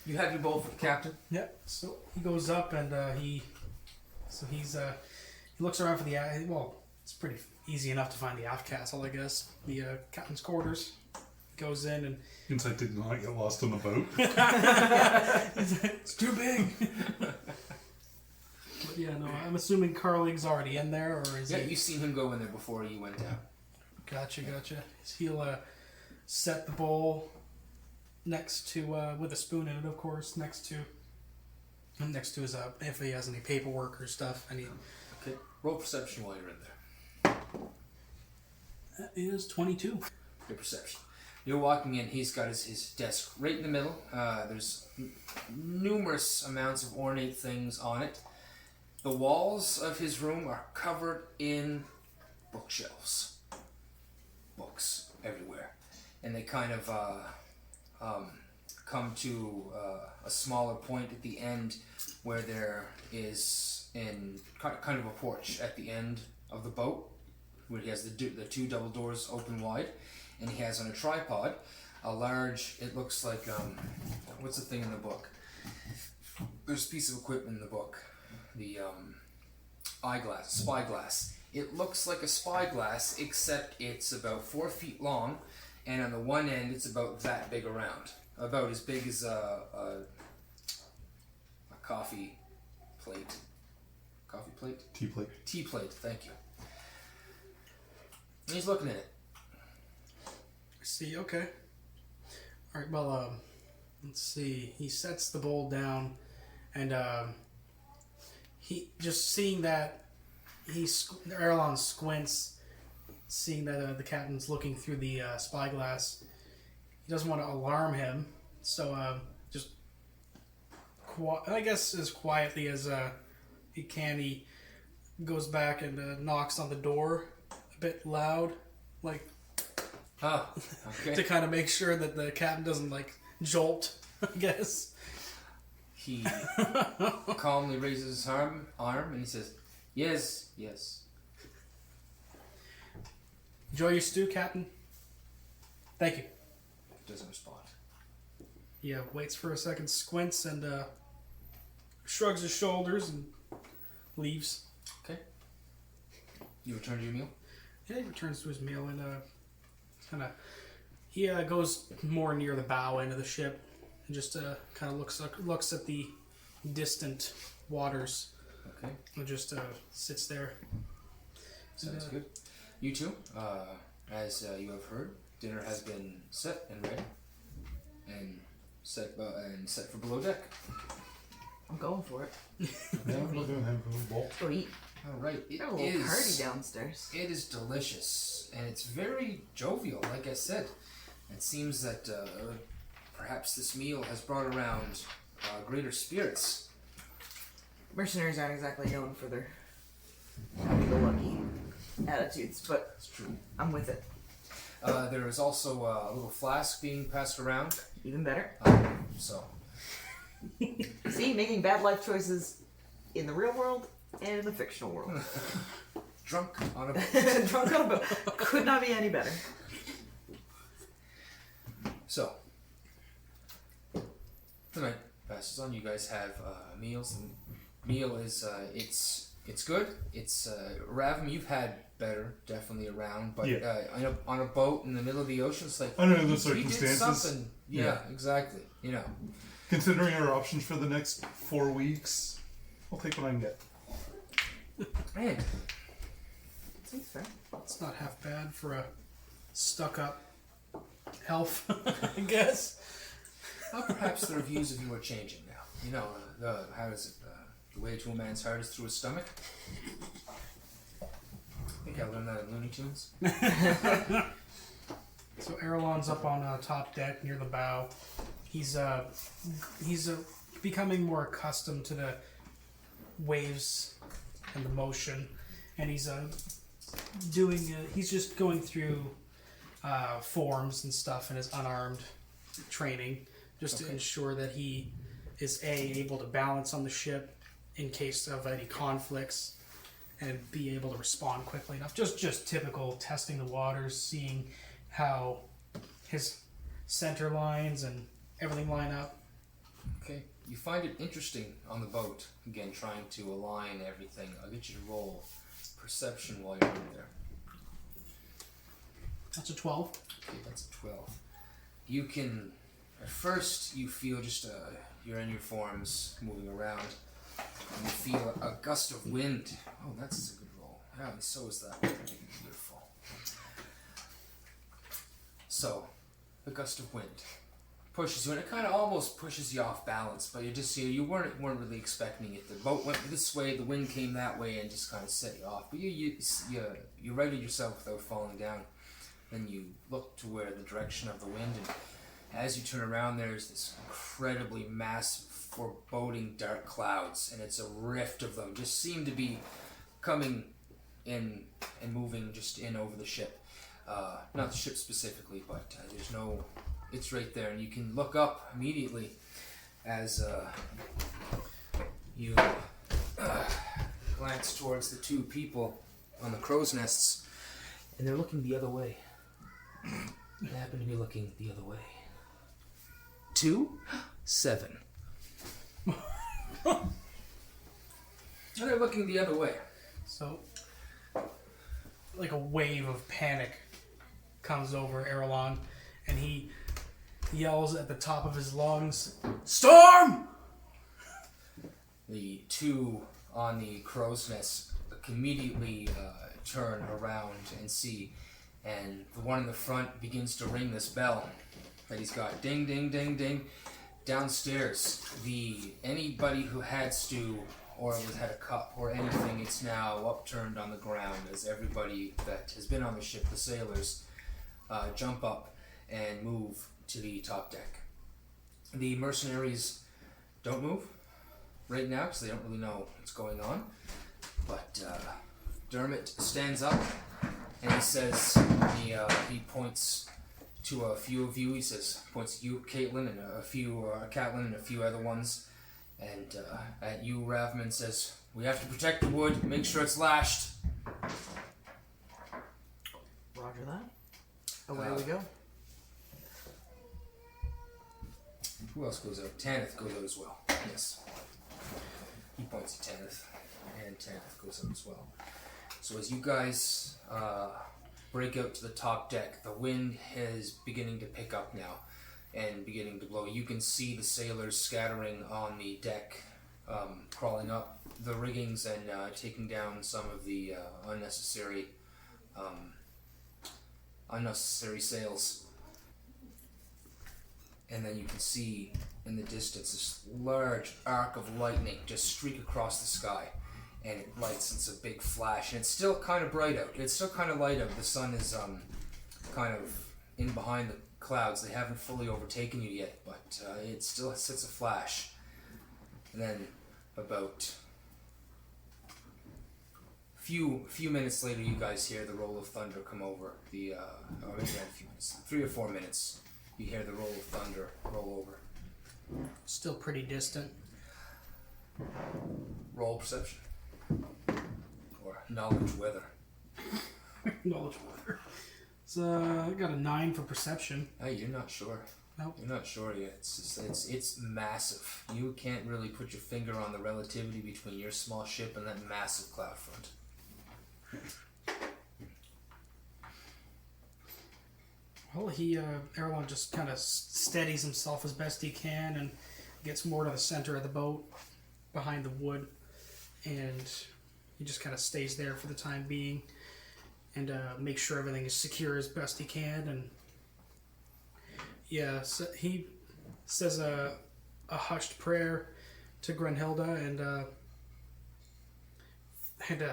You have your bowl for the captain? Yep. So he goes up and he looks around for the it's pretty easy enough to find the aft castle, I guess. The captain's quarters. Goes in and Inside did not get lost on the boat. it's too big. But yeah, no, I'm assuming Carlegg's already in there, or is Yeah, he? you seen him go in there before you went down. Gotcha. He'll set the bowl next to with a spoon in it, of course, next to his if he has any paperwork or stuff. Okay, roll perception while you're in there. That is 22. Your perception. You're walking in, he's got his desk right in the middle. There's numerous amounts of ornate things on it. The walls of his room are covered in bookshelves. Books everywhere. And they kind of come to a smaller point at the end where there is kind of a porch at the end of the boat where he has the 2 double doors open wide. And he has on a tripod a large, it looks like, what's the thing in the book? There's a piece of equipment in the book. The spyglass. It looks like a spyglass, except it's about 4 feet long, and on the one end it's about that big around. About as big as a coffee plate. Coffee plate? Tea plate. Tea plate, thank you. And he's looking at it. See, okay. Alright, well, let's see. He sets the bowl down, and he just seeing that Erlon squints, seeing that the captain's looking through the spyglass. He doesn't want to alarm him, so just I guess as quietly as he can, he goes back and knocks on the door a bit loud, like. Oh, okay. To kind of make sure that the captain doesn't jolt, I guess. He calmly raises his arm and he says, "Yes." Enjoy your stew, Captain. Thank you. Doesn't respond. Yeah, waits for a second, squints, and shrugs his shoulders and leaves. Okay. You return to your meal? Yeah, he returns to his meal and he goes more near the bow end of the ship and just kind of looks at the distant waters. Okay. And just sits there. Sounds good. You two, as you have heard, dinner has been set and ready, and set for below deck. I'm going for it. Yeah, we're looking at him for a bowl. Go eat. All right. It Got a little is party downstairs. It is delicious, and it's very jovial. Like I said, it seems that perhaps this meal has brought around greater spirits. Mercenaries aren't exactly known for their happy-go-lucky attitudes, but It's true. I'm with it. There is also a little flask being passed around. Even better. So See, making bad life choices in the real world and in the fictional world. drunk on a boat. Drunk on a boat. Could not be any better. So tonight passes on. You guys have meals. And meal is it's good. It's Ravim. You've had better, definitely around, but Yeah. on a boat in the middle of the ocean, it's like Under the he did circumstances. something. Yeah, exactly. You know. Considering our options for the next 4 weeks, I'll take what I can get. Man, Seems fair. It's not half bad for a stuck-up elf, I guess. Well, perhaps the reviews of you are changing now. You know, how is it? The way to a man's heart is through his stomach. I think I learned that in Looney Tunes. So Erlon's up on top deck near the bow. He's becoming more accustomed to the waves and the motion, and he's just going through forms and stuff in his unarmed training, just to ensure that he is able to balance on the ship in case of any conflicts, and be able to respond quickly enough. Just typical testing the waters, seeing how his center lines and everything line up. Okay. You find it interesting on the boat, again, trying to align everything. I'll get you to roll perception while you're in there. That's a 12. Okay, that's a 12. You can, at first, you feel just, you're in your forms, moving around, and you feel a gust of wind. Oh, that's a good roll. Yeah, and so is that. Beautiful. So, a gust of wind pushes you, and it kind of almost pushes you off balance, but you weren't really expecting it. The boat went this way, the wind came that way, and just kind of set you off. But you righted yourself without falling down. Then you look to where the direction of the wind, and as you turn around, there's this incredibly massive, foreboding dark clouds, and it's a rift of them. Just seem to be coming in and moving just in over the ship. Not the ship specifically, but there's no... It's right there, and you can look up immediately as you glance towards the two people on the crow's nests, and they're looking the other way. They happen to be looking the other way. 2, 7. And they're looking the other way. So, like a wave of panic comes over Erlon, and he yells at the top of his lungs, "Storm!" The two on the crow's nest immediately turn around and see, and the one in the front begins to ring this bell that he's got. Ding, ding, ding, ding. Downstairs, anybody who had stew or had a cup or anything, it's now upturned on the ground as everybody that has been on the ship, the sailors, jump up and move to the top deck. The mercenaries don't move right now because they don't really know what's going on. But Dermot stands up and he says, he points to a few of you. He points to you, Caitlin, and Catalyn and a few other ones. And at you, Ravman, says, "We have to protect the wood. Make sure it's lashed." Roger that. Away we go. Who else goes out? Tanith goes out as well. Yes. He points to Tanith, and Tanith goes out as well. So as you guys break out to the top deck, the wind is beginning to pick up now and beginning to blow. You can see the sailors scattering on the deck, crawling up the riggings and taking down some of the unnecessary sails. And then you can see in the distance this large arc of lightning just streak across the sky, and it lights. It's a big flash, and it's still kind of bright out. It's still kind of light out. The sun is kind of in behind the clouds. They haven't fully overtaken you yet, but it still sets a flash. And then about a few minutes later, you guys hear the roll of thunder come over. Maybe not a few minutes, 3 or 4 minutes. You hear the roll of thunder roll over. Still pretty distant. Roll perception. Or knowledge weather. Knowledge weather. So I got a 9 for perception. Hey, you're not sure. Nope. You're not sure yet. It's massive. You can't really put your finger on the relativity between your small ship and that massive cloud front. Well, Erlon just kind of steadies himself as best he can and gets more to the center of the boat, behind the wood, and he just kind of stays there for the time being. and make sure everything is secure as best he can. And yeah, so he says a hushed prayer to Grunhilda and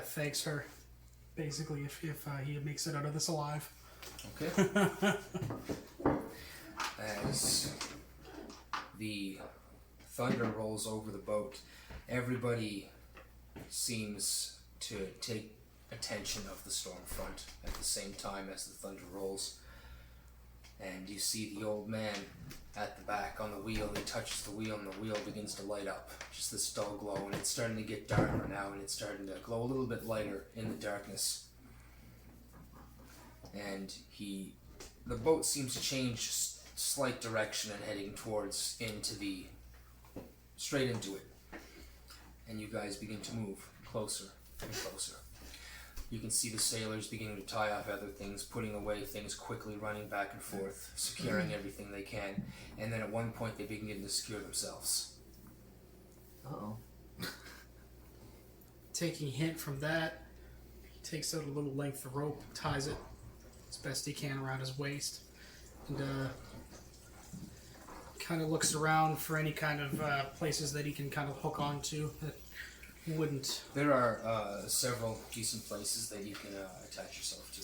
thanks her, basically, if he makes it out of this alive. Okay. As the thunder rolls over the boat, everybody seems to take attention of the storm front at the same time as the thunder rolls. And you see the old man at the back on the wheel. He touches the wheel and the wheel begins to light up. Just this dull glow, and it's starting to get darker now, and it's starting to glow a little bit lighter in the darkness. And the boat seems to change slight direction and heading straight into it. And you guys begin to move closer and closer. You can see the sailors beginning to tie off other things, putting away things quickly, running back and forth, securing everything they can. And then at one point they begin to secure themselves. Uh-oh. Taking a hint from that, he takes out a little length of rope, ties it as best he can around his waist, and kind of looks around for any kind of places that he can kind of hook onto that wouldn't. There are several decent places that you can attach yourself to.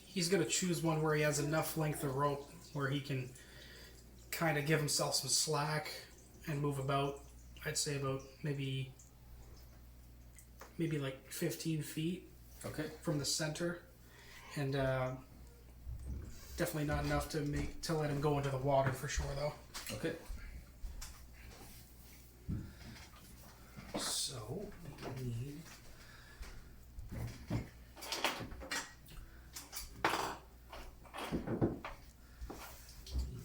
He's going to choose one where he has enough length of rope where he can kind of give himself some slack and move about. I'd say about maybe like 15 feet from the center, and definitely not enough to let him go into the water for sure, though. Okay. So we need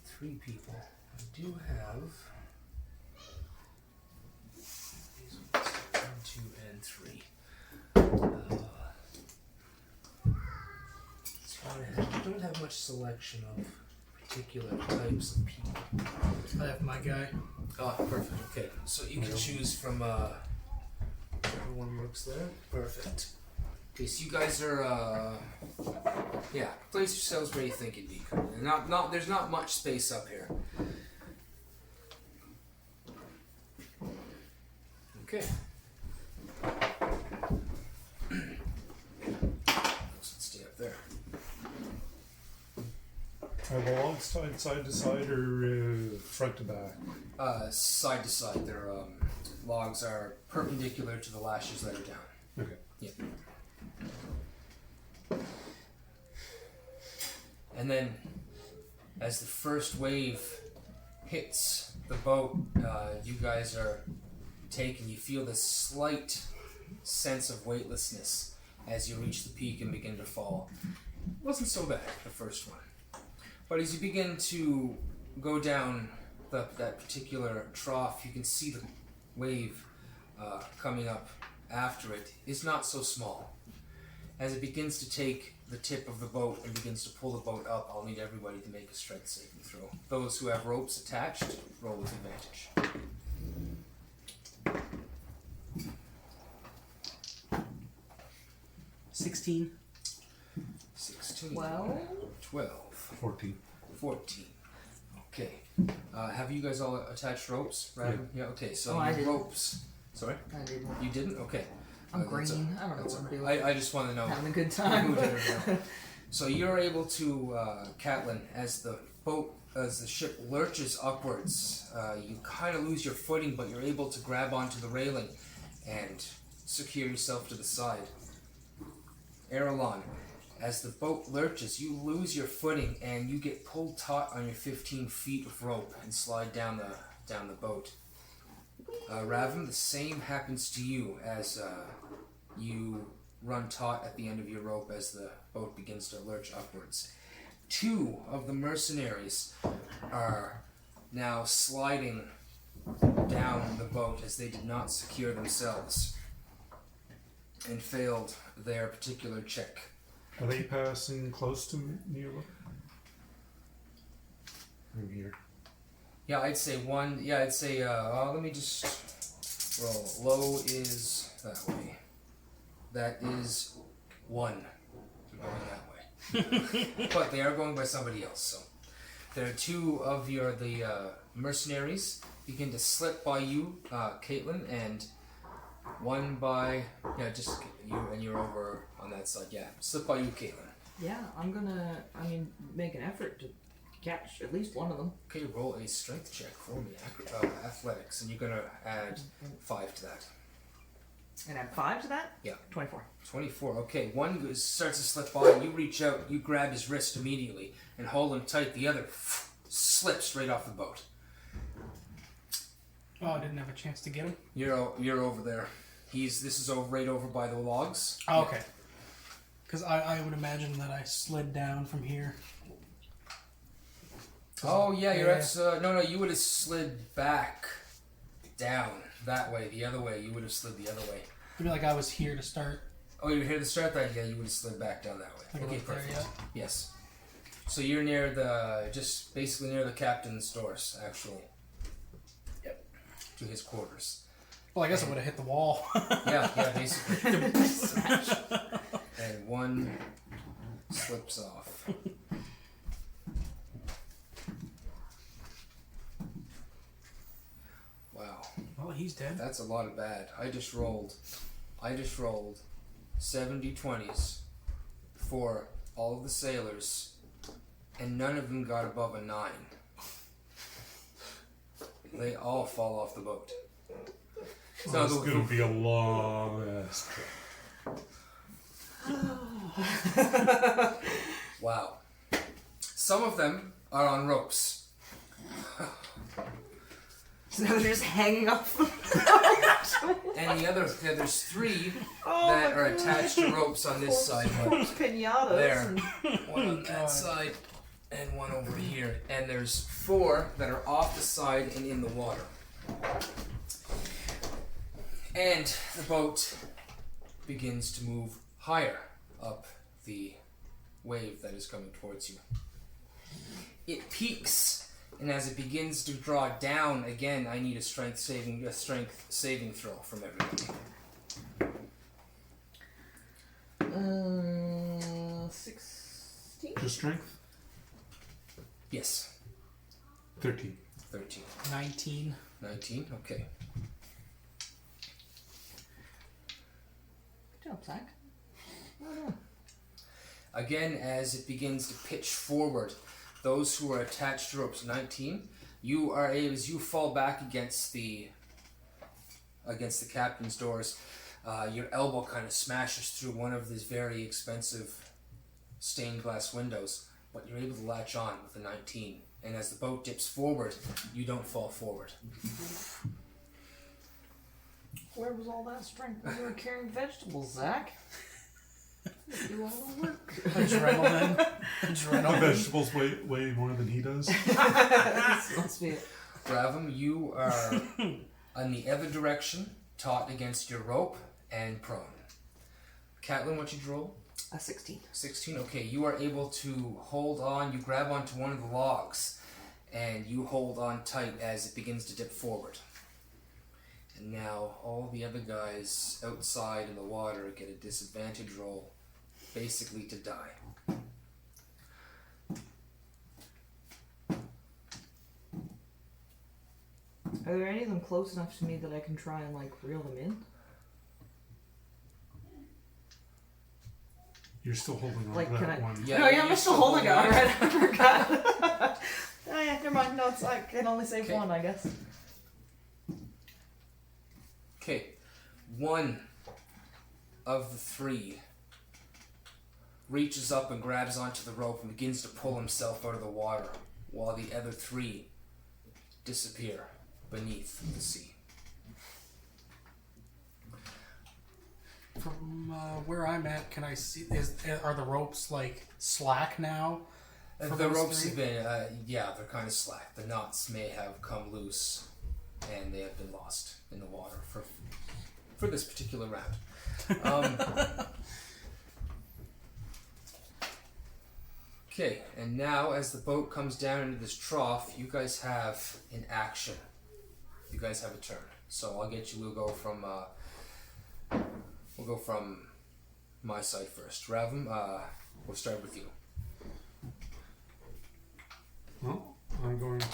3 people. I do have these ones, 1, 2, and 3. So I don't have much selection of particular types of people. I have my guy. Oh, perfect. Okay, so you can choose from everyone works there. Perfect. Okay, so you guys are place yourselves where you think it'd be. There's not much space up here. Okay. Let's stay up there. Are the logs tied side to side or front to back? Side to side. Their logs are perpendicular to the lashes that are down. Okay. Yep. And then, as the first wave hits the boat, you guys are taken. You feel this slight sense of weightlessness as you reach the peak and begin to fall. It wasn't so bad, the first one. But as you begin to go down that particular trough, you can see the wave coming up after it is not so small. As it begins to take the tip of the boat and begins to pull the boat up, I'll need everybody to make a strength saving throw. Those who have ropes attached, roll with advantage. 16. 16. 12. 14. 14. Okay. Have you guys all attached ropes? Right? Yeah. Okay. So I your didn't. ropes. Sorry. I didn't. You didn't? Okay. I'm green. I don't know what I'm doing. I just want to know. Having a good time. Who did it now. So you're able to, Catalyn, as the ship lurches upwards, you kind of lose your footing, but you're able to grab onto the railing and secure yourself to the side. Erelon, as the boat lurches, you lose your footing and you get pulled taut on your 15 feet of rope and slide down the boat. Ravim, the same happens to you as you run taut at the end of your rope as the boat begins to lurch upwards. 2 of the mercenaries are now sliding down the boat as they did not secure themselves and failed their particular check. Are they passing close to Neal? I'm here. Yeah, I'd say 1. Yeah, I'd say, let me just roll. Low is that way. That is 1. going that way. But they are going by somebody else, so. There are two of the mercenaries begin to slip by you, Caitlin, and one by, just you, and you're over on that side, slip by you, Caitlin. Yeah, I'm gonna, make an effort to catch at least one of them. Okay, roll a strength check for me, athletics, and you're gonna add 5 to that. And add 5 to that? Yeah. 24. 24, okay. One starts to slip by, you reach out, you grab his wrist immediately, and hold him tight. The other slips right off the boat. Oh, I didn't have a chance to get him. You're over there. This is right over by the logs. Oh, okay. Because I would imagine that I slid down from here. Oh yeah, no, you would have slid back down that way. The other way, you would have slid the other way. I feel like I was here to start. Oh, you were here to start that? Yeah, you would have slid back down that way. Like Okay, right there, perfect. yeah. Yes. So you're near just basically near the captain's doors, actually. Yep. To his quarters. Well, I guess I would have hit the wall. Yeah, basically. And one slips off. Wow. Well, he's dead. That's a lot of bad. I just rolled 70 20s for all of the sailors, and none of them got above a 9. They all fall off the boat. So it's going to be a long ass trip. Wow. Some of them are on ropes. So now they're just hanging off the And there's 3 Oh that my are God. attached to ropes on this side. pinatas. There. And One on that side and one over here. And there's 4 that are off the side and in the water. And the boat begins to move higher up the wave that is coming towards you. It peaks, and as it begins to draw down again, I need a strength saving throw from everybody. 16? Just strength? Yes. 13. 13. 19. 19, okay. Good job, Zach. Well done. Again, as it begins to pitch forward, those who are attached to ropes, 19, you are able, as you fall back against the captain's doors, your elbow kind of smashes through one of these very expensive stained glass windows, but you're able to latch on with the 19. And as the boat dips forward, you don't fall forward. Where was all that strength when you were carrying vegetables, Zach? You do all the work. Adrenaline. The Adrenaline. vegetables way more than he does. This must be it. Bravam, you are on the other direction, taut against your rope and prone. Catalyn, what did you roll? 16. 16, okay. You are able to hold on, you grab onto one of the logs, and you hold on tight as it begins to dip forward. And now all the other guys outside in the water get a disadvantage roll, basically to die. Are there any of them close enough to me that I can try and reel them in? You're still holding on Like, to can that I- one. Yeah, no, yeah, you're I'm still still holding it. holding Alright, I forgot. Oh yeah, never mind. No, I can only save Okay. one, I guess. Okay, one of the 3 reaches up and grabs onto the rope and begins to pull himself out of the water, while the other 3 disappear beneath the sea. From where I'm at, can I see? Are the ropes slack now? For The those ropes 3? have been, they're kind of slack. The knots may have come loose, and they have been lost in the water for this particular round. Okay, and now as the boat comes down into this trough, you guys have an action. You guys have a turn. So I'll get you. We'll go from my side first. Ravim, we'll start with you. Well, I'm going to.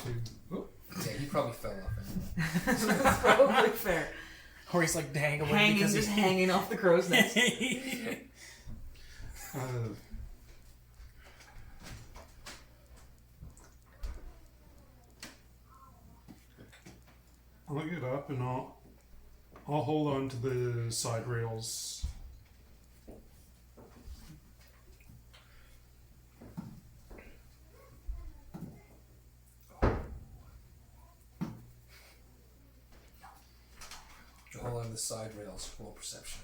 Oh, Yeah, he probably fell off. That's probably fair. Or he's like dangling Hanging, because just he's hanging off the crow's nest. I'll get up and I'll hold on to the side rails. Hold on to the side rails. Roll perception.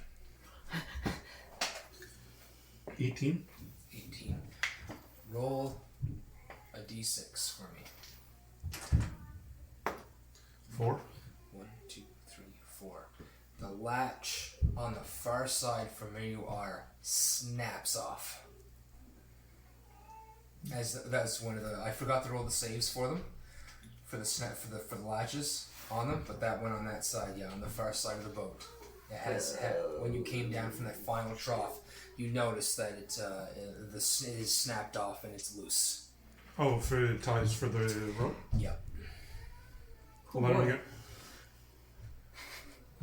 18. 18. Roll a d6 for me. 4. 1, 2, 3, 4. The latch on the far side from where you are snaps off. As that's one of the. I forgot to roll the saves for them, for the snap for the latches on them, but that went on that side, yeah, on the far side of the boat. It has when you came down from that final trough, you noticed that it is snapped off and it's loose. Oh, for ties for the rope? Yeah. Hold on,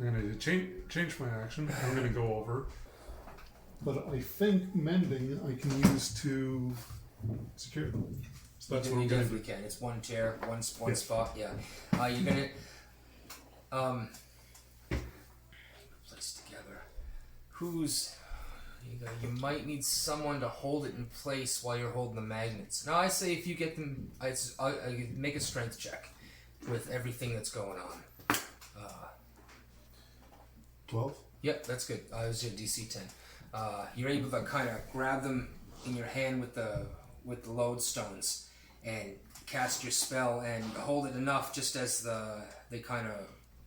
I'm going to change my action. I'm going to go over. But I think mending I can use to secure them. So that's what You I'm going to definitely do. can. It's one chair, one Yeah. spot. Yeah. You're gonna place together. You might need someone to hold it in place while you're holding the magnets. Now I say if you get them, I make a strength check with everything that's going on. 12? Yep, that's good. I was at DC 10. You're able to kind of grab them in your hand with the lodestones and cast your spell and hold it enough just as they kind of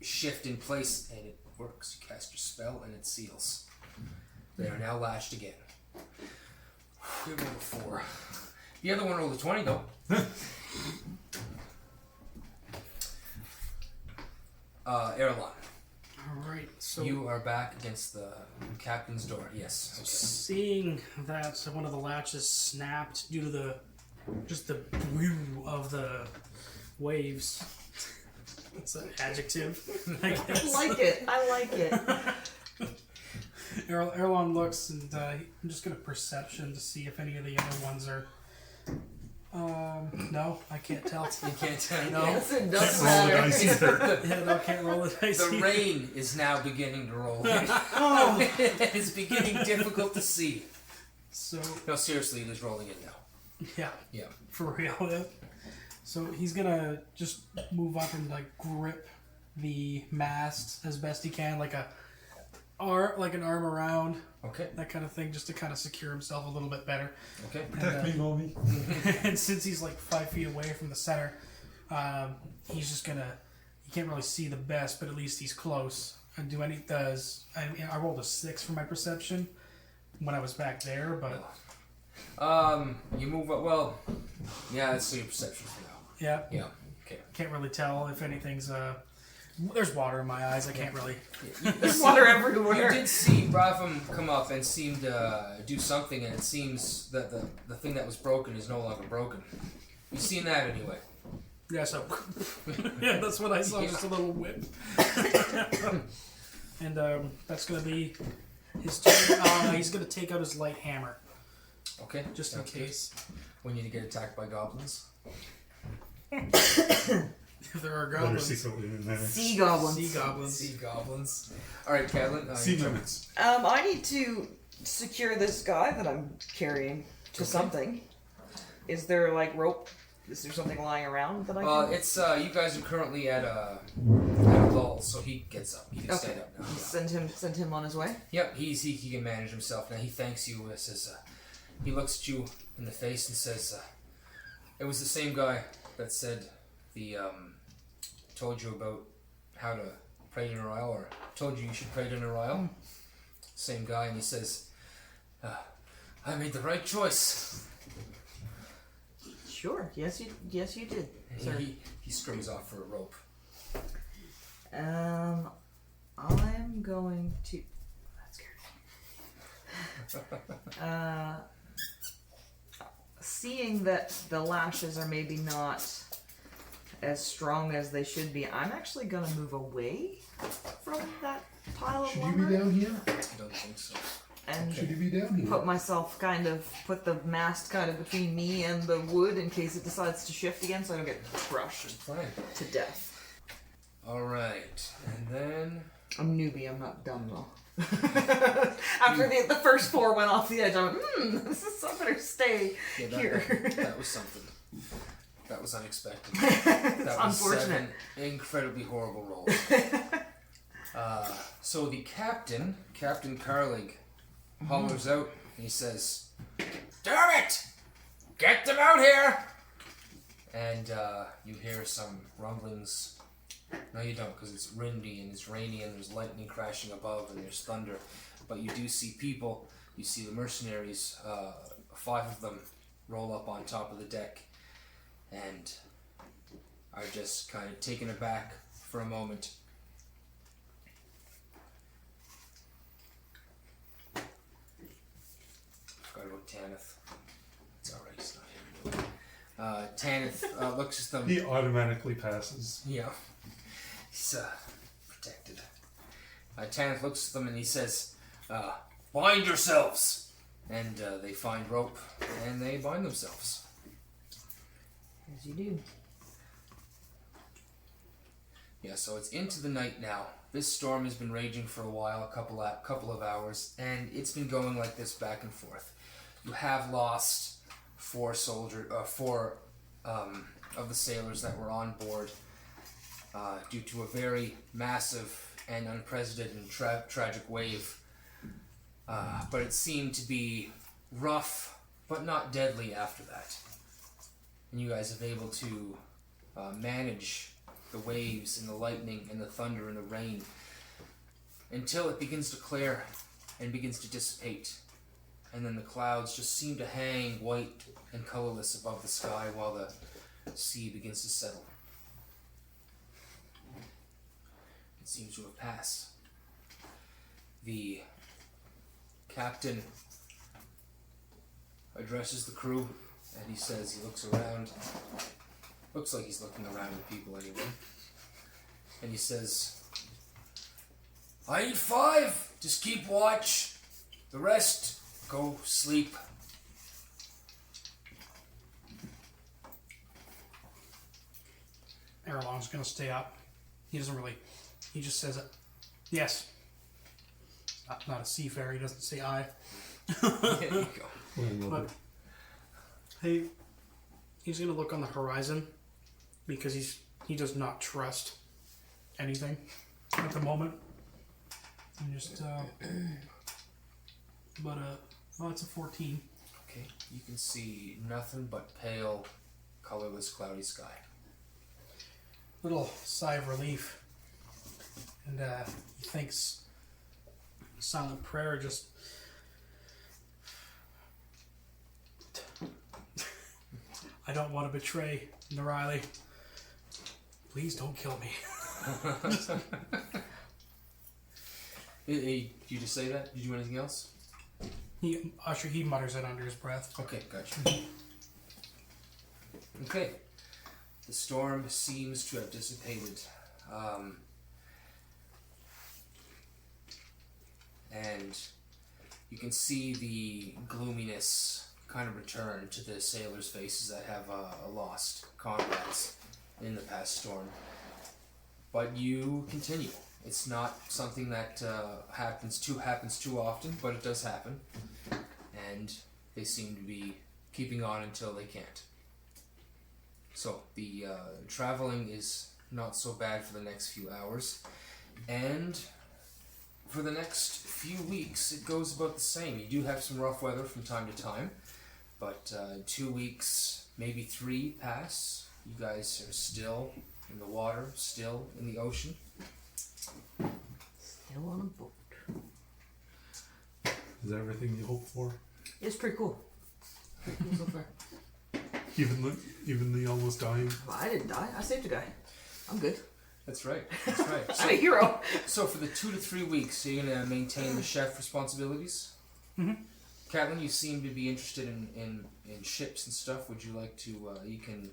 shift in place and it works. You cast your spell and it seals. They are now lashed again. You rolled a 4. The other one rolled a 20 though. Erlon, Alright, so you are back against the captain's door. Yes. Okay. seeing that one of the latches snapped due to the whew of the waves. That's an adjective, I guess. I like it. Erlon looks and I'm just gonna perception to see if any of the other ones are. No, I can't tell. You can't tell. No. Yes, it Can't doesn't roll the matter. dice either. Yeah, no, I can't roll the dice. The either. rain is now beginning to roll. Oh, It's beginning difficult to see. so No, seriously, it is rolling in now. yeah, Yeah. for real. Yeah. So he's gonna just move up and like grip the mast as best he can, like an arm around, Okay. that kind of thing, just to kind of secure himself a little bit better. Okay. Protect me, mommy. And since he's like 5 feet away from the center, he's just gonna. He can't really see the best, but at least he's close. And I rolled a 6 for my perception when I was back there, but You move up. Well, yeah, that's your perception for now. yeah, Yeah. Okay. can't really tell if anything's. There's water in my eyes. I can't really. There's water You everywhere. did see Ravim come up and seem to do something, and it seems that the thing that was broken is no longer broken. You've seen that anyway. Yeah, so yeah, that's what I saw. Yeah. Just a little whip, and that's gonna be his turn. He's gonna take out his light hammer Okay. just in Sounds good. case We need to get attacked by goblins. if there are They're goblins. secretly in there. Sea goblins. Sea goblins. Sea goblins. All right, Catalyn. Sea your turn. mimics. I need to secure this guy that I'm carrying to something. Is there like rope? Is there something lying around that I can? It's you guys are currently at a lull, so he gets up. He can stand up now. Send him on his way. Yep, he can manage himself now. He thanks you. Says he looks at you in the face and says, "It was the same guy that said told you about how to pray to Ner'ille, or told you should pray to Ner'ille." Same guy, and he says, "I made the right choice." Sure. Yes, you did. Sir. He scurries off for a rope. I'm going to. That scared Seeing that the lashes are maybe not as strong as they should be, I'm actually gonna move away from that pile of Should you lumber be down here? I don't think so. and Should you be down here? put the mast kind of between me and the wood in case it decides to shift again, so I don't get crushed Fine. to death. Alright, and then... I'm newbie, I'm not dumb though. After the first 4 went off the edge, I went, I better stay here. That was something. That was unexpected. It's That was unfortunate. 7 incredibly horrible rolls. So the Captain Carlegg, hollers out and he says, "Damn it! Get them out here!" And you hear some rumblings. No, you don't, because it's windy and it's rainy and there's lightning crashing above and there's thunder. But you do see people. You see the mercenaries, 5 of them, roll up on top of the deck and are just kind of taken aback for a moment. Forgot about Tanith. It's alright, it's not him. Tanith looks at them. He automatically passes. Yeah. He's protected. Tanith looks at them and he says, "Bind yourselves!" And they find rope and they bind themselves. As you do. Yeah, so it's into the night now. This storm has been raging for a while, a couple of hours, and it's been going like this back and forth. You have lost 4 of the sailors that were on board due to a very massive and unprecedented and tragic wave. But it seemed to be rough, but not deadly after that. And you guys have been able to manage the waves and the lightning and the thunder and the rain until it begins to clear and begins to dissipate. And then the clouds just seem to hang white and colorless above the sky while the sea begins to settle. It seems to have passed. The captain addresses the crew and he says, he looks around. Looks like he's looking around at people anyway. And he says, "I need 5. Just keep watch. The rest, go sleep." Erlong's gonna stay up. He doesn't really. He just says, "Yes." Not a seafarer. He doesn't say "I." There you go. But hey, he's gonna look on the horizon because he does not trust anything at the moment. And just well, it's a 14. Okay, you can see nothing but pale, colorless, cloudy sky. Little sigh of relief, and he thinks silent prayer. Just I don't want to betray Ner'ille. Please don't kill me. Hey, did you just say that? Did you do anything else? He mutters it under his breath. Okay, gotcha. Okay. The storm seems to have dissipated. And you can see the gloominess kind of return to the sailors' faces that have lost comrades in the past storm. But you continue. It's not something that happens too often, but it does happen. And they seem to be keeping on until they can't. So the traveling is not so bad for the next few hours. And for the next few weeks, it goes about the same. You do have some rough weather from time to time, but 2 weeks, maybe 3 pass. You guys are still in the water, still in the ocean. Still on a boat. Is that everything you hoped for? It's pretty cool. Pretty cool so far. Even the almost dying? Well, I didn't die. I saved a guy. I'm good. That's right. That's right. I'm a hero. So for the 2 to 3 weeks, you're going to maintain the chef responsibilities? Catalyn, you seem to be interested in ships and stuff. Would you like to, you can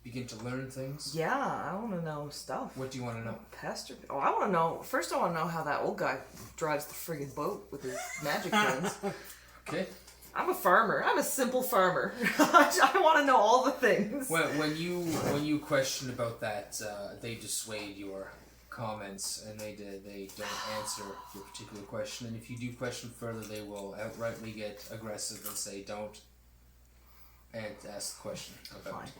begin to learn things? Yeah, I want to know stuff. What do you want to know? Pester. Oh, I want to know. First, I want to know how that old guy drives the friggin' boat with his magic hands. Okay. I'm a farmer. I'm a simple farmer. I want to know all the things. When you question about that, they dissuade your comments, and they don't answer your particular question. And if you do question further, they will outrightly get aggressive and say don't, and ask the question about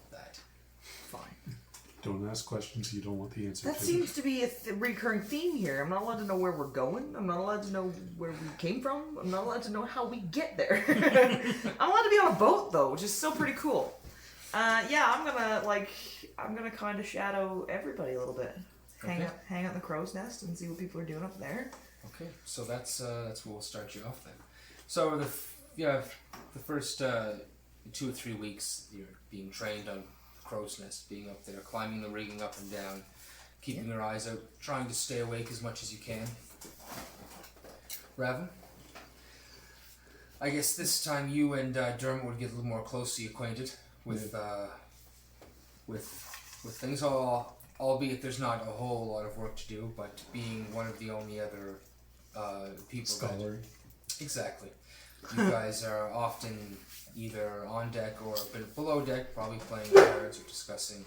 that. Fine. Don't ask questions you don't want the answer That to. seems to be a recurring theme here. I'm not allowed to know where we're going. I'm not allowed to know where we came from. I'm not allowed to know how we get there. I'm allowed to be on a boat though, which is still pretty cool. Yeah, I'm gonna kind of shadow everybody a little bit. Hang out in the crow's nest and see what people are doing up there. Okay, so that's where we'll start you off then. So the first 2 or 3 weeks you're being trained on the crow's nest, being up there, climbing the rigging up and down, keeping your eyes out, trying to stay awake as much as you can. Raven, I guess this time you and Dermot would get a little more closely acquainted with things, albeit there's not a whole lot of work to do, but being one of the only other people Scholar. Exactly. You guys are often either on deck or a bit below deck, probably playing cards or discussing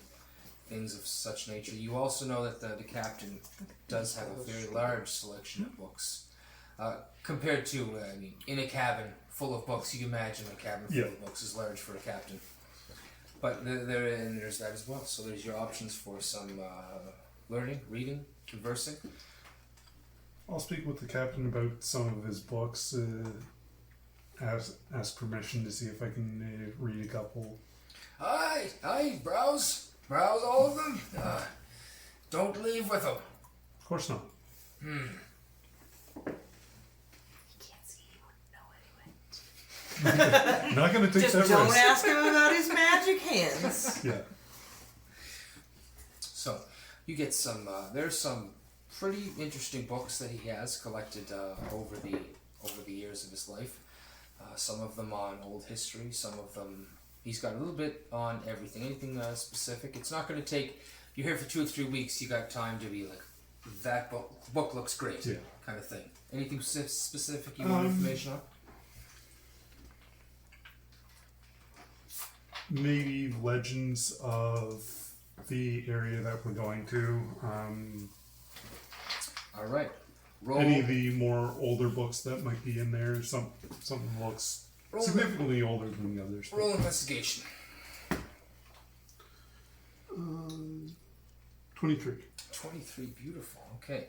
things of such nature. You also know that the captain does have a very large selection of books. Compared to, in a cabin full of books, you can imagine a cabin full of books is large for a captain. But there's that as well. So there's your options for some learning, reading, conversing. I'll speak with the captain about some of his books. Ask permission to see if I can read a couple. Aye, browse all of them. Don't leave with them. Of course not. He can't see, he wouldn't know anyway. Not going to take Just that don't risk. ask him about his magic hands. Yeah. So you get some. There's some pretty interesting books that he has collected over the years of his life. Some of them on old history. Some of them he's got a little bit on everything. Anything specific. It's not going to take. You're here for 2 or 3 weeks. You got time to be like, that book looks great. Yeah. Kind of thing. Anything specific you want information on? Maybe legends of the area that we're going to. All right. Roll. Any of the more older books that might be in there. Something looks significantly older than the others. Roll investigation. 23. 23, beautiful. Okay.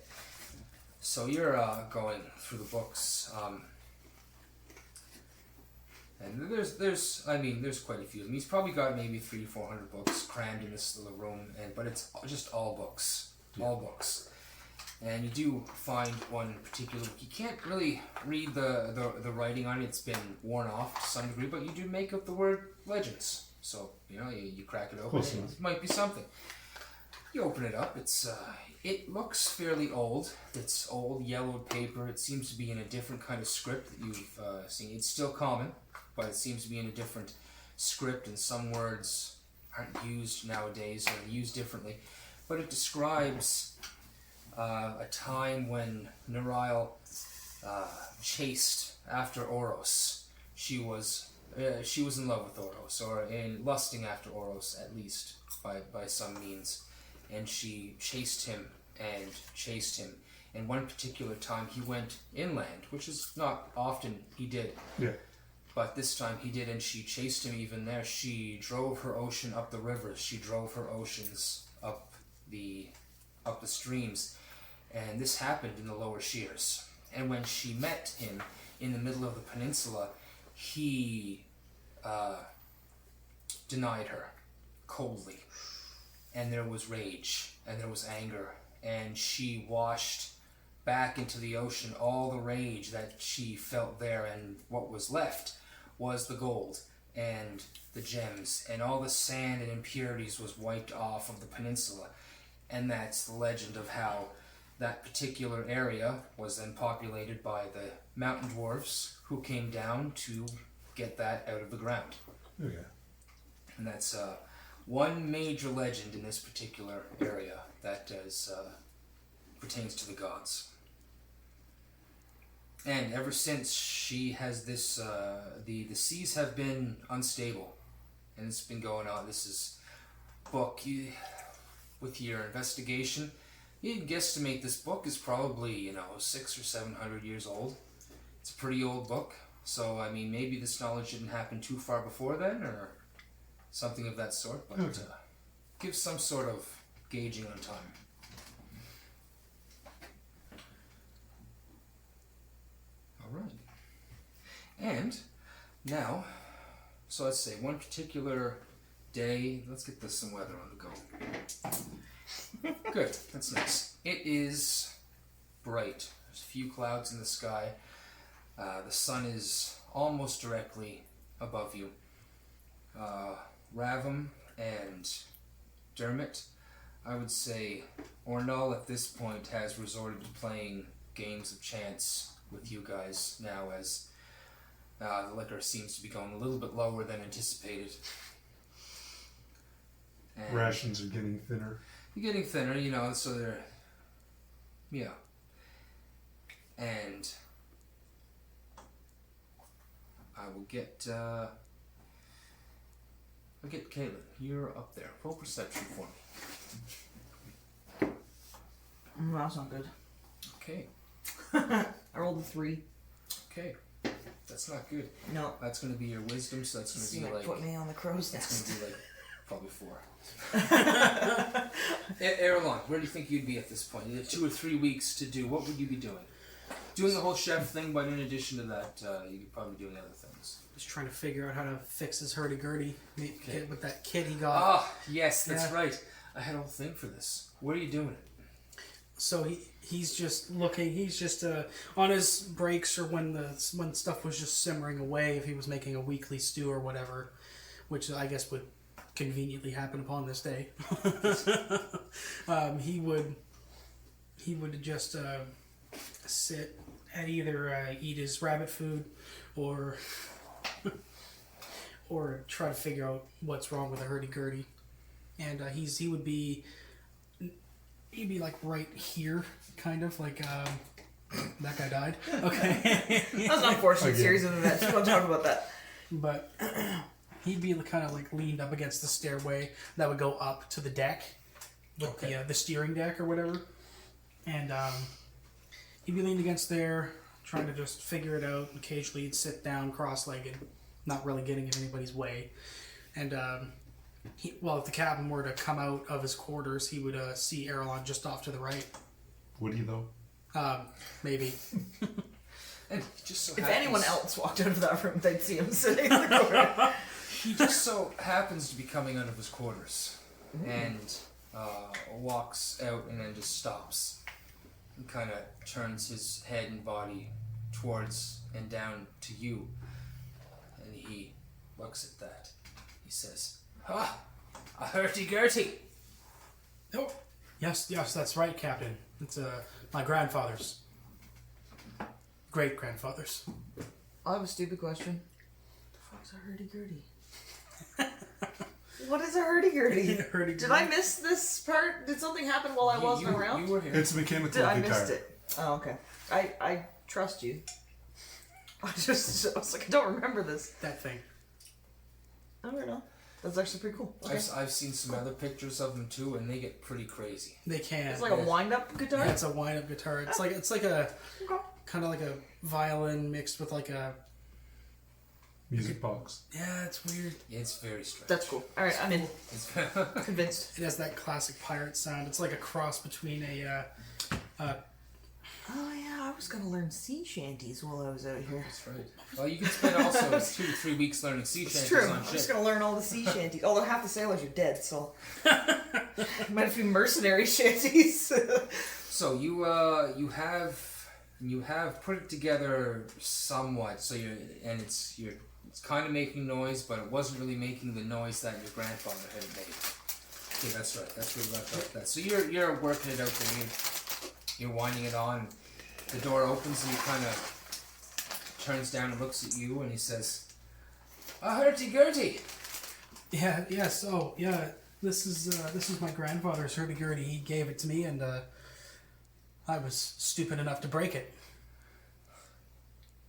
So you're going through the books, and there's quite a few. He's probably got maybe 300-400 books crammed in this little room, but it's just all books, all books. And you do find one particular book. You can't really read the writing on it. It's been worn off to some degree, but you do make out the word legends. So you crack it open. It might be something. You open it up. It looks fairly old. It's old yellowed paper. It seems to be in a different kind of script that you've seen. It's still common, but it seems to be in a different script, and some words aren't used nowadays or used differently. But it describes a time when Ner'ille chased after Oros. She was in love with Oros, or in lusting after Oros at least by some means. And she chased him. And one particular time he went inland, which is not often he did. Yeah. But this time he did, and she chased him even there. She drove her ocean up the rivers. She drove her oceans up the streams. And this happened in the Lower Shears. And when she met him in the middle of the peninsula, he denied her coldly. And there was rage, and there was anger, and she washed back into the ocean all the rage that she felt there, and what was left was the gold and the gems, and all the sand and impurities was wiped off of the peninsula. And that's the legend of how that particular area was then populated by the mountain dwarves who came down to get that out of the ground. Okay. And that's one major legend in this particular area that pertains to the gods. And ever since she has this, the seas have been unstable, and it's been going on. This is book, with your investigation, you guesstimate this book is probably, 600 or 700 years old. It's a pretty old book, so I mean, maybe this knowledge didn't happen too far before then, or something of that sort, but gives some sort of gauging on time. Alright. And now, so let's say one particular day, let's get this some weather on the go. Good, that's nice. It is bright. There's a few clouds in the sky. The sun is almost directly above you. Ravum and Dermot, I would say Ornal at this point has resorted to playing games of chance with you guys now, as the liquor seems to be going a little bit lower than anticipated. And Rations are getting thinner. you're getting thinner, so they're... Yeah. And I will get... I'll get Catalyn. You're up there. Roll perception for me. That's not good. Okay. I rolled a 3. Okay. That's not good. No. That's going to be your wisdom, so that's going to be like... Put me on the crow's That's nest. going to be like probably 4. Erlon, where do you think you'd be at this point? You had 2 or 3 weeks to do. What would you be doing? Doing the whole chef thing, but in addition to that, you could probably be doing other things. Just trying to figure out how to fix his hurdy-gurdy with that kit he got. Ah, yes, that's Yeah. right. I had a whole thing for this. Where are you doing it? So he's just looking. He's just on his breaks, or when stuff was just simmering away. If he was making a weekly stew or whatever, which I guess would conveniently happen upon this day, he would just sit and either eat his rabbit food or try to figure out what's wrong with the hurdy-gurdy. And he'd be like right here, kind of like that guy died. Okay. That was an unfortunate Again. series of events. We won't talk about that. But he'd be kind of like leaned up against the stairway that would go up to the deck, with the steering deck or whatever. And he'd be leaned against there, trying to just figure it out. Occasionally he'd sit down cross-legged, not really getting in anybody's way. And if the captain were to come out of his quarters, he would see Erlon just off to the right. Would he though? Maybe. And just so If happens, anyone else walked out of that room, they'd see him sitting in the corner. he just so happens to be coming out of his quarters and walks out and then just stops and kind of turns his head and body towards and down to you, and he looks at that. He says, "Ah, a hurdy-gurdy." Oh, yes, that's right, Captain. It's my grandfather's. Great-grandfather's. I have a stupid question. The fuck's a hurdy-gurdy? What is a hurdy-gurdy? Hurdy-gurdy. Did I miss this part? Did something happen while I wasn't you, around? You were here. It's a mechanical Did I guitar. missed it? Oh, okay. I trust you. I was like, I don't remember this. That thing. I don't know. That's actually pretty cool. Okay. I've seen some other pictures of them too, and they get pretty crazy. They can. It's like a wind-up guitar? Yeah, it's a wind-up guitar. It's like a Okay. kind of like a violin mixed with like a. Music box. Yeah, it's weird. It's very strange. That's cool. Alright, I'm in. It's Convinced. It has that classic pirate sound. It's like a cross between a. Oh yeah, I was gonna learn sea shanties while I was out here. That's right. Well, you can spend also 2 to 3 weeks learning sea It's shanties true. on I'm just ship. gonna learn all the sea shanties. Although half the sailors are dead, so might have to be mercenary shanties. So you have put it together somewhat. So it's kind of making noise, but it wasn't really making the noise that your grandfather had made. Okay, that's right. That's where we left off. That. So you're working it out there. You're winding it on. The door opens and he kind of turns down and looks at you and he says, hurdy-gurdy. Yeah, yes, oh, yeah. This is my grandfather's hurdy-gurdy. He gave it to me, and I was stupid enough to break it.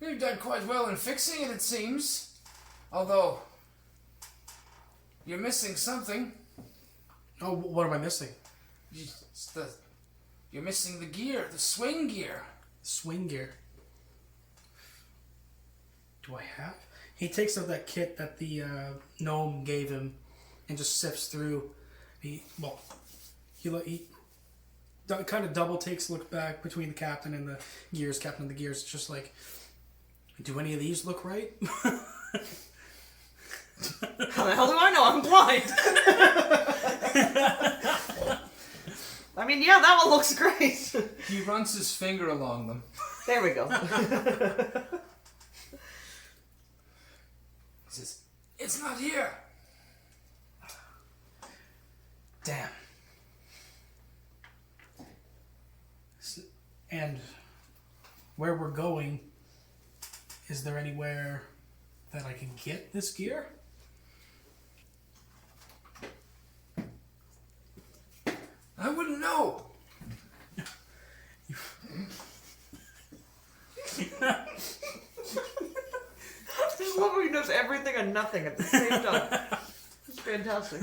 You've done quite well in fixing it, it seems. Although, you're missing something. Oh, what am I missing? You're missing the gear, the swing gear. Swing gear. Do I have? He takes out that kit that the gnome gave him and just sifts through. He kind of double takes a look back between the captain and the gears. Captain of the gears, just like, do any of these look right? How the hell do I know? I'm blind. I mean, yeah, that one looks great. He runs his finger along them. There we go. He says, it's not here. Damn. And where we're going, is there anywhere that I can get this gear? I wouldn't know. I just love how he knows everything and nothing at the same time. It's fantastic.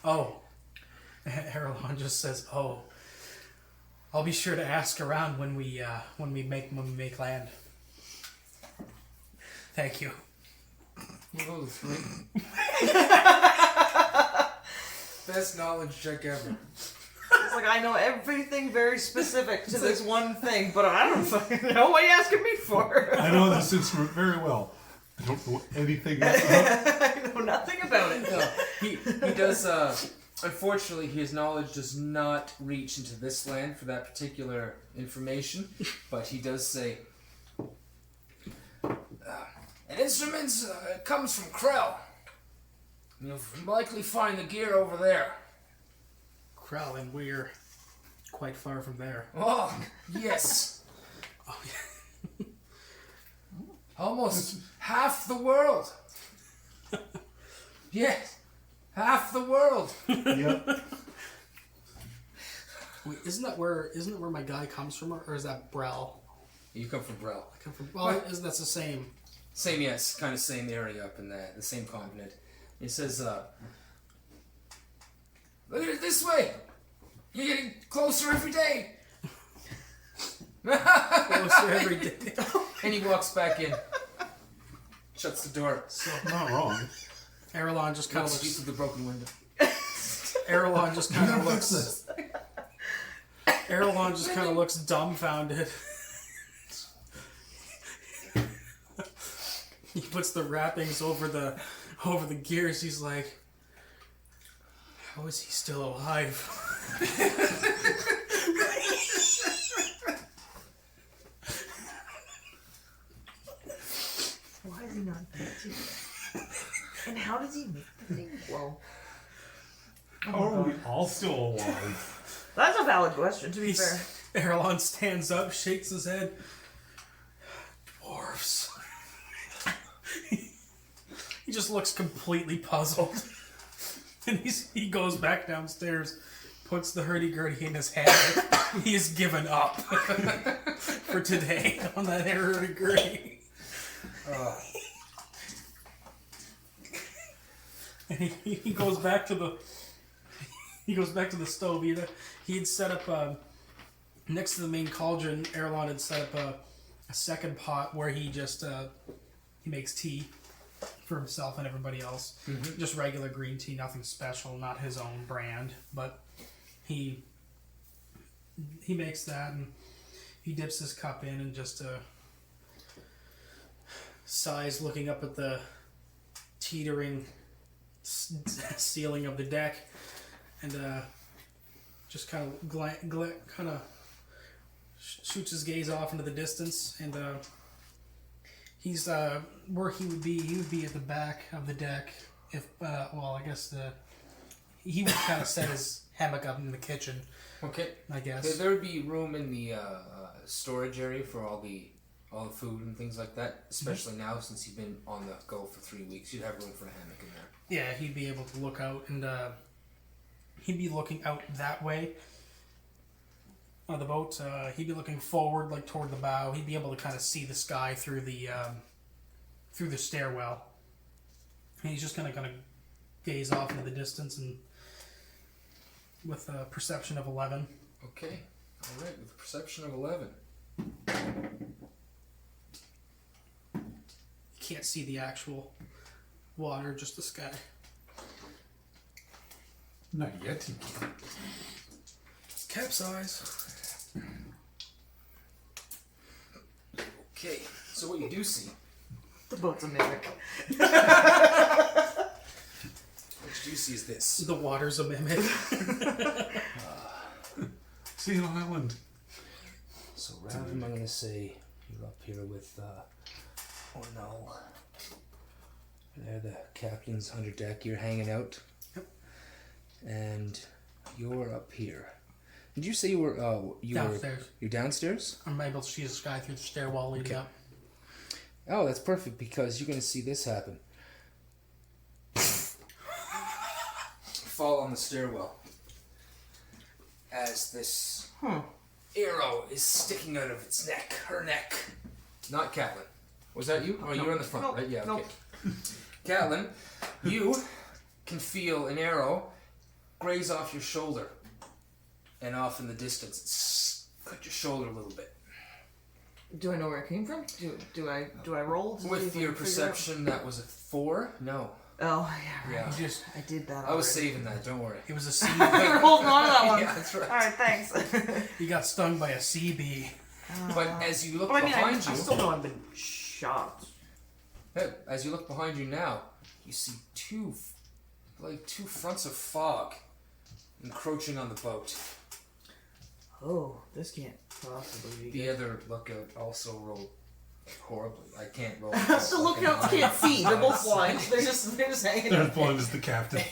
Oh. Aralon just says, oh. I'll be sure to ask around when we make land. Thank you. We'll go to 3. Best knowledge check ever. It's like, I know everything very specific to this one thing, but I don't fucking know what you're asking me for. I know this instrument very well. I don't know anything about it. I know nothing about it. No, he does, unfortunately, his knowledge does not reach into this land for that particular information, but he does say, an instrument comes from Krell. You'll likely find the gear over there. Krell, and we're quite far from there. Oh, yes. Oh, yeah. Almost half the world. Yes, half the world. Yep. Wait, isn't that where my guy comes from, or is that Brel? You come from Brel. I come from. Well, isn't that's the same? Same, yes, kind of same area up in the same continent. He says, look at it this way. You're getting closer every day. Closer every day. And he walks back in. Shuts the door. So Not wrong. Aralon just kind of Looks looks. through the broken window. Aralon just kind of Fix looks. this. Aralon just kind of looks dumbfounded. He puts the wrappings over the gears. He's like, "How is he still alive?" Why is he not dead yet? And how does he make the thing glow? How are we all still alive? That's a valid question, to be fair. Aralon stands up, shakes his head. Dwarves. He just looks completely puzzled. And he goes back downstairs, puts the hurdy-gurdy in his hand. He has given up for today on that hurdy-gurdy. And he goes back to the stove. He'd set up next to the main cauldron. Aralon had set up a second pot where he just he makes tea for himself and everybody else. Mm-hmm. Just regular green tea, nothing special, not his own brand, but he makes that and he dips his cup in and just sighs, looking up at the teetering ceiling of the deck, and just kind of shoots his gaze off into the distance, and he's where he would be at the back of the deck. If I guess he would kind of set his hammock up in the kitchen. Okay. I guess. There would be room in the storage area for all the food and things like that, especially now since you've been on the go for 3 weeks. You'd have room for a hammock in there. Yeah, he'd be able to look out, and he'd be looking out that way on the boat. He'd be looking forward, like toward the bow. He'd be able to kind of see the sky through the stairwell. And he's just kind of gaze off into the distance, and with a perception of 11. Okay. All right. With a perception of 11. You can't see the actual water, just the sky. Not yet. You can't. Capsize. Okay. So what you do see, The boat's a mimic. what you do see is this. The water's a mimic. See an island. So rather than I'm going to say you're up here with, oh no. There the captain's under deck, you're hanging out. Yep. And you're up here. Did you say you were, Downstairs. You're downstairs? I'm able to see the sky through the stairwell leading up. Oh, that's perfect because you're going to see this happen. Fall on the stairwell. As this arrow is sticking out of its neck. Her neck. Not Catalyn. Was that you? Oh, you were on the front, Nope. right? Yeah, Nope. okay. Catalyn, you can feel an arrow graze off your shoulder. And off in the distance, it's cut your shoulder a little bit. Do I know where it came from? Do I roll? To see With if I your can figure it out? perception, that was a 4? No. Oh, yeah, right. Yeah. He just, I did that. I was already. saving that, don't worry. it was a sea. You're holding on to that one. Yeah, that's right. Alright, thanks. He got stung by a sea bee. But as you look But I mean, I behind you, still know I've been shot. as you look behind you now, you see two fronts of fog encroaching on the boat. Oh, this can't possibly be The good. other lookout also rolled horribly. I can't roll. The lookouts can't see. They're both blind. They're just hanging They're out. as blind as the captain.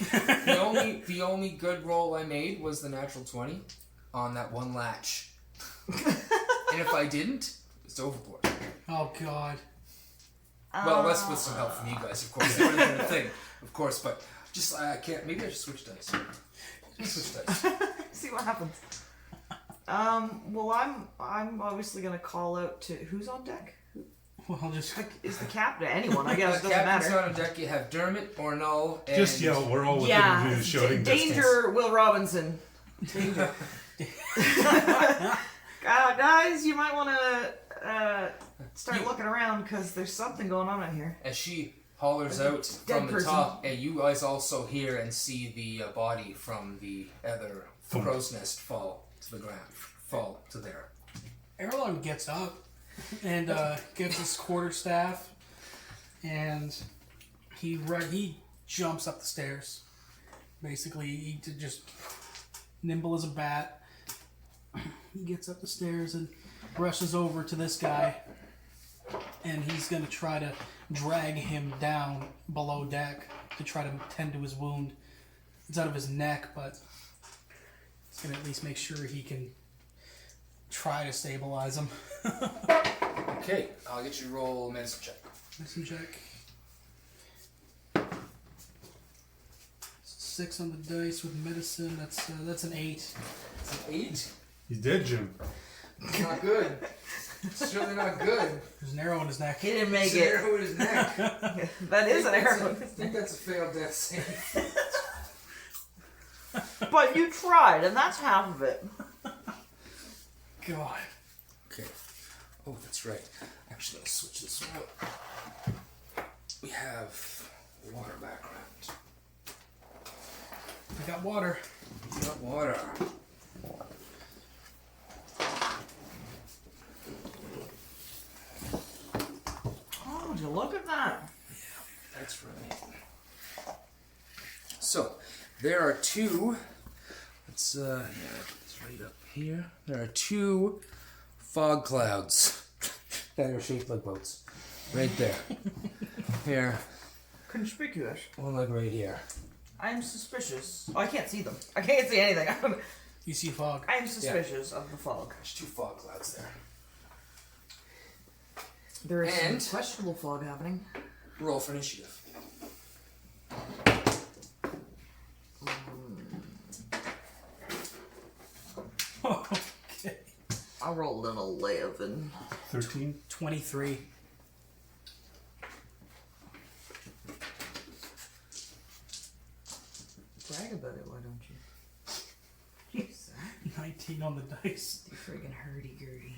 The only good roll I made was the natural 20 on that one latch. And if I didn't, it's overboard. Oh God. Well, that's with some help from you guys, of course. That would have been a thing, of course. But just I can't. Maybe I should switch dice. Switch dice. See what happens. Well, I'm obviously gonna call out to who's on deck. Well, I'll just. Is the captain anyone? I guess it doesn't Captain's matter. not on deck. You have Dermot, Ornall, and Just yell, we're all within Yeah, shouting danger, distance. Will Robinson. Danger. Guys, you might want to start looking around because there's something going on out here. As she hollers out from the person. top, and you guys also hear and see the body from the other crow's nest fall to the ground, fall to there. Erlon gets up and gets his quarterstaff, and he jumps up the stairs. Basically, he just nimble as a bat. He gets up the stairs and rushes over to this guy, and he's going to try to drag him down below deck to try to tend to his wound. It's out of his neck, but he's going to at least make sure he can try to stabilize him. Okay, I'll get you to roll a medicine check. Medicine check. 6 on the dice with medicine. That's an 8. It's an 8. He's dead, Jim. It's not good. It's certainly not good. There's an arrow in his neck. He didn't make It's an it. arrow in his neck. That is an arrow. I think that's a failed death save. But you tried, and that's half of it. God. Okay. Oh, that's right. Actually, let's switch this one out. We have water background. I got water. We got water. Oh, would you look at that? That's right. So, there are two. Let's put this right up here. There are two fog clouds that are shaped like boats. Right there. Here. Conspicuous. One like right here. I'm suspicious. Oh, I can't see them. I can't see anything. You see fog. I'm suspicious of the fog. There's 2 fog clouds there. There is And- some questionable fog happening. Roll for initiative. Okay. I rolled an 11. 13. 23. Brag about it, why don't you? Jeez, 19 on the dice. you friggin' hurdy-gurdy.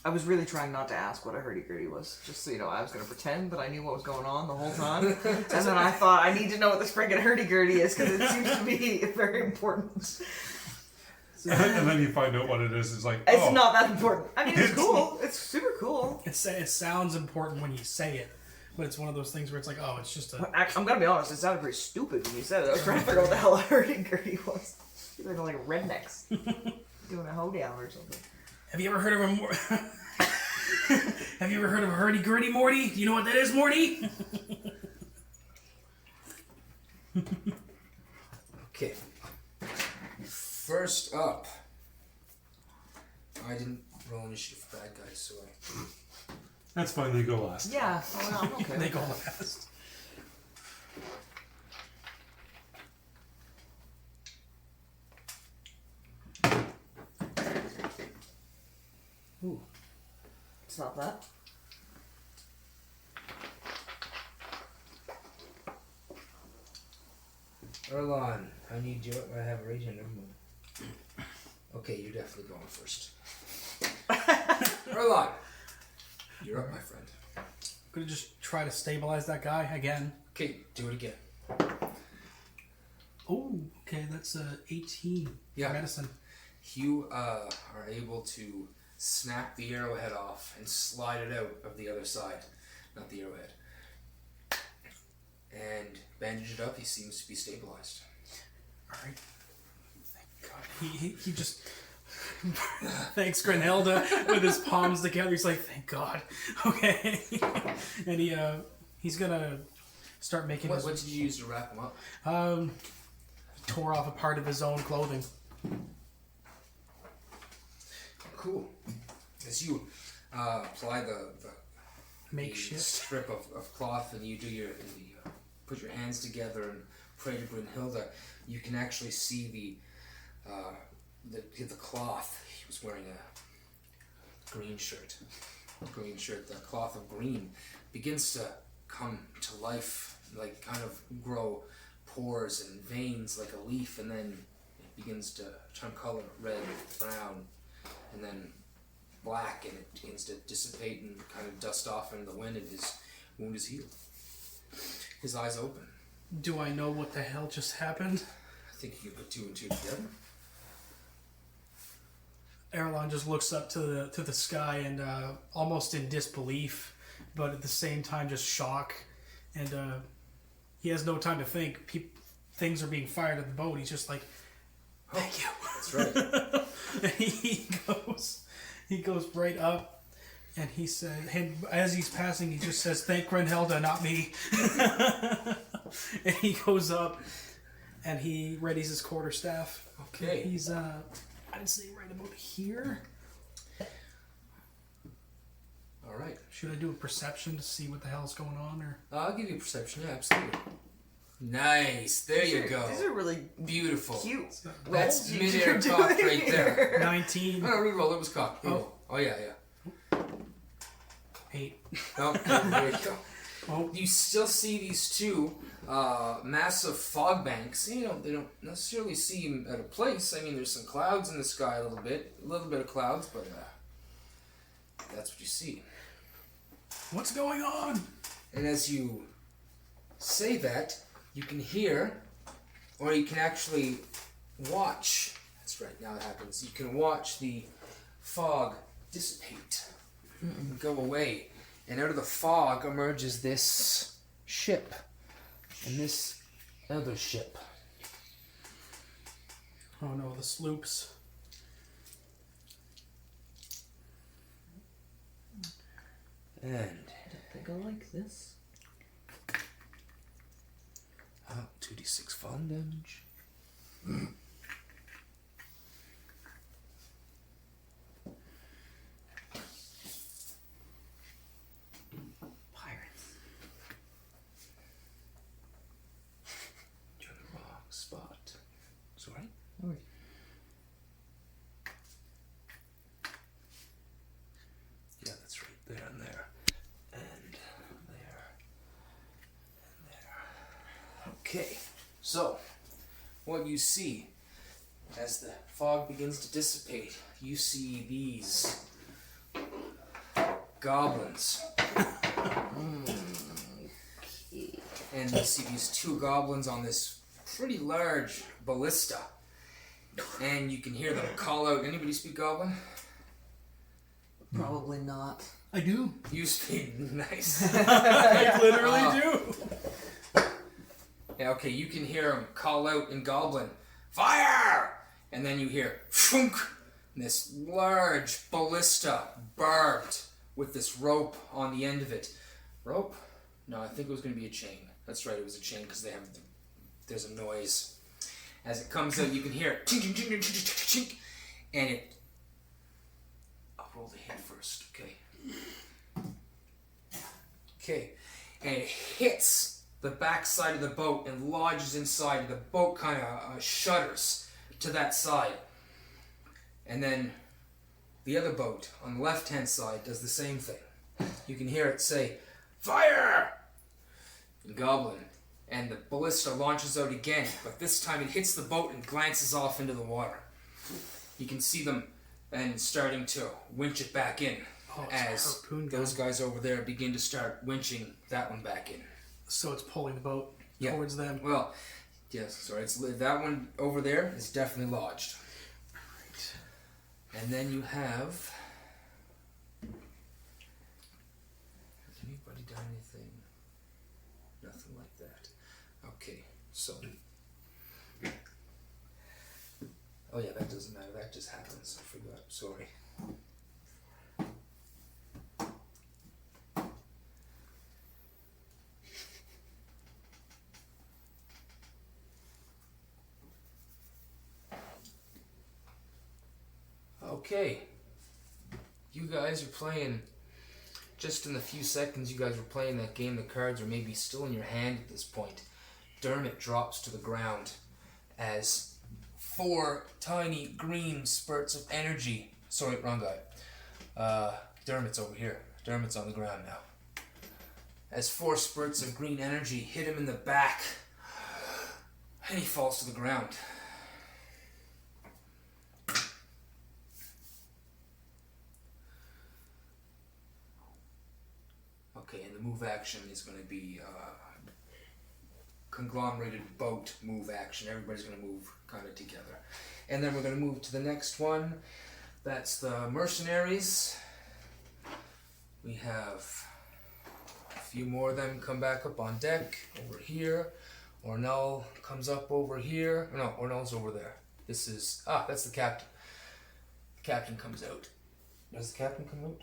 I was really trying not to ask what a hurdy-gurdy was. Just so you know, I was going to pretend that I knew what was going on the whole time. And then I thought, I need to know what this friggin' hurdy-gurdy is, because it seems to be very important. And then you find out what it is. It's like, It's not that important. I mean, it's cool. It's super cool. It sounds important when you say it, but it's one of those things where it's like, oh, it's just a... I'm going to be honest, it sounded pretty stupid when you said it. I was trying to figure out what the hell a hurdy-gurdy was. They're like rednecks. Doing a hoedown or something. Have you ever heard of a Have you ever heard of a hurdy-gurdy, Morty? Do you know what that is, Morty? Okay. First up, I didn't roll initiative for bad guys, so that's fine, they go last. Yeah, well, I'm okay. They go last. Ooh. Stop that. Erlon, I need your. I have a raging. Never mind. Okay, you're definitely going first. Erlon, you're up, my friend. I'm gonna just try to stabilize that guy again. Okay, do it again. Oh, okay, that's 18. Yeah. Medicine. You are able to snap the arrowhead off and slide it out of the other side, not the arrowhead, and bandage it up. He seems to be stabilized. All right. Thank God. He just. Thanks, Grenelda, with his palms together. He's like, thank God. Okay. And he's gonna start making. What did you use to wrap him up? Tore off a part of his own clothing. Cool. As you apply the Makeshift. strip of cloth, and you do put your hands together and pray to Brunhilde, you can actually see the cloth. He was wearing a green shirt. The cloth of green begins to come to life, like kind of grow pores and veins like a leaf, and then it begins to turn color, red, brown, and then black, and it begins to dissipate and kind of dust off into the wind, and his wound is healed. His eyes open. Do I know what the hell just happened? I think you can put 2 and 2 together. Erlon just looks up to the sky and almost in disbelief, but at the same time just shock, and he has no time to think. Things are being fired at the boat. He's just like, thank you. That's right. And he goes right up, and he said, and as he's passing, he just says, thank Grenhelda, not me. And he goes up, and he readies his quarterstaff. Okay. He's I'd say right about here. All right. Should I do a perception to see what the hell's going on, or? I'll give you a perception. Yeah, absolutely. Nice. There you go. These are really Beautiful. cute. That's rolls mid-air you're cock doing right there. here. 19. No, reroll. It was cock. Oh. Oh yeah. 8. Oh, there you go. Oh. You still see these two massive fog banks. You know, they don't necessarily seem out of place. I mean, there's some clouds in the sky a little bit of clouds, but that's what you see. What's going on? And as you say that, you can hear, or you can actually watch. That's right, now it happens. You can watch the fog dissipate, go away, and out of the fog emerges this ship, and this other ship. Oh no, the sloops. And think I like this. 2d6 falling damage. Pirates. You're in the wrong spot. Sorry? No worries. Yeah, that's right. There and there. And there. And there. Okay. So, what you see as the fog begins to dissipate, you see these goblins. And you see these two goblins on this pretty large ballista. And you can hear them call out. Anybody speak goblin? Probably not. I do. You speak nice. I literally do. Yeah, okay, you can hear them call out in goblin, fire! And then you hear shunk, and this large ballista barbed with this rope on the end of it. Rope? No, I think it was going to be a chain. That's right, it was a chain because there's a noise. As it comes out, you can hear it, chink, chink, chink, chink, chink, chink, and it. I'll roll the hit first, okay? Okay, and it hits the back side of the boat and lodges inside, and the boat kind of shudders to that side. And then the other boat on the left-hand side does the same thing. You can hear it say, fire! In goblin. And the ballista launches out again, but this time it hits the boat and glances off into the water. You can see them and starting to winch it back in as those guys over there begin to start winching that one back in. So it's pulling the boat towards them. Well, yes, sorry. That one over there is definitely lodged. Right. And then you have. Has anybody done anything? Nothing like that. Okay, so. Oh yeah, that doesn't matter. That just happens. I forgot. Sorry. Okay, you guys are playing, just in the few seconds you guys were playing that game, the cards are maybe still in your hand at this point. Dermot drops to the ground as 4 tiny green spurts of energy, sorry, wrong guy, Dermot's over here, Dermot's on the ground now. As 4 spurts of green energy hit him in the back, and he falls to the ground. Okay, and the move action is going to be conglomerated boat move action. Everybody's going to move kind of together. And then we're going to move to the next one. That's the mercenaries. We have a few more of them come back up on deck over here. Ornell comes up over here. No, Ornell's over there. This is, that's the captain. The captain comes out. Does the captain come out?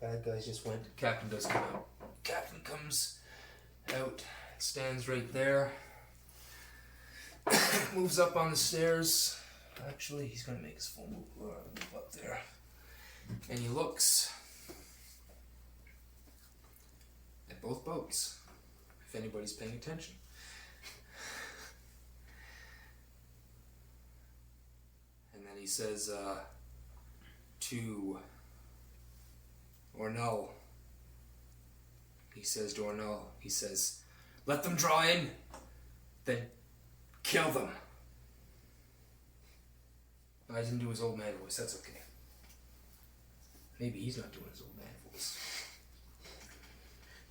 Bad guys just went. Captain does come out. Captain comes out, stands right there. Moves up on the stairs. Actually, he's going to make his full move up there. And he looks at both boats, if anybody's paying attention. And then he says to Ornell, he says to Ornell, he says, let them draw in, then kill them. I didn't do his old man voice, that's okay. Maybe he's not doing his old man voice.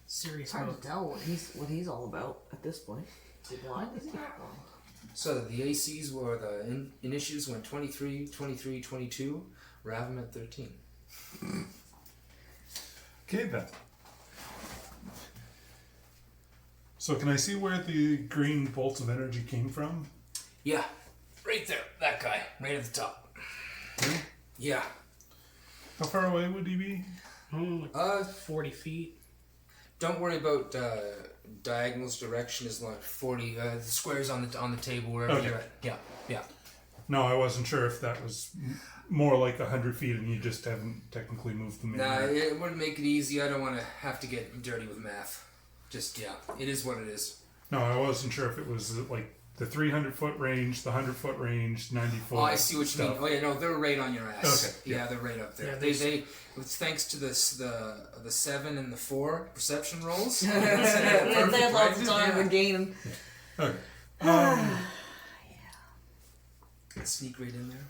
Serious It's hard mode. to tell what he's all about at this point. Is he blind? Is he not blind? So the ACs were, the initiatives went 23, 23, 22, Ravim at 13. Okay then. So can I see where the green bolts of energy came from? Yeah, right there, that guy, right at the top. Yeah. How far away would he be? Like 40 feet. Don't worry about diagonals direction as long as 40 the squares on the table wherever Okay. you're at. Yeah. No, I wasn't sure if that was more like 100 feet and you just haven't technically moved them in. Nah, it would make it easy. I don't want to have to get dirty with math. Just, it is what it is. No, I wasn't sure if it was like the 300-foot range, the 100-foot range, 90-foot. Oh, I see what you mean. stuff. Oh yeah, no, they're right on your ass. Okay, Yeah, they're right up there. Yeah, they it's thanks to the 7 and the 4 perception rolls. They have lots of time to gain them. Okay. Sneak right in there.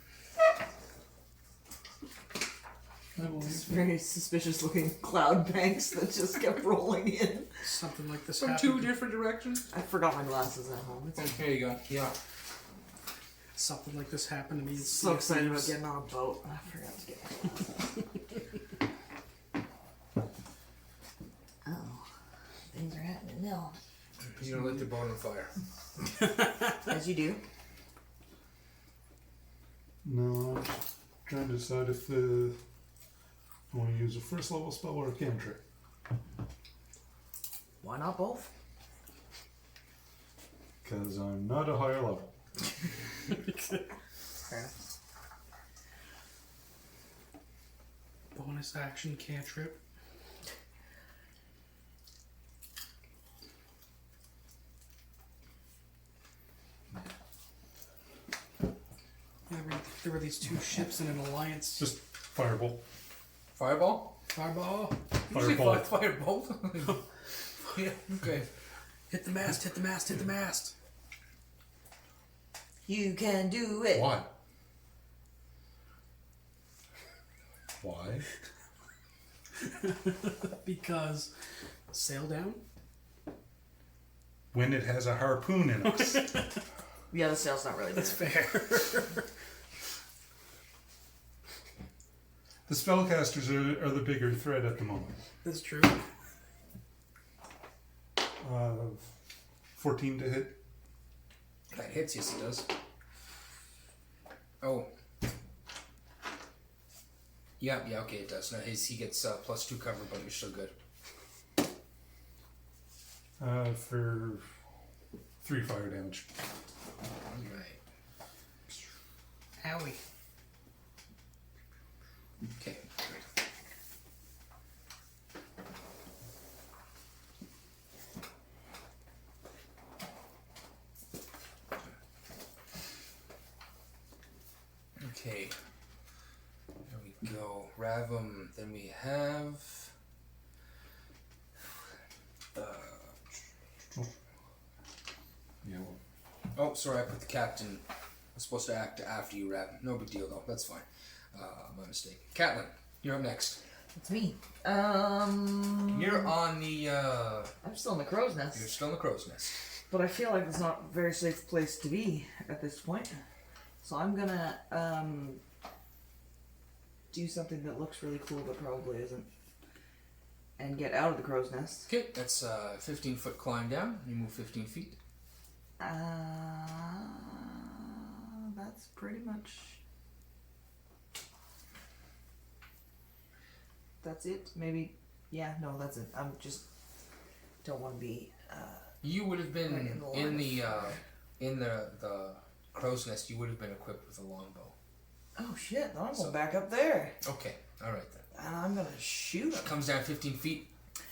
It's very suspicious looking cloud banks that just kept rolling in. Something like this From happened. 2 different directions. I forgot my glasses at home. It's There you go. Yeah. Something like this happened to me. so excited about getting on a boat. I forgot to get Oh, things are happening now. You don't let the boat on fire. As you do. No, I'm just trying to decide if I want to use a first level spell or a cantrip. Why not both? Because I'm not a higher level. Fair enough. Bonus action cantrip. Yeah, there were these 2 ships in an alliance. Just fireball. Fireball? Fireball. Fireball. Firebolt? Yeah, okay. Hit the mast, hit the mast, hit the mast. You can do it. Why? Why? Because sail down. When it has a harpoon in it. Yeah, the sail's not really That's bad. fair. The spellcasters are the bigger threat at the moment. That's true. 14 to hit. That hits, yes it does. Oh. Yeah, okay, it does. Now he gets +2 cover, but you're still good. For 3 fire damage. Alright. Owie. Okay. Okay. There we go. Ravum. Then we have. Yeah. Oh, sorry, I put the captain. I was supposed to act after you, Ravum. No big deal, though. That's fine. My mistake. Catalyn, you're up next. It's me. You're on the. I'm still in the crow's nest. You're still in the crow's nest. But I feel like it's not a very safe place to be at this point. So I'm gonna do something that looks really cool but probably isn't. And get out of the crow's nest. Okay, that's a 15-foot climb down. You move 15 feet. That's pretty much. That's it. Maybe. Yeah. No, that's it. I'm just don't want to be. You would have been Right in the line in the crow's nest. You would have been equipped with a longbow. Oh shit! I'm So- going back up there, Okay, all right then. and I'm gonna shoot him. Comes down 15 feet.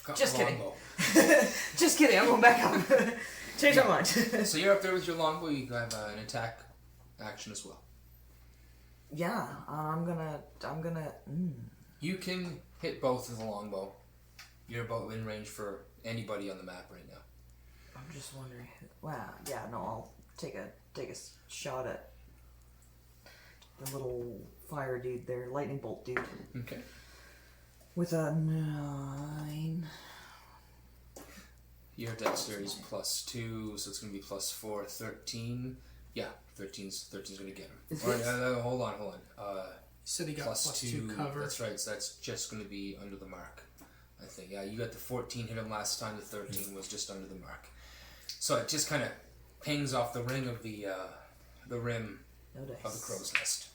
Got Just a kidding. longbow. Just kidding. I'm going back up. Change my mind. So you're up there with your longbow. You have an attack action as well. Yeah, I'm gonna. You can hit both with a longbow. You're about in range for anybody on the map right now. I'm just wondering. Wow. Yeah. No. I'll take a shot at the little fire dude there, lightning bolt dude, Okay. with a 9. Your dexterity is +2, so it's going to be +4, 13. Yeah, 13's going to get him. Is All right, this- hold on. You said he got +2 cover. That's right, so that's just going to be under the mark. I think. Yeah, you got the 14 hit him last time, the 13 was just under the mark. So it just kind of pings off the ring of the rim No dice. of the crow's nest.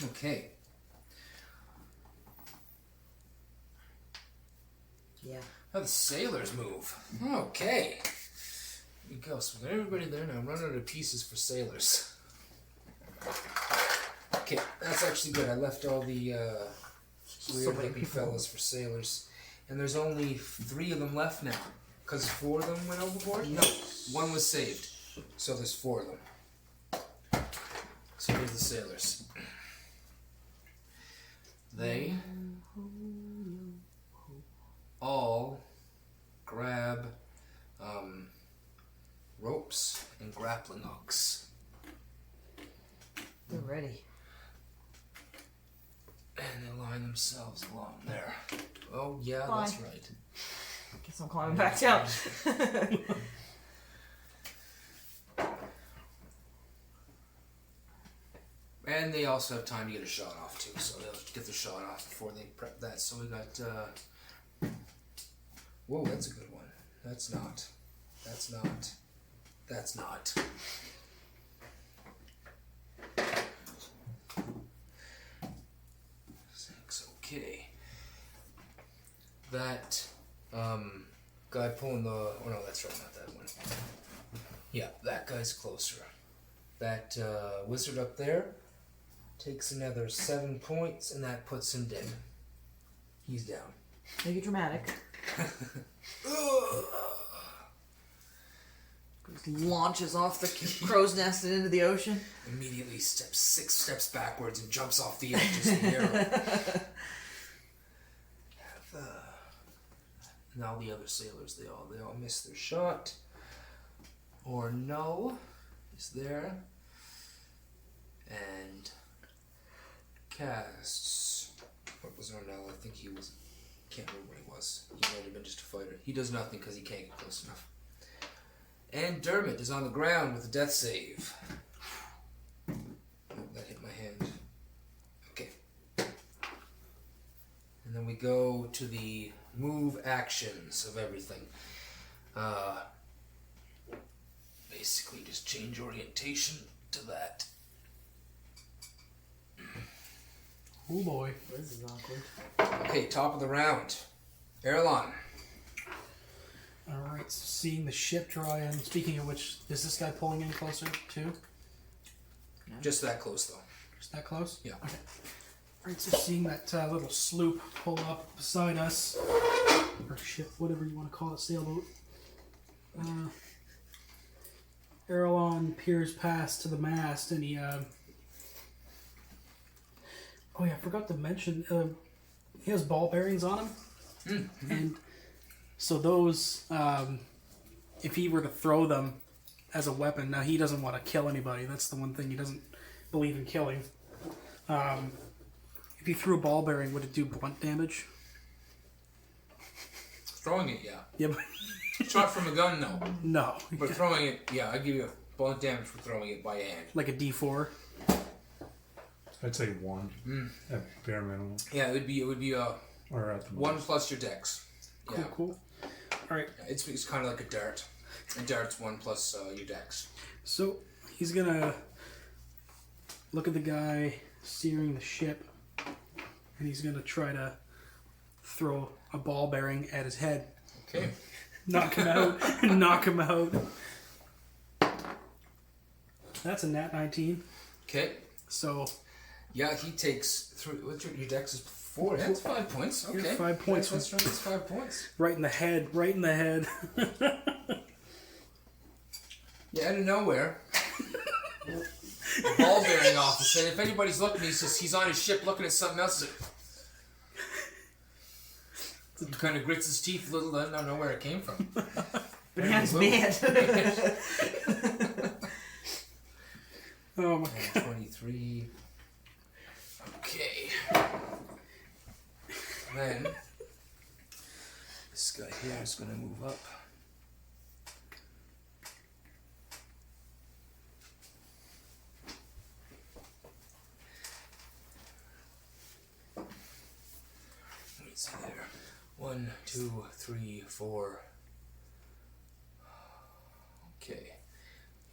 Okay. Yeah. How the sailors move. Okay. Here we go. So we got everybody there now. I'm running out of pieces for sailors. Okay, that's actually good. I left all the weird hippie fellas for sailors. And there's only 3 of them left now. Because 4 of them went overboard? No, 1 was saved. So there's 4 of them. So here's the sailors. They all grab ropes and grappling hooks. They're ready. And they line themselves along there. Oh, yeah, Bye. that's right. Guess I'm climbing back down. And they also have time to get a shot off, too. So they'll get the shot off before they prep that. So we got... Whoa, that's a good one. That's not. That's not. That's not. Okay. That guy pulling the... Oh no, that's right, not that one. Yeah, that guy's closer. That wizard up there takes another 7 points, and that puts him dead. He's down. Make it dramatic. Launches off the crow's nest and into the ocean. Immediately steps 6 steps backwards and jumps off the edges of the arrow. Now the other sailors, they all miss their shot. Or no is there. And casts. What was Ner'ille? I think he was. Can't remember what he was. He might have been just a fighter. He does nothing because he can't get close enough. And Dermot is on the ground with a death save. Oh, that hit my hand. Okay. And then we go to the move actions of everything. Basically just change orientation to that. Oh boy. This is awkward. Okay, top of the round. Erlon. Alright, so seeing the ship draw in. Speaking of which, is this guy pulling in closer too? Just that close though. Just that close? Yeah. Okay. Alright, so seeing that little sloop pull up beside us, or ship, whatever you want to call it, sailboat. Erlon peers past to the mast and he, oh yeah, I forgot to mention, he has ball bearings on him. Mm-hmm. And so those, if he were to throw them as a weapon, now he doesn't want to kill anybody, that's the one thing, he doesn't believe in killing. If you threw a ball bearing, would it do blunt damage? Throwing it, yeah. Yeah, but Shot from a gun, no. no. But throwing it, yeah, I'd give you a blunt damage for throwing it by hand. Like a D4? I'd say 1 at bare minimum. Yeah, it would be a Or at the 1 plus your dex. Yeah. Cool. Alright. It's kind of like a dart. A dart's 1 plus your dex. So, he's gonna look at the guy steering the ship, and he's gonna try to throw a ball bearing at his head. Okay. Knock him out. Knock him out. That's a nat 19. Okay. So, Yeah, he takes what's your dex is 4. That's 5 points. Okay. Here's 5 points. That's right. That's 5 points. right in the head. Right in the head. Yeah, out of nowhere. Ball bearing off his head. If anybody's looking, he's on his ship looking at something else. He kind of grits his teeth a little. I don't know where it came from. But man's mad. Oh my god. 23. Okay. Then this guy here is going to move up. What's there? 1, 2, 3, 4. Okay.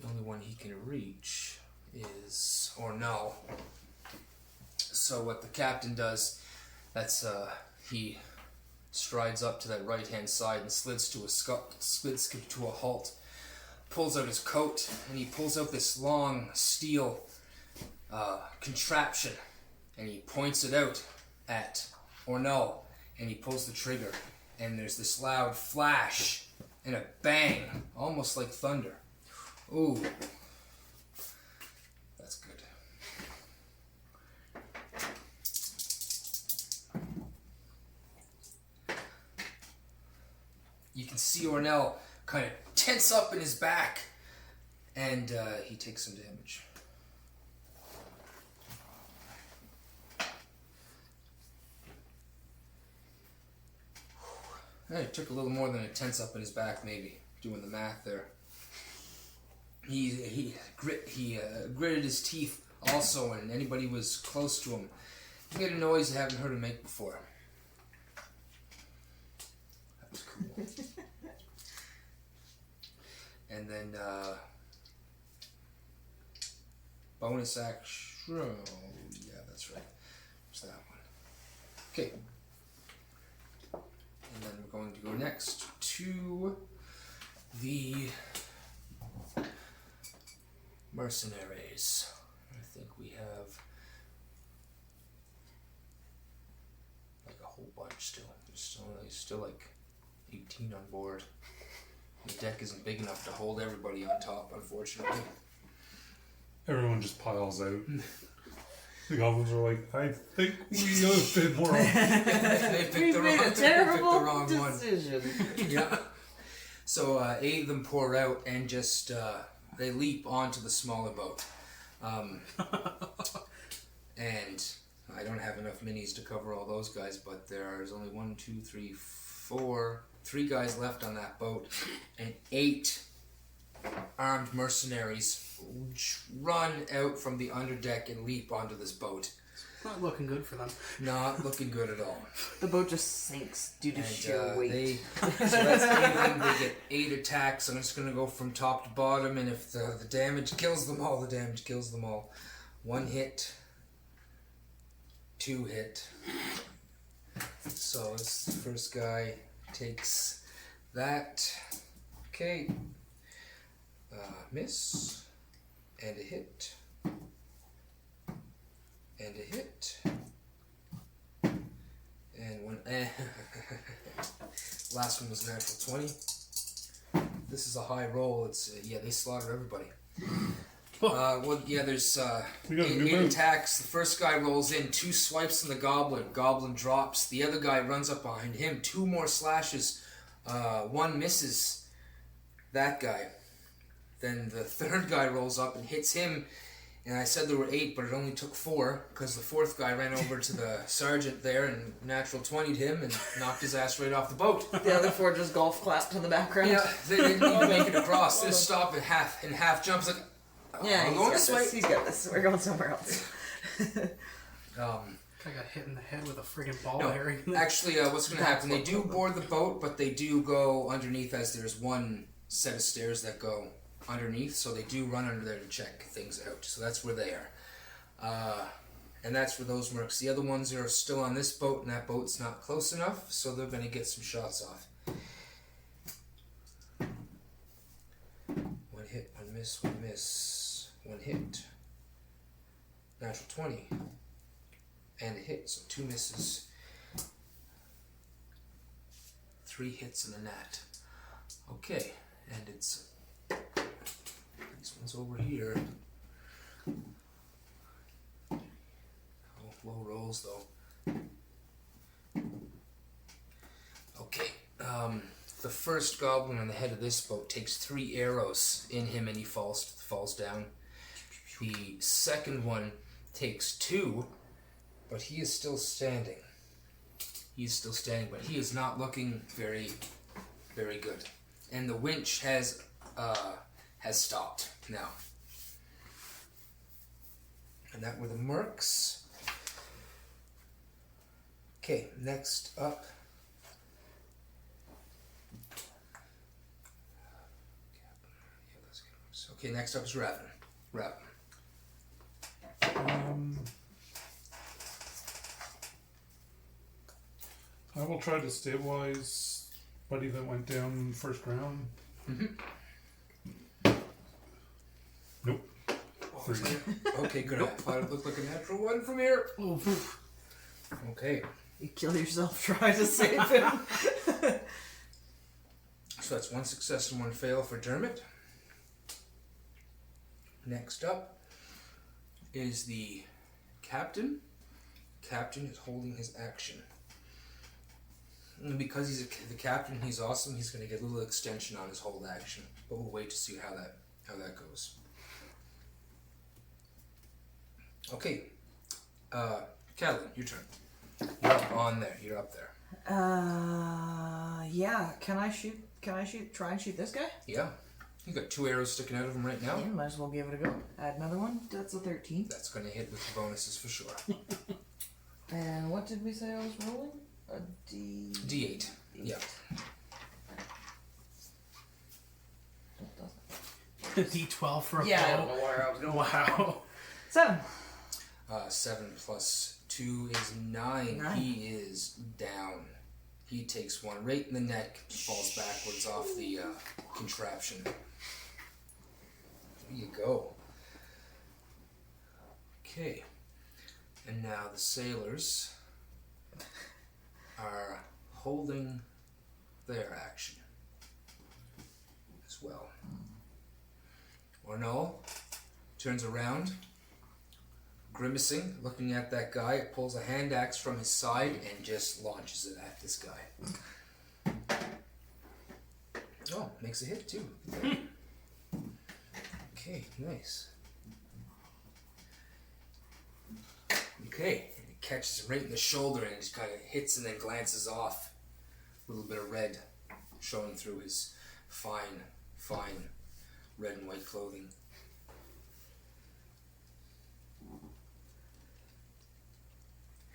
The only one he can reach is, or no. So what the captain does, that's he strides up to that right-hand side and skids to a halt, pulls out his coat, and he pulls out this long steel contraption, and he points it out at Ornell, and he pulls the trigger, and there's this loud flash and a bang, almost like thunder. Ooh. That's good. You can see Ornell kind of tense up in his back, and he takes some damage. It took a little more than a tense up in his back, maybe, doing the math there. He gritted his teeth also, and anybody was close to him, he made a noise I haven't heard him make before. That was cool. And then bonus action. Oh, yeah, that's right. What's that one? Okay. And then we're going to go next to the mercenaries. I think we have like a whole bunch still. There's still like 18 on board. The deck isn't big enough to hold everybody on top, unfortunately. Everyone just piles out. The goblins are like, I think we have been wrong. They picked the made wrong, a terrible they picked the wrong decision. one. Yeah. So 8 of them pour out and just they leap onto the smaller boat. And I don't have enough minis to cover all those guys, but there's only 1, 2, 3, 4, 3 guys left on that boat, and 8 armed mercenaries run out from the underdeck and leap onto this boat. Not looking good for them. Not looking good at all. The boat just sinks due to sheer weight. So that's 8 of them. They get 8 attacks. I'm just going to go from top to bottom, and if the damage kills them all, the damage kills them all. 1 hit. 2 hit. So it's the first guy takes that. Okay. Miss. And a hit. And a hit. And one. Last one was natural 20. This is a high roll. It's yeah, they slaughter everybody. Well, yeah, there's 8 attacks. The first guy rolls in, 2 swipes on the goblin. Goblin drops. The other guy runs up behind him. 2 more slashes. 1 misses that guy. Then the third guy rolls up and hits him. And I said there were 8, but it only took 4 because the 4th guy ran over to the sergeant there and natural 20'd him and knocked his ass right off the boat. The other 4 just golf clapped in the background. Yeah, they didn't even make it across. They just stopped in half jumps like. Yeah, I'm going this way. He's got this. We're going somewhere else. I got hit in the head with a friggin' ball No, bearing. actually, what's going to happen? They do board the boat, but they do go underneath as there's 1 set of stairs that go underneath, so they do run under there to check things out. So that's where they are. And that's for those mercs. The other ones are still on this boat, and that boat's not close enough, so they're going to get some shots off. 1 hit, 1 miss, 1 miss. 1 hit. Natural 20. And a hit, so 2 misses. 3 hits and a nat. Okay, and it's... This one's over here. Oh, low rolls though. Okay, the first goblin on the head of this boat takes 3 arrows in him and he falls down. The second one takes 2, but he is still standing. He's still standing, but he is not looking very, very good. And the winch has stopped now. And that were the mercs. Okay, next up. Okay, next up is Raven. will try to stabilize buddy that went down first round. Nope. Okay, good. I thought it looked like a natural one from here. Okay. You kill yourself trying to save him. So that's 1 success and 1 fail for Dermot. Next up is the captain. Captain is holding his action. And because he's the captain, he's awesome. He's going to get a little extension on his hold action, but we'll wait to see how that goes. Okay, Catalyn, your turn. You're up on there. You're up there. Yeah. Can I shoot? Try and shoot this guy? Yeah. You got 2 arrows sticking out of him right now. Yeah, might as well give it a go. Add another one. That's a 13. That's going to hit with the bonuses for sure. And what did we say I was rolling? A D8. Yeah. D12 for a Yeah, I bow. don't know where I was going. Wow. 7. 7 plus 2 is 9. 9. He is down. He takes 1 right in the neck, falls backwards off the contraption. There you go. Okay. And now the sailors are holding their action as well. Ornol turns around, grimacing, looking at that guy, pulls a hand axe from his side and just launches it at this guy. Oh, makes a hit too. Okay, nice. Okay, and he catches him right in the shoulder and just kind of hits and then glances off. A little bit of red showing through his fine red and white clothing.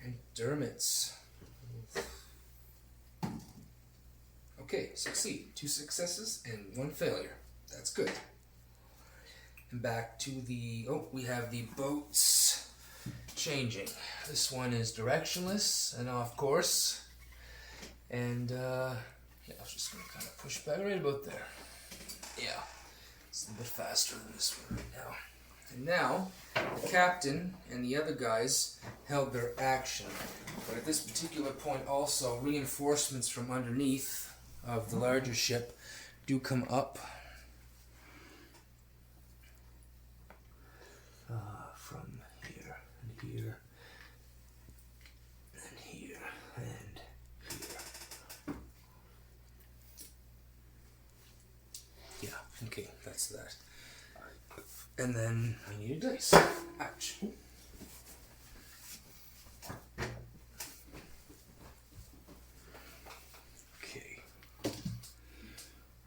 And Dermot's. Okay, succeed. 2 successes and 1 failure. That's good. And back to the... Oh, we have the boats changing. This one is directionless and off course. And, yeah, I was just going to kind of push back right about there. Yeah. It's a little bit faster than this one right now. And now, the captain and the other guys held their action. But at this particular point also, reinforcements from underneath of the larger ship do come up. From here, and here, and here, and here. Yeah, okay, that's that. And then I need a dice. Ouch. Okay.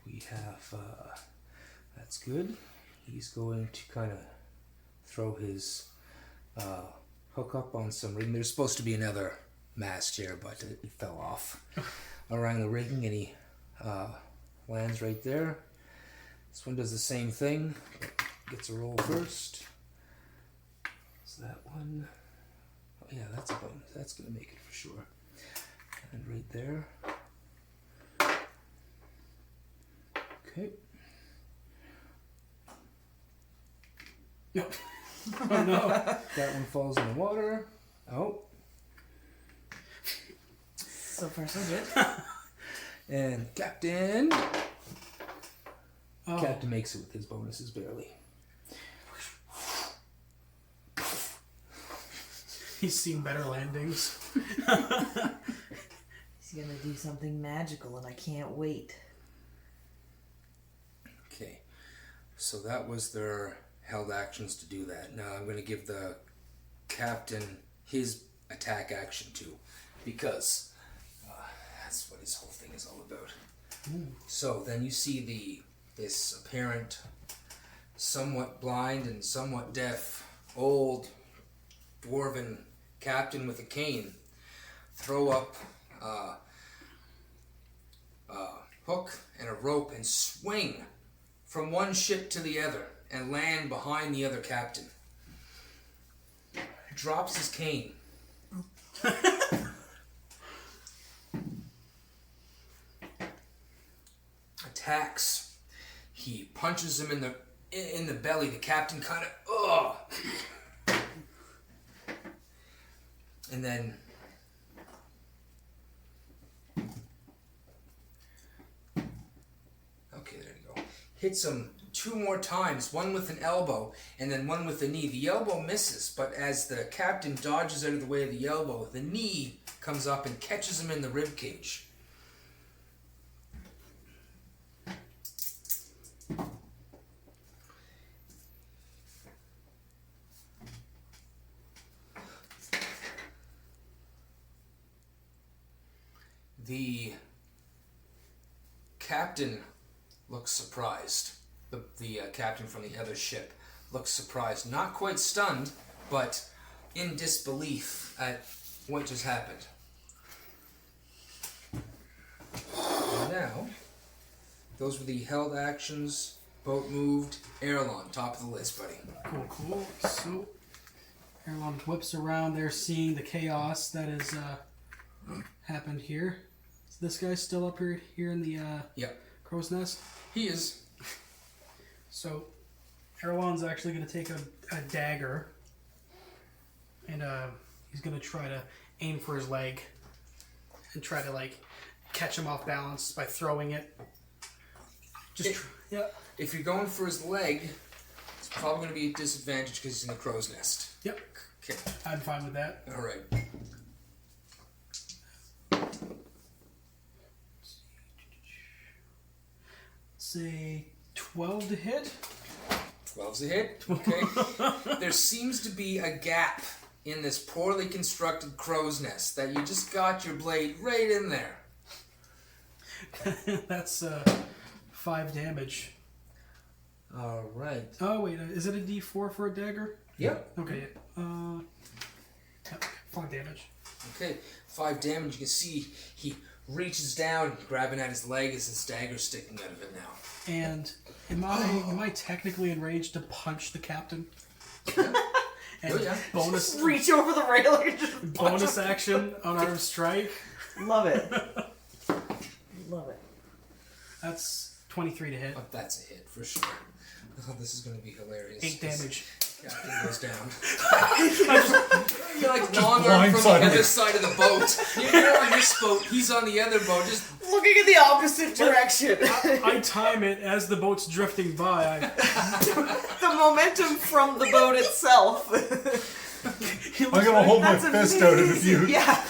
We have, that's good. He's going to kind of throw his hook up on some rigging. There's supposed to be another mast here, but it fell off around the rigging, and he lands right there. This one does the same thing. Gets a roll first. So that one, oh yeah, that's a bonus. That's gonna make it for sure. And right there. Okay. Yep. Oh no. That one falls in the water. Oh. So far, so good. And Captain. Oh. Captain makes it with his bonuses barely. He's seen better landings. He's gonna do something magical, and I can't wait. Okay. So that was their held actions to do that. Now I'm going to give the captain his attack action too, because that's what his whole thing is all about. Ooh. So then you see this apparent, somewhat blind and somewhat deaf, old dwarven captain with a cane throw up a hook and a rope and swing from one ship to the other and land behind the other captain. Drops his cane. attacks. He punches him in the belly. The captain kind of and then okay, there you go. Hits him 2 more times, one with an elbow and then one with the knee. The elbow misses, but as the captain dodges out of the way of the elbow, the knee comes up and catches him in the rib cage. The captain looks surprised. The captain from the other ship looks surprised. Not quite stunned, but in disbelief at what just happened. And now, those were the held actions. Boat moved. Erlon, top of the list, buddy. Cool. So, Erlon whips around there, seeing the chaos that has happened here. Is this guy still up here in the Yep. crow's nest? He is. So, Erlon's actually going to take a dagger, and he's going to try to aim for his leg, and try to, like, catch him off balance by throwing it. If you're going for his leg, it's probably going to be a disadvantage because he's in the crow's nest. Yep. Okay. I'm fine with that. All right. Say 12 to hit. 12's a hit. Okay. There seems to be a gap in this poorly constructed crow's nest that you just got your blade right in there. That's 5 damage. All right. Oh wait, is it a D4 for a dagger? Yep. Okay. 5 damage. Okay. 5 damage. You can see he reaches down, grabbing at his leg as his dagger's sticking out of it now. And am I technically enraged to punch the captain? Yeah. And Oh, yeah. bonus Just reach over the railing and just punch bonus him. action unarmed strike. Love it. Love it. That's 23 to hit. Oh, that's a hit for sure. Oh, this is going to be hilarious. 8 damage. Captain goes down. You're like long arm from the blindsided. other side of the boat. You're on this boat. He's on the other boat. Just Looking in the opposite direction. I time it as the boat's drifting by. The momentum from the boat itself. I'm gonna hold my That's fist out in a amazing. few. Yeah.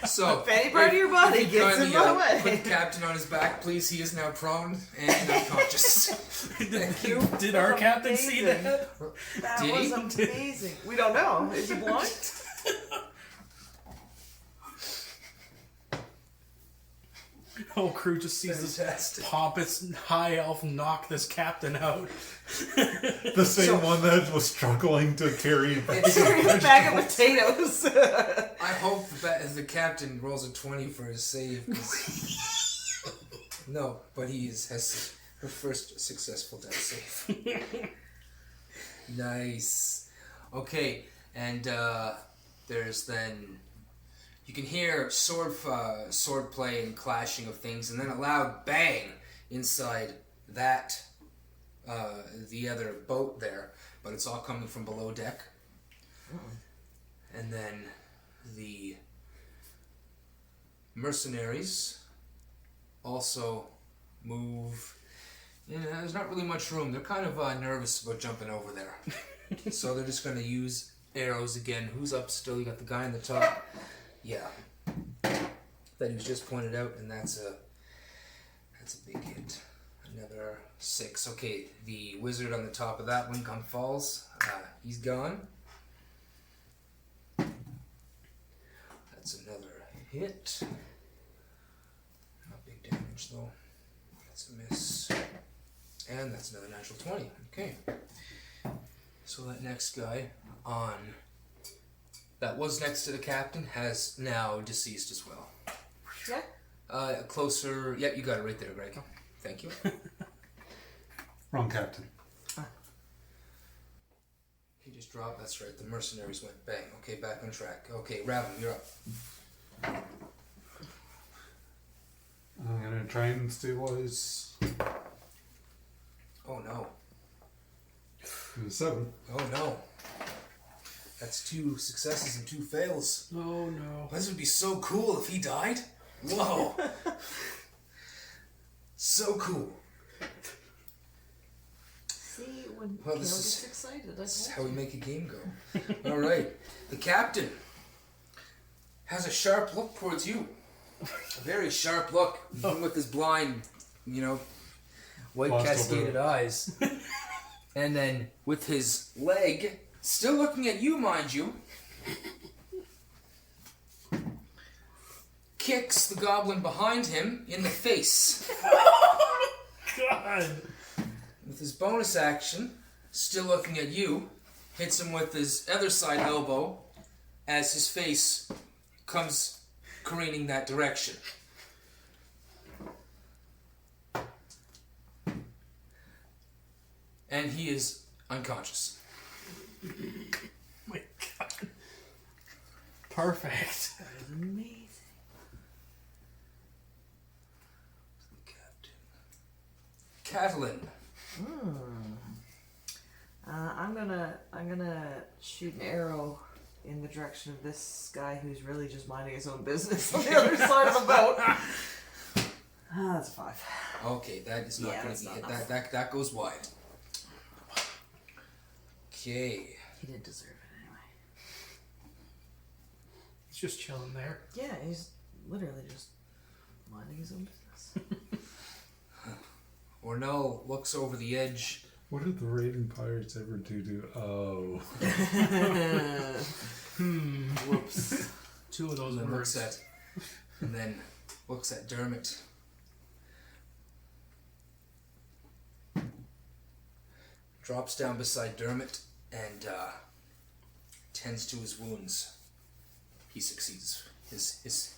so. If any part of your body if you gets in kindly, my way. Put the captain on his back, please. He is now prone and unconscious. Thank you. Did our captain see amazing. that? That Did he? was amazing. We don't know. Is he blind? Whole crew just sees this Fantastic. pompous high elf knock this captain out. The same one that was struggling to carry back. Carrying a bag of potatoes. I hope the captain rolls a 20 for his save. 'Cause- no, but has her first successful death save. Nice. Okay, and there's then you can hear sword play and clashing of things, and then a loud bang inside that the other boat there, but it's all coming from below deck. And then the mercenaries also move. Yeah, there's not really much room. They're kind of nervous about jumping over there. So they're just going to use arrows again. Who's up still? You got the guy on the top. Yeah. That he was just pointed out, and that's a big hit. Another 6. Okay, the wizard on the top of that one falls. He's gone. That's another hit. Not big damage though. That's a miss. And that's another natural 20. Okay. So that next guy that was next to the captain has now deceased as well. Yeah. Closer. Yep, you got it right there, Greg. Thank you. Wrong captain. He just dropped. That's right. The mercenaries went bang. Okay, back on track. Okay, Raven, you're up. I'm gonna gonna try and stabilize. Oh no. 7. Oh no. That's 2 successes and 2 fails. Oh no. This would be so cool if he died. Whoa. So cool. See, when Well, Kale this gets is- excited, This is I how told we you. make a game go. All right. The captain has a sharp look towards you. A very sharp look, even with his blind, white Lost cascaded over. eyes. And then with his leg, still looking at you, mind you, kicks the goblin behind him in the face. God. With his bonus action, still looking at you, hits him with his other side elbow as his face comes careening that direction. And he is unconscious. My God. Perfect. That is amazing. Catalyn. I'm gonna shoot an arrow in the direction of this guy who's really just minding his own business on the other side of the boat. That's a 5. Okay, that is not Yeah, going that's to be not hit. enough. That goes wide. Okay. He didn't deserve it anyway. He's just chilling there. Yeah, he's literally just minding his own business. Ornell looks over the edge. What did the Raven Pirates ever do? Oh. Whoops. 2 of those And then words. looks at Dermot. Drops down beside Dermot and tends to his wounds. He succeeds. He's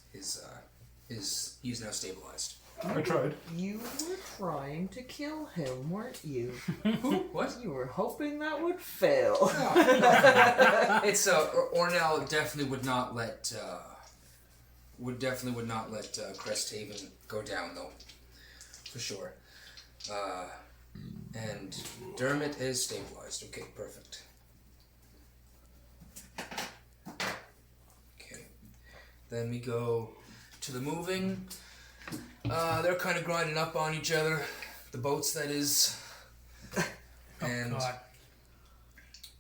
now stabilized. I tried. You were trying to kill him, weren't you? What? You were hoping that would fail. It's Ornell definitely would not let Cresthaven go down though, for sure. And Dermot is stabilized. Okay, perfect. Okay, then we go to the moving. They're kind of grinding up on each other. The boats, that is. And Oh, God.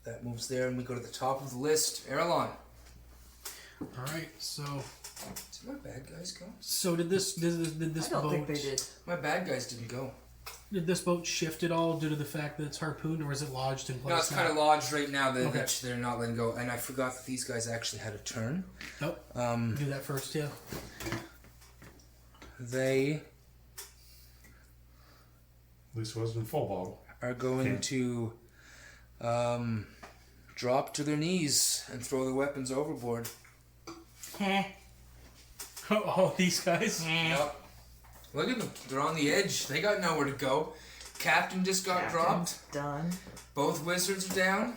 that moves there, and we go to the top of the list. Erlon. Alright, so Did my bad guys go? did this I don't boat think they did. My bad guys didn't go. did this boat shift at all due to the fact that it's harpooned, or is it lodged in place? No, it's now? kind of lodged right now that, Okay. that they're not letting go. And I forgot that these guys actually had a turn. Nope. Do that first, yeah. They At least it wasn't full bottle. are going Okay. to drop to their knees and throw their weapons overboard. Oh, these guys? Yep. Look at them. They're on the edge. They got nowhere to go. Captain just got dropped. Done. Both wizards are down.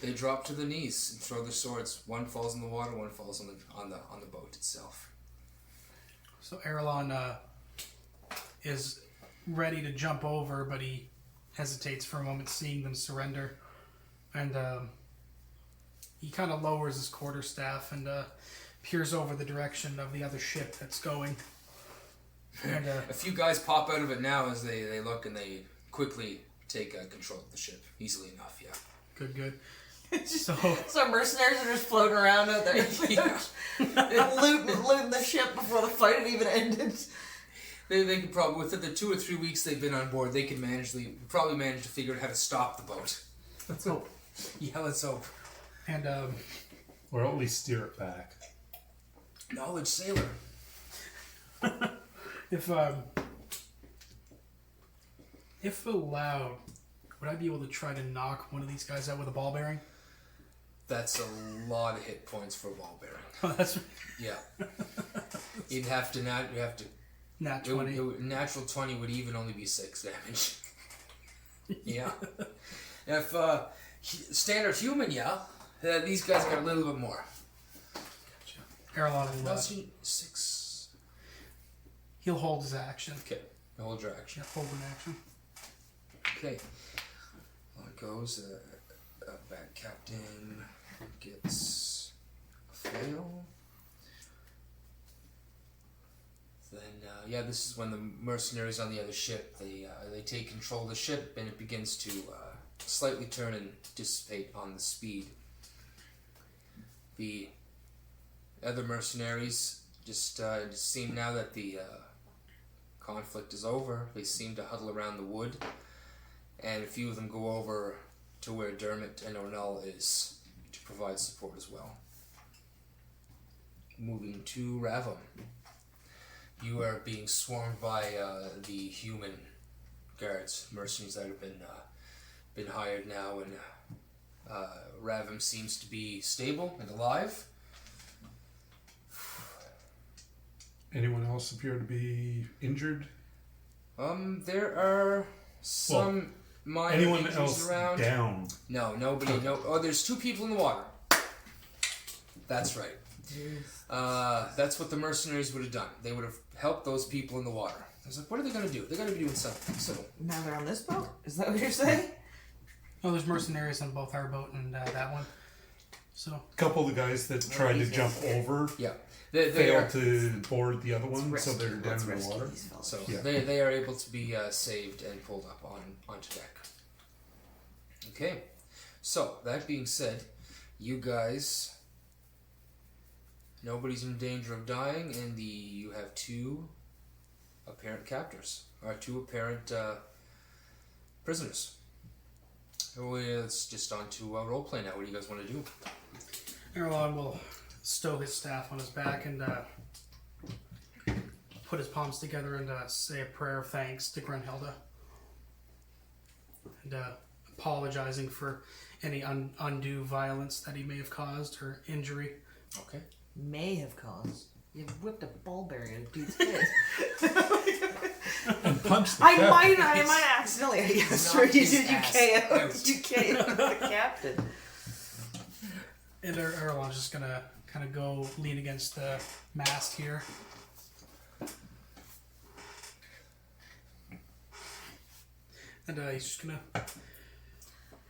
They drop to their knees and throw their swords. One falls in the water, one falls on the boat itself. So Erlon is ready to jump over, but he hesitates for a moment, seeing them surrender. And he kind of lowers his quarterstaff and peers over the direction of the other ship that's going. And A few guys pop out of it now as they look, and they quickly take control of the ship. Easily enough, yeah. good. So So mercenaries are just floating around out there, Yeah. looting the ship before the fight had even ended. They could probably, within the 2 or 3 weeks they've been on board, they could probably manage to figure out how to stop the boat. Let's hope. Yeah, let's hope. and Or at least steer it back. Knowledge sailor. if allowed, would I be able to try to knock one of these guys out with a ball bearing? That's a lot of hit points for a ball bearing. Oh, that's Yeah. You'd have to nat 20. natural 20 would even only be 6 damage. Yeah. If standard human, yeah, these guys got a little bit more. Erlon will, Well, 6. he'll hold his action. Okay. Hold your action. Yeah, hold an action. Okay. On it goes. Bad captain gets a fail. Then, this is when the mercenaries on the other ship, they take control of the ship, and it begins to slightly turn and dissipate on the speed. The other mercenaries just seem, now that the conflict is over, they seem to huddle around the wood, and a few of them go over to where Dermot and Ner'ille is to provide support as well. Moving to Ravum. You are being swarmed by the human guards, mercenaries that have been hired now, and Ravum seems to be stable and alive. Anyone else appear to be injured? There are some minor Anyone injuries else around. down? No, nobody. No. Oh, there's 2 people in the water. That's right. That's what the mercenaries would have done. They would have helped those people in the water. I was like, what are they going to do? They're going to be doing something. So Now they're on this boat? Is that what you're saying? Oh, there's mercenaries on both our boat and that one. So A couple of the guys that tried to jump over yeah, they failed are. to board the other one, Let's so they're rescue- down let's in the rescue water. these fellas. So Yeah. they are able to be saved and pulled up onto deck. Okay, so that being said, you guys, nobody's in danger of dying, and you have 2 apparent captors, or 2 apparent prisoners. It's just on to roleplay now. What do you guys want to do? Erlon will stow his staff on his back and put his palms together and say a prayer of thanks to Grunhilda. And apologizing for any undue violence that he may have caused or injury. Okay. May have caused. You whipped a ballberry at a dude's head. And punch the I captain. might accidentally. Yes, Knock right. You his did. You ass KO'd. out. You KO'd the captain. And Erlon's just gonna kind of go lean against the mast here. And he's just gonna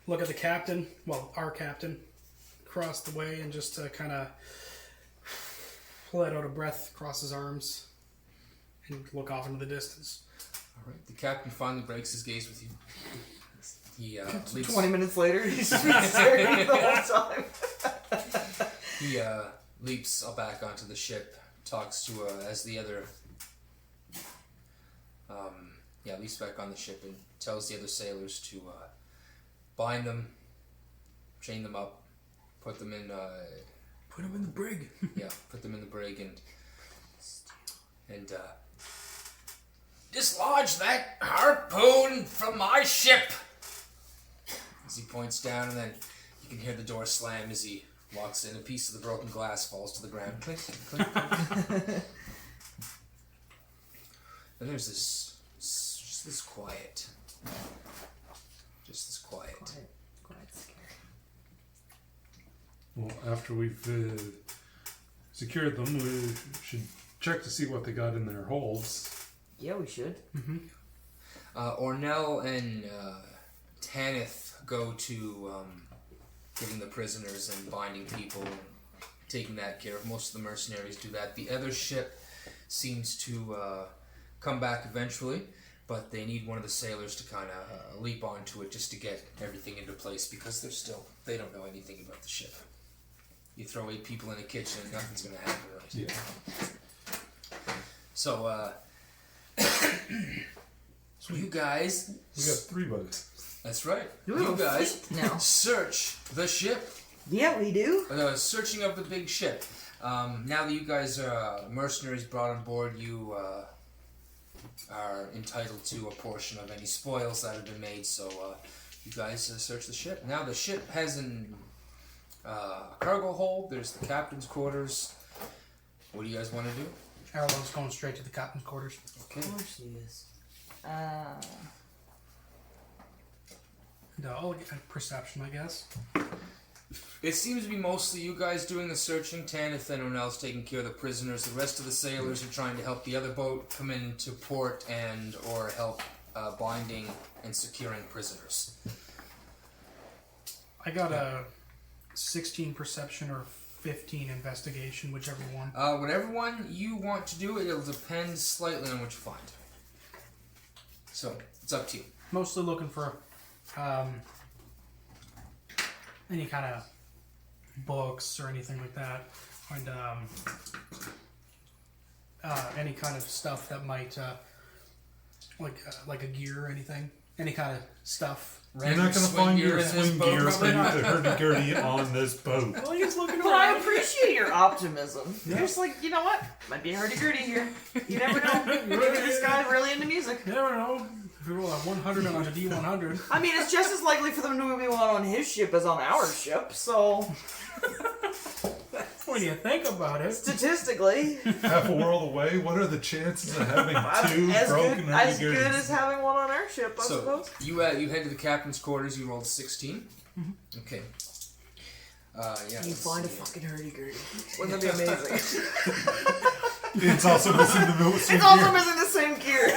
look at the captain, well, our captain, across the way, and just kind of let out a breath across his arms and look off into the distance. All right. The captain finally breaks his gaze with you. He leaps. 20 minutes later, he's just been staring at you the whole time. He leaps back onto the ship, talks to as the other. Leaps back on the ship and tells the other sailors to bind them, chain them up, put them in. Put him in the brig. Put them in the brig and dislodge that harpoon from my ship. As he points down, and then you can hear the door slam as he walks in. A piece of the broken glass falls to the ground. Clink, clink, clink. And there's this quiet. Just this quiet. Quite scary. Well, after we've secured them, we should check to see what they got in their holds. Yeah, we should. Ornell and Tanith go to getting the prisoners and binding people and taking that care of. Most of the mercenaries do that. The other ship seems to come back eventually, but they need one of the sailors to kind of leap onto it just to get everything into place because they don't know anything about the ship. You throw 8 people in a kitchen and nothing's going to happen, right? Yeah. So, you guys... We got 3 boats. That's right. You You have a guys fleet now. search the ship. Yeah, we do. Searching of the big ship. Now that you guys are mercenaries brought on board, you are entitled to a portion of any spoils that have been made. So you guys search the ship. Now the ship has a cargo hold. There's the captain's quarters. What do you guys want to do? Erlon's going straight to the captain's quarters. Okay. Of course he is. And I'll get a perception, I guess. It seems to be mostly you guys doing the searching. Tanith and Ronell's taking care of the prisoners. The rest of the sailors are trying to help the other boat come into port and or help binding and securing prisoners. I got a 16 perception or 15 investigation, whichever one. Whatever one you want to do, it'll depend slightly on what you find. So, it's up to you. Mostly looking for any kind of books or anything like that, and any kind of stuff that might like a gear or anything, any kind of stuff. You're not going to find your swing gear for the hurdy-gurdy on this boat. Well, he's looking But I around. appreciate your optimism. You're just like, you know what? Might be a hurdy-gurdy here. You never know. Maybe this guy's really into music. You never know. If you roll a 100 on a D100. I mean, it's just as likely for them to be one on his ship as on our ship, so When you think about it. statistically, Half a world away, what are the chances of having two broken as good hurdy-gurdies? as having one on our ship, I So, suppose. you head to the captain's quarters. You rolled a 16. Okay. Yeah. You let's find a see. fucking hurdy-gurdy. Wouldn't that be amazing? It's also missing the middle swing It's also gear. missing the same gear.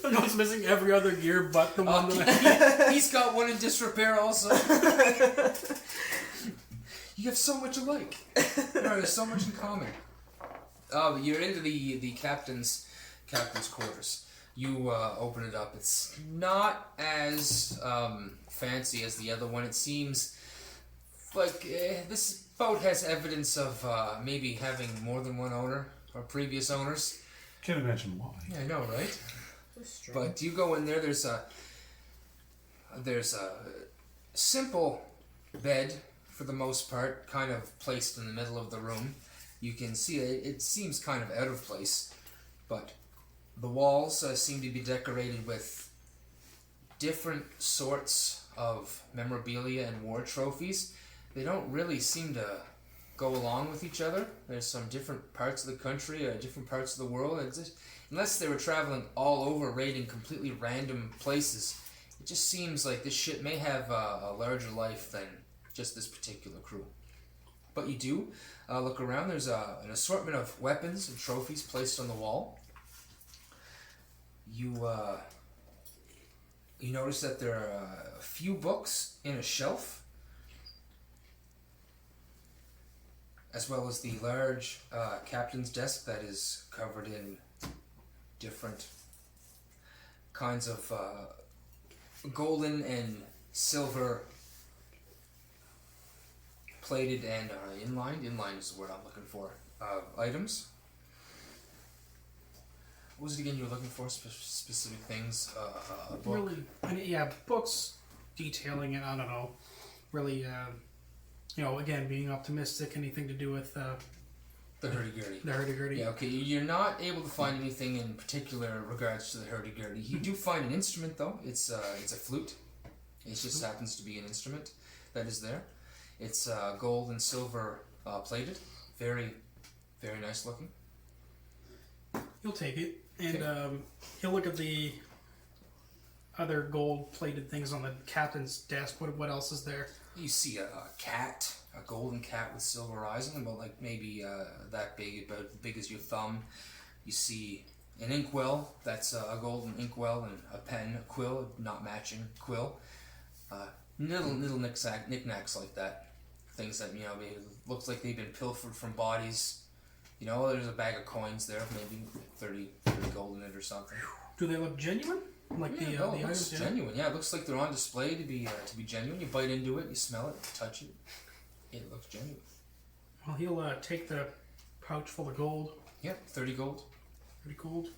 I know it's missing every other gear but the one that I... He's got one in disrepair also. You have so much alike. There's so much in common. You're into the captain's quarters. You open it up. It's not as fancy as the other one. It seems like this boat has evidence of maybe having more than one owner or previous owners. Can't imagine why. Yeah, I know, right? But you go in there. There's a simple bed for the most part, kind of placed in the middle of the room. You can see it seems kind of out of place, but the walls seem to be decorated with different sorts of memorabilia and war trophies. They don't really seem to go along with each other. There's some different parts of the country or different parts of the world. It's just, unless they were traveling all over raiding completely random places, it just seems like this ship may have a larger life than just this particular crew. But you do look around. There's an assortment of weapons and trophies placed on the wall. You notice that there are a few books in a shelf, as well as the large captain's desk that is covered in different kinds of golden and silver plated and inlined. Inlined is the word I'm looking for. Items. What was it again you were looking for? Specific things? A book? Really, yeah, books detailing it, I don't know. Really, again, being optimistic, anything to do with The hurdy-gurdy. the hurdy-gurdy. Yeah, okay. You're not able to find anything in particular regards to the hurdy-gurdy. You do find an instrument, though. It's a flute. It just happens to be an instrument that is there. It's gold and silver plated. Very, very nice looking. He'll take it, and he'll look at the other gold-plated things on the captain's desk. What else is there? You see a cat, a golden cat with silver eyes on them, about like maybe that big, about as big as your thumb. You see an inkwell, that's a golden inkwell, and a pen, a quill, not matching quill. Little knickknacks like that. Things that, it looks like they've been pilfered from bodies. There's a bag of coins there, maybe 30 gold in it or something. Do they look genuine? Like Yeah, the it looks items? genuine. Yeah, it looks like they're on display to be genuine. You bite into it, you smell it, you touch it. It looks genuine. Well, he'll take the pouch full of gold. Yeah, 30 gold. Pretty gold.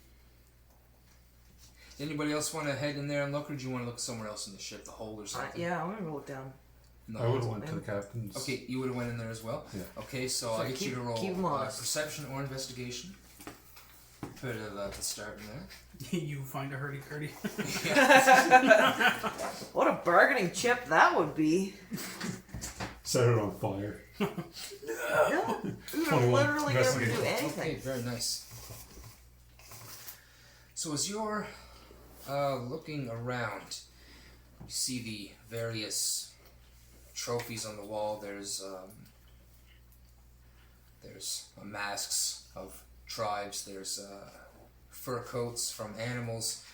Anybody else want to head in there and look, or do you want to look somewhere else in the ship, the hold or something? Yeah, I'm gonna go down. No. I would have went to the captain's. Okay, you would have went in there as well? Yeah. Okay, so I'll get you to roll keep 'em honest. perception or investigation. Put it at the start in there. You find a hurdy-gurdy. What a bargaining chip that would be. Set it on fire. Yeah. You would 21. literally never do Investigate. anything. Okay, very nice. So as you're looking around, you see the various trophies on the wall. There's masks of tribes. There's fur coats from animals.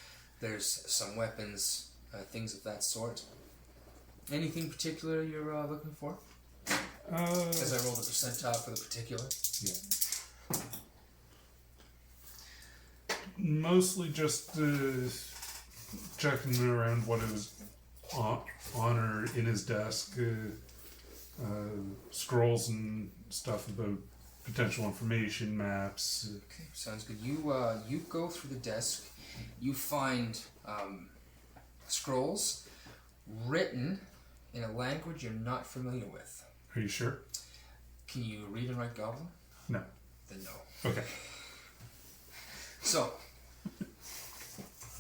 There's some weapons, things of that sort. Anything particular you're looking for? As I roll the percentile for the particular. Yeah. Mostly just checking around what is on or in his desk. Scrolls and stuff about potential information, maps. Okay, sounds good. You go through the desk. You find scrolls written in a language you're not familiar with. Are you sure? Can you read and write Goblin? No. Then no. Okay. So,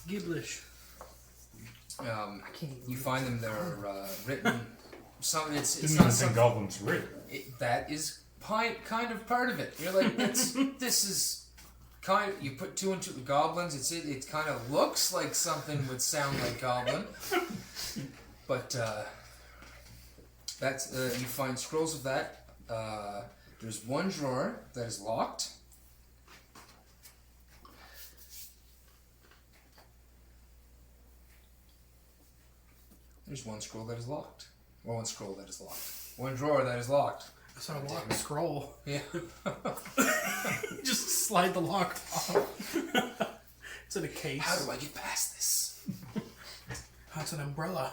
Giblish. you find them. They're written. Some it's Didn't not even some, think goblins written. that is kind of part of it. You're like, this is kind of, you put two and two goblins. It kind of looks like something would sound like goblin, but that's you find scrolls of that. There's one drawer that is locked. There's one scroll that is locked. Or one scroll that is locked. One drawer that is locked. That's not a lock, scroll. Yeah. Just slide the lock off. It's in a case. How do I get past this? That's an umbrella.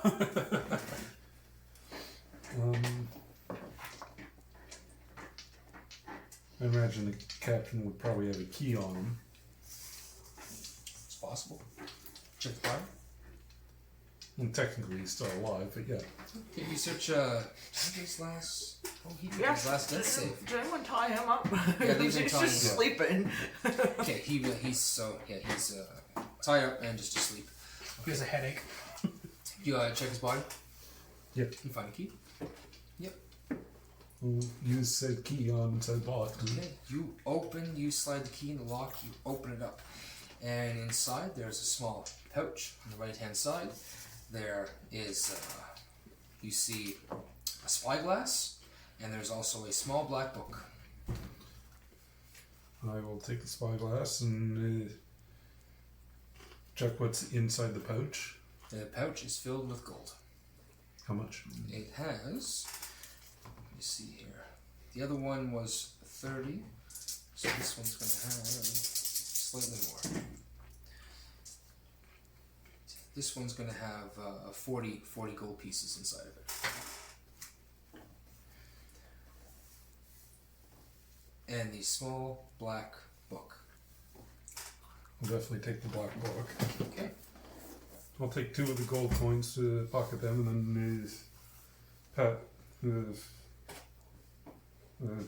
I imagine the captain would probably have a key on him. It's possible. Check the fire. Well, technically he's still alive, but yeah. Can you search his last? Oh, he did Yeah. his last death save. Did anyone tie him up? Yeah, these are He's tying just him up. sleeping. Okay, he's tied up and just asleep. He has a headache. You check his body. Yep. You find a key. We'll use said key on said lock. Okay. You slide the key in the lock. You open it up, and inside there's a small pouch on the right hand side. There is, you see a spyglass, and there's also a small black book. I will take the spyglass and check what's inside the pouch. The pouch is filled with gold. How much? It has, let me see here. The other one was 30, so this one's going to have slightly more. This one's going to have 40 gold pieces inside of it. And the small black book. I'll definitely take the black book. Okay. I'll take 2 of the gold coins to pocket them and then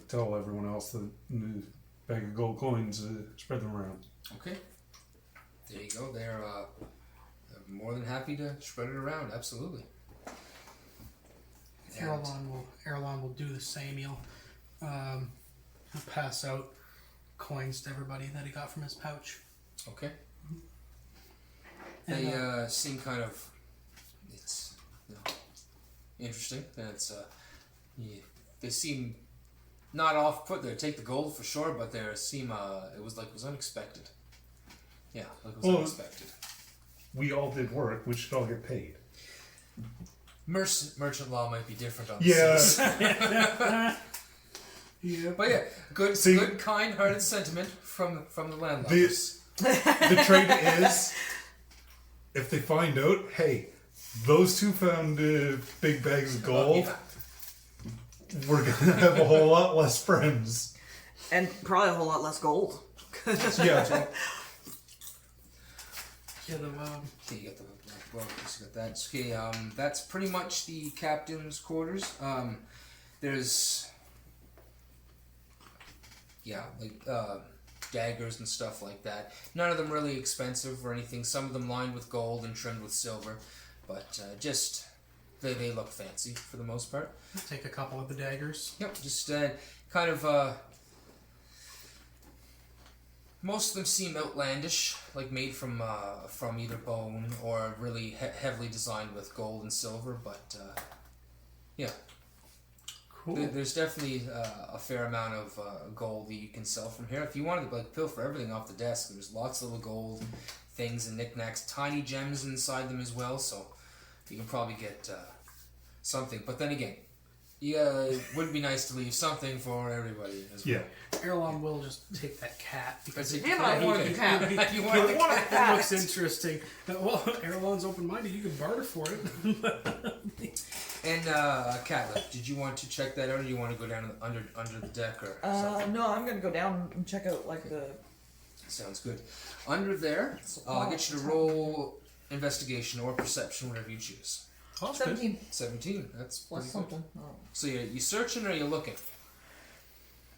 tell everyone else that bag of gold coins, spread them around. Okay. There you go. They're more than happy to spread it around. Absolutely. Erlon will do the same. He'll pass out coins to everybody that he got from his pouch. Okay. And, They seem kind of, it's interesting. It's they seem not off put. They take the gold for sure, but they seem it was unexpected. Yeah, like it was unexpected. We all did work. We should all get paid. Merchant law might be different on this. Yeah. yeah. But yeah, good, kind-hearted sentiment from the landlords. The trade is, if they find out, hey, those two found big bags of gold, we're gonna have a whole lot less friends. And probably a whole lot less gold. Yeah. Yeah, Okay, you got the black book. You got that. Okay, that's pretty much the captain's quarters. There's daggers and stuff like that. None of them really expensive or anything. Some of them lined with gold and trimmed with silver, but just they look fancy for the most part. take a couple of the daggers. Yep, just kind of. Most of them seem outlandish, like made from either bone or really heavily designed with gold and silver. But yeah, Cool. There's definitely a fair amount of gold that you can sell from here. If you wanted to like pilfer everything off the desk, there's lots of little gold things and knickknacks, tiny gems inside them as well. So you can probably get something. But then again, it would be nice to leave something for everybody as well. Yeah. Erlon will just take that cat because That's it, it. Yeah, but I want the cat. You want the cat? it looks interesting. Well, Erlon's open-minded. You can barter for it. And Catalyn, did you want to check that out, or do you want to go down under the deck or something? No, I'm gonna go down and check out like the. Sounds good. Under there, I'll get you to roll investigation or perception, whatever you choose. 17 17. That's plus pretty good. something. Oh. So you searching or you looking?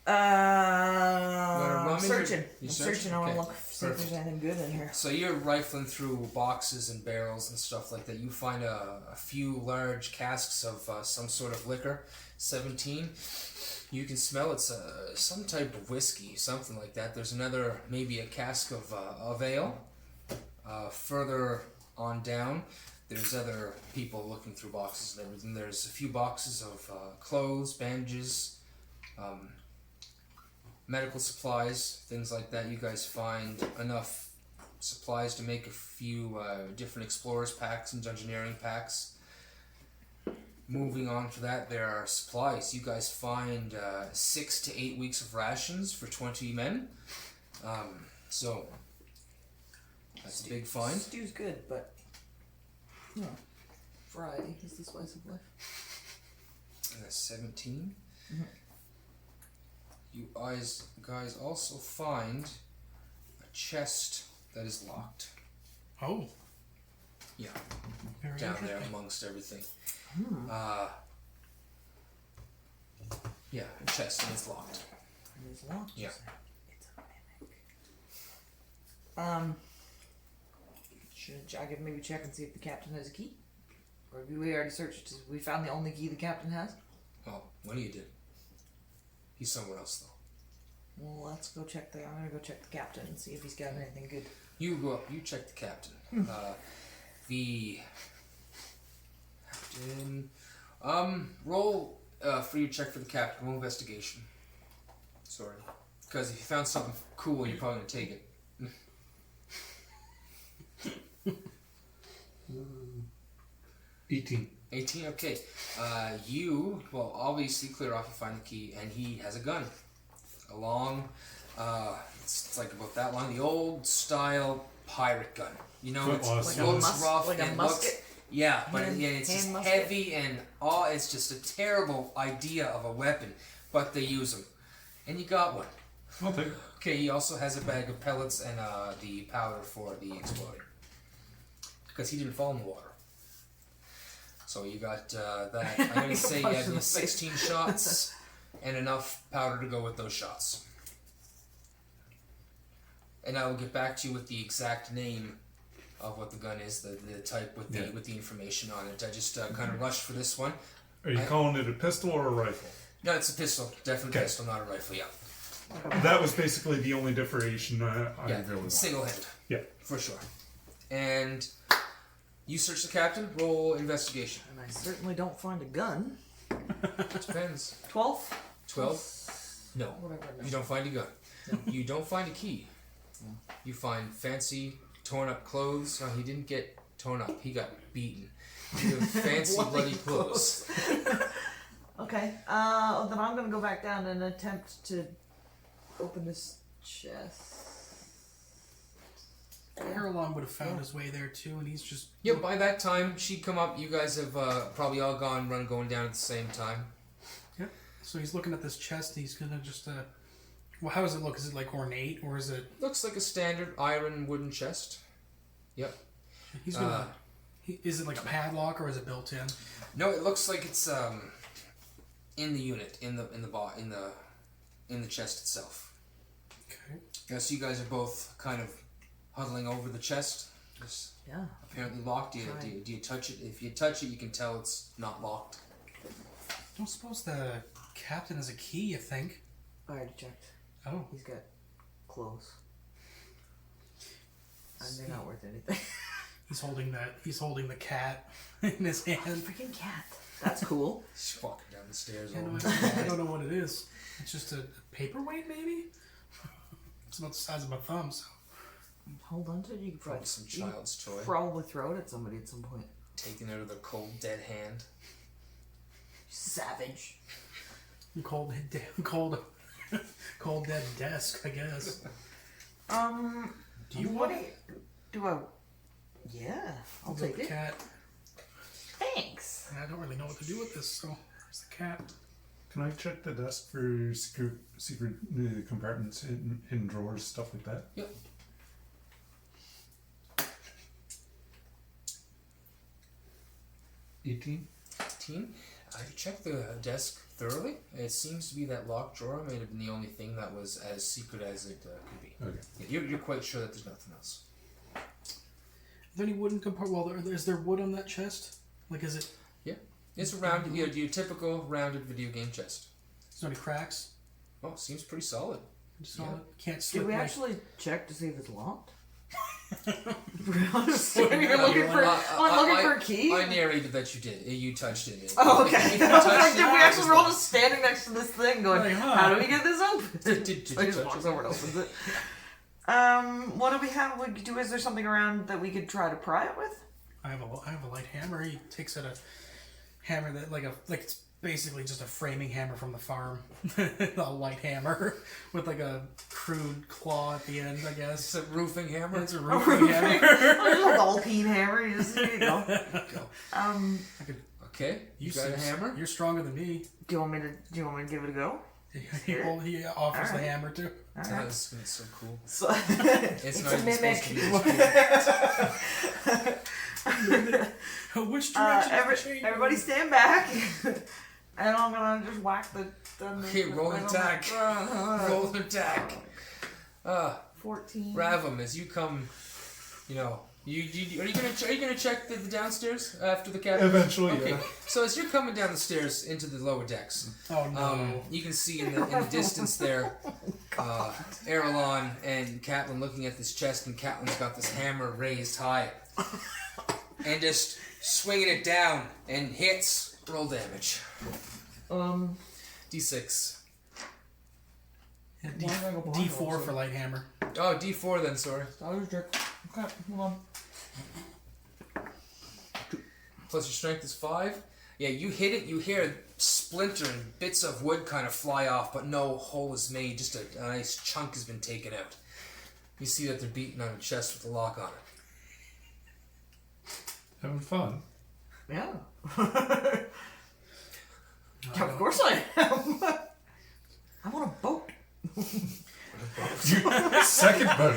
I'm searching. You're I'm searching. I want Okay. to look see if there's anything good in here. So you're rifling through boxes and barrels and stuff like that. You find a few large casks of some sort of liquor. 17. You can smell it's some type of whiskey, something like that. There's another, maybe a cask of ale. Further on down, there's other people looking through boxes and everything. There's a few boxes of clothes, bandages, medical supplies, things like that. You guys find enough supplies to make a few different explorers packs and dungeoneering packs. Moving on for that, there are supplies. You guys find 6 to 8 weeks of rations for 20 men. So that's a big find. Stew's good, but variety is the spice of life. And that's 17. Mhm. You guys also find a chest that is locked. Oh. Yeah, Very down there interesting. amongst everything. Yeah, a chest and it's locked. And it's locked. Yeah. It's a mimic. Should I could maybe check and see if the captain has a key? Or have we already searched? We found the only key the captain has? Oh, one of you did. He's somewhere else though. Well, let's go check I'm gonna go check the captain and see if he's got anything good. You go up. You check the captain. The captain. Roll for you check for the captain. Roll investigation. Sorry, because if you found something cool, you're probably gonna take it. 18. 18. Okay. You obviously clear off. You find the key, and he has a gun. A long. It's like about that long. The old style pirate gun. You know, Foot it's loss. looks rough like a and musket? looks. Yeah, but Hand- it's just hand musket? heavy and it's just a terrible idea of a weapon, but they use them. And you got one. I'll take it. Okay, he also has a bag of pellets and the powder for the exploding. Because he didn't fall in the water. So you got that. I'm going to say you Punch had in the these 16 shots and enough powder to go with those shots. And I will get back to you with the exact name of what the gun is, the type with the information on it. I just kind of rushed for this one. Are you calling it a pistol or a rifle? No, it's a pistol. Definitely Okay. pistol, not a rifle, yeah. That was basically the only differentiation I Yeah, really wanted. single-handed. Yeah. For sure. And you search the captain, roll investigation. And I certainly don't find a gun. Depends. 12? 12? No. Whatever. You don't find a gun. You don't find a key. You find fancy, torn up clothes. No, he didn't get torn up. He got beaten. You have fancy, bloody clothes. Okay. Then I'm gonna go back down and attempt to open this chest. Erlon would have found his way there too, and he's just. Yeah, by that time, she'd come up. You guys have probably all going down at the same time. Yeah. So he's looking at this chest, and he's gonna just. Well, how does it look? Is it like ornate, or is it? Looks like a standard iron wooden chest. Yep. He's gonna. Is it like a padlock, or is it built in? No, it looks like it's in the unit, in the chest itself. Okay. Yeah, so you guys are both kind of huddling over the chest. Just Yeah. apparently locked. Do you touch it? If you touch it, you can tell it's not locked. I don't suppose the captain has a key. You think? I already checked. Oh. He's got clothes. And they're not worth anything. He's holding the cat in his hand. Freaking cat. That's cool. She's walking down the stairs. Yeah, all no, I don't know what it is. It's just a paperweight, maybe? It's about the size of my thumb, so. Hold on to it. You could Probably probably, some you child's toy. probably throw it at somebody at some point. Taken out of their cold, dead hand. Savage. Cold dead desk, I guess. Do you what want do I? Yeah, I'll the take it. cat? Thanks. I don't really know what to do with this, so there's the cat. Can I check the desk for secret compartments, hidden drawers, stuff like that? Yep. $18. You checked the desk thoroughly. It seems to be that locked drawer may have been the only thing that was as secret as it could be. Okay. Yeah, you're quite sure that there's nothing else. Is there any wooden compartment? Well, is there wood on that chest? Like, is it? Yeah. It's a rounded, your typical rounded video game chest. Is there any cracks? Oh, seems pretty solid. Just Yeah. can't slip. Did we like- actually check to see if it's locked? You're looking for. I'm looking for a key. I narrated that you did. You touched it. Oh, okay. If you I was touched like, it, did we it actually? was We're all locked. just standing next to this thing, going, Like, huh. "How do we get this open?" Did I you just touch walks it? over and opens it. What do we have? Is there something around that we could try to pry it with? I have a light hammer. He takes out a hammer that like it's basically just a framing hammer from the farm, a light hammer with like a crude claw at the end, I guess. It's a roofing hammer. It's a roofing hammer. A ball peen hammer. You just here you go. Okay, you got a hammer. You're stronger than me. Do you want me to give it a go? He offers the Alright. hammer too. That is so cool. So, It's not a even mimic. supposed to be this cool. Which direction? Everybody stand back. And I'm gonna just whack the Okay, roll an attack. Roll an attack. 14. Ravum, as you come, are you gonna check the downstairs after the cabin? Eventually, Okay. yeah. So as you're coming down the stairs into the lower decks, Oh no. you can see in the distance there, Erlon and Catalyn looking at this chest, and Catalyn's got this hammer raised high, and just swinging it down and hits. Roll damage. D6. Yeah, D4 for light hammer. Oh, D4 then. Sorry. Okay, hold on. Plus your strength is 5. Yeah, you hit it. You hear a splinter and bits of wood kind of fly off, but no hole is made. Just a nice chunk has been taken out. You see that they're beating on a chest with a lock on it. Having fun. Yeah. Of course I am. I'm on a boat. Second boat.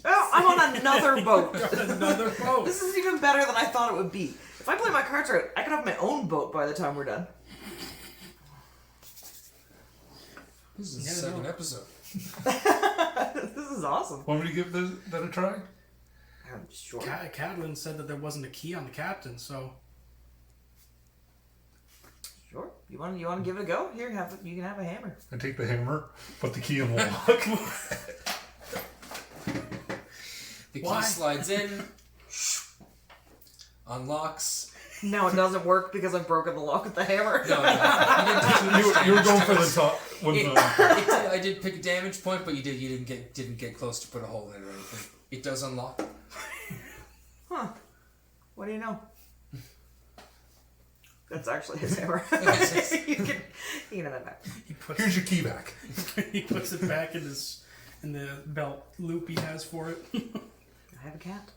Oh, I'm on another boat. Another boat. This is even better than I thought it would be. If I play my cards right, I could have my own boat by the time we're done. This is the second episode. This is awesome. Want me to give that a try? I'm sure. Catalyn said that there wasn't a key on the captain, so Sure. You want to give it a go? Here, have it. You can have a hammer. I take the hammer, put the key in the lock. The key Why? slides in, unlocks. No, it doesn't work because I've broken the lock with the hammer. No, you didn't do too much You were damage going to for it. the top. I did pick a damage point, but you didn't get close to put a hole in it or anything. It does unlock. Huh. What do you know? That's actually his hammer. you can have that back. Here's your key back. he puts it back in the belt loop he has for it. I have a cat.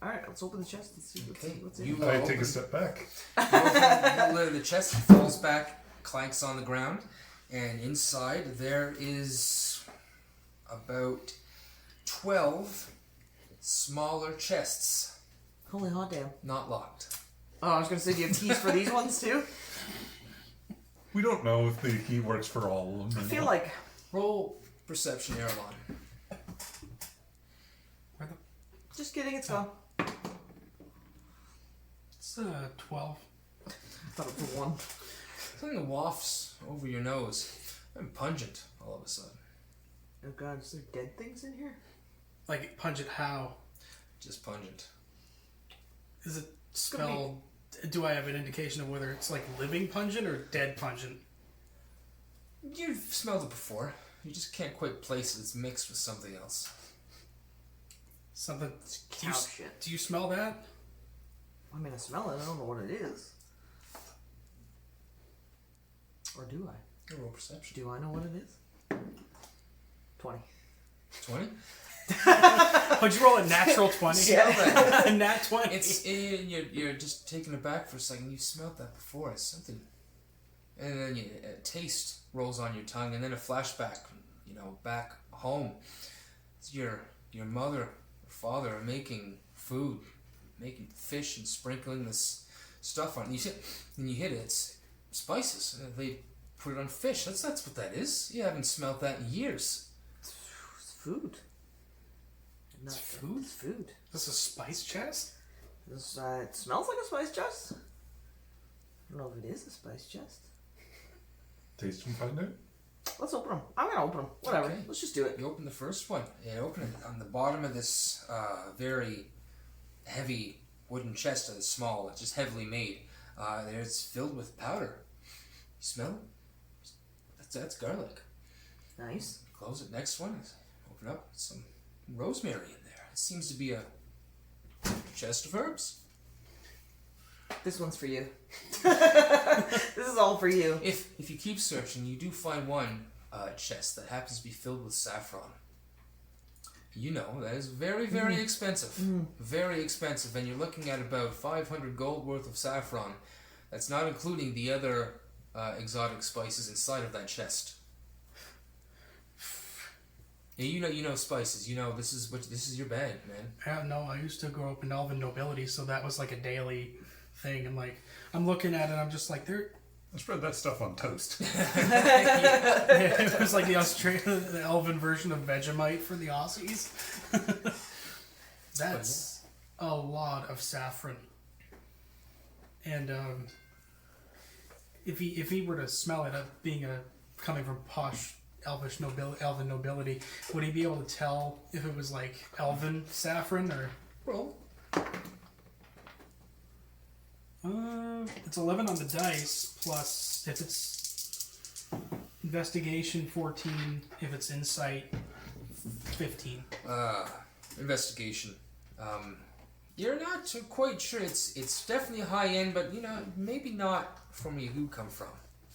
Alright, let's open the chest and see what's in it. I take a step back. The lid of the chest falls back, clanks on the ground, and inside there is about 12 smaller chests, Holy hot damn. not locked. Oh, I was going to say, do you have keys for these ones too? We don't know if the key works for all of them. I feel like... Roll perception, Erlon. Just kidding, it's gone. It's 12. I thought it was a 1. Something wafts over your nose. And pungent all of a sudden. Oh god, is there dead things in here? Like pungent how? Just pungent. Is it spelled Do I have an indication of whether it's like living pungent or dead pungent? You've smelled it before. You just can't quite place it. It's mixed with something else. Something. Cow shit. Do you smell that? I mean, I smell it. I don't know what it is. Or do I? Roll perception. Do I know what it is? 20. 20? Would you roll a natural 20? Yeah. A nat 20. You're just taken aback for a second. You've smelled that before. It's something. And then a taste rolls on your tongue, and then a flashback, back home. It's your mother or father are making food, making fish and sprinkling this stuff on it. And you hit it, it's spices. They put it on fish. That's what that is. You haven't smelled that in years. It's food. It's food? It's food. Is this a spice chest? It smells like a spice chest. I don't know if it is a spice chest. Taste and find out. Let's open them. I'm gonna open them. Whatever. Okay. Let's just do it. You open the first one. You open it on the bottom of this very heavy wooden chest that's small. It's just heavily made. It's filled with powder. You smell it? That's garlic. Nice. Close it. Next one. Open up. Some rosemary in there. It seems to be a chest of herbs. This one's for you. This is all for you. If you keep searching, you do find one chest that happens to be filled with saffron. That is very, very expensive. Very expensive, and you're looking at about 500 gold worth of saffron. That's not including the other exotic spices inside of that chest. Yeah, you know spices. This is your bag, man. No, I used to grow up in Elven nobility, so that was like a daily thing. And like, I'm looking at it, I'm just like, I spread that stuff on toast. it was like the Elven version of Vegemite for the Aussies. That's a lot of saffron. And if he were to smell it, coming from posh Elven nobility, would he be able to tell if it was like Elven saffron or? Roll. It's 11 on the dice, plus if it's investigation 14, if it's insight 15. Investigation. You're not too quite sure. It's definitely high end, but maybe not from where you come from.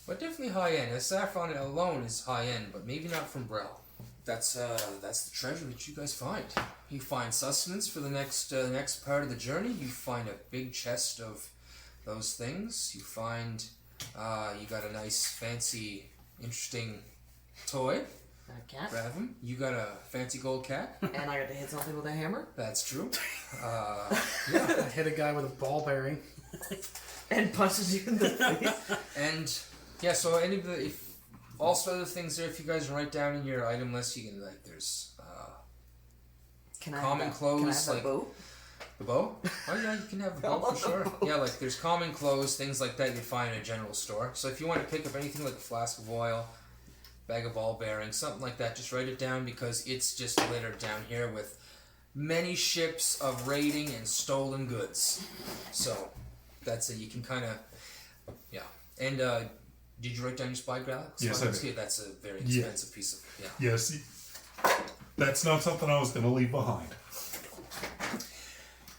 But definitely high end. Saffron alone is high end, but maybe not from Brel. That's the treasure that you guys find. You find sustenance for the next part of the journey. You find a big chest of those things. You find you got a nice, fancy, interesting toy. A cat. Grab him. You got a fancy gold cat. And I got to hit something with a hammer. That's true. I hit a guy with a ball bearing. And punches you in the face. And yeah, so if also other things there, if you guys write down in your item list, you can there's common clothes, can I have that bow? The bow? Oh yeah, you can have the bow for sure. Yeah, there's common clothes, things like that you'd find in a general store. So if you want to pick up anything like a flask of oil, bag of ball bearings, something like that, just write it down because it's just littered down here with many ships of raiding and stolen goods. So that's it. You can kind of, yeah. And did you write down your spy graph? Yes, I did. That's a very expensive piece of, Yes, that's not something I was going to leave behind.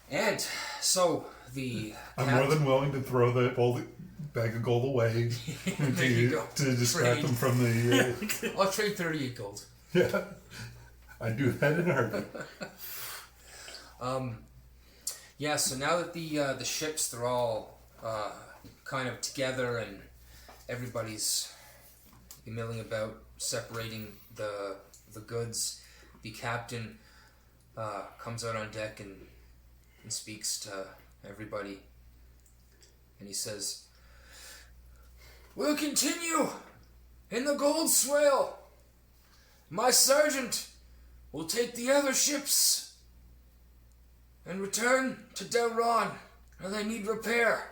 And so I'm more than willing to throw the bag of gold away to distract them from the. I'll trade 38 gold. Yeah, I do that in a heartbeat. Yeah. So now that the ships they're all kind of together and everybody's milling about separating the goods, the captain comes out on deck and speaks to everybody, and he says, "We'll continue in the Goldswale. My sergeant will take the other ships and return to Delen, where they need repair.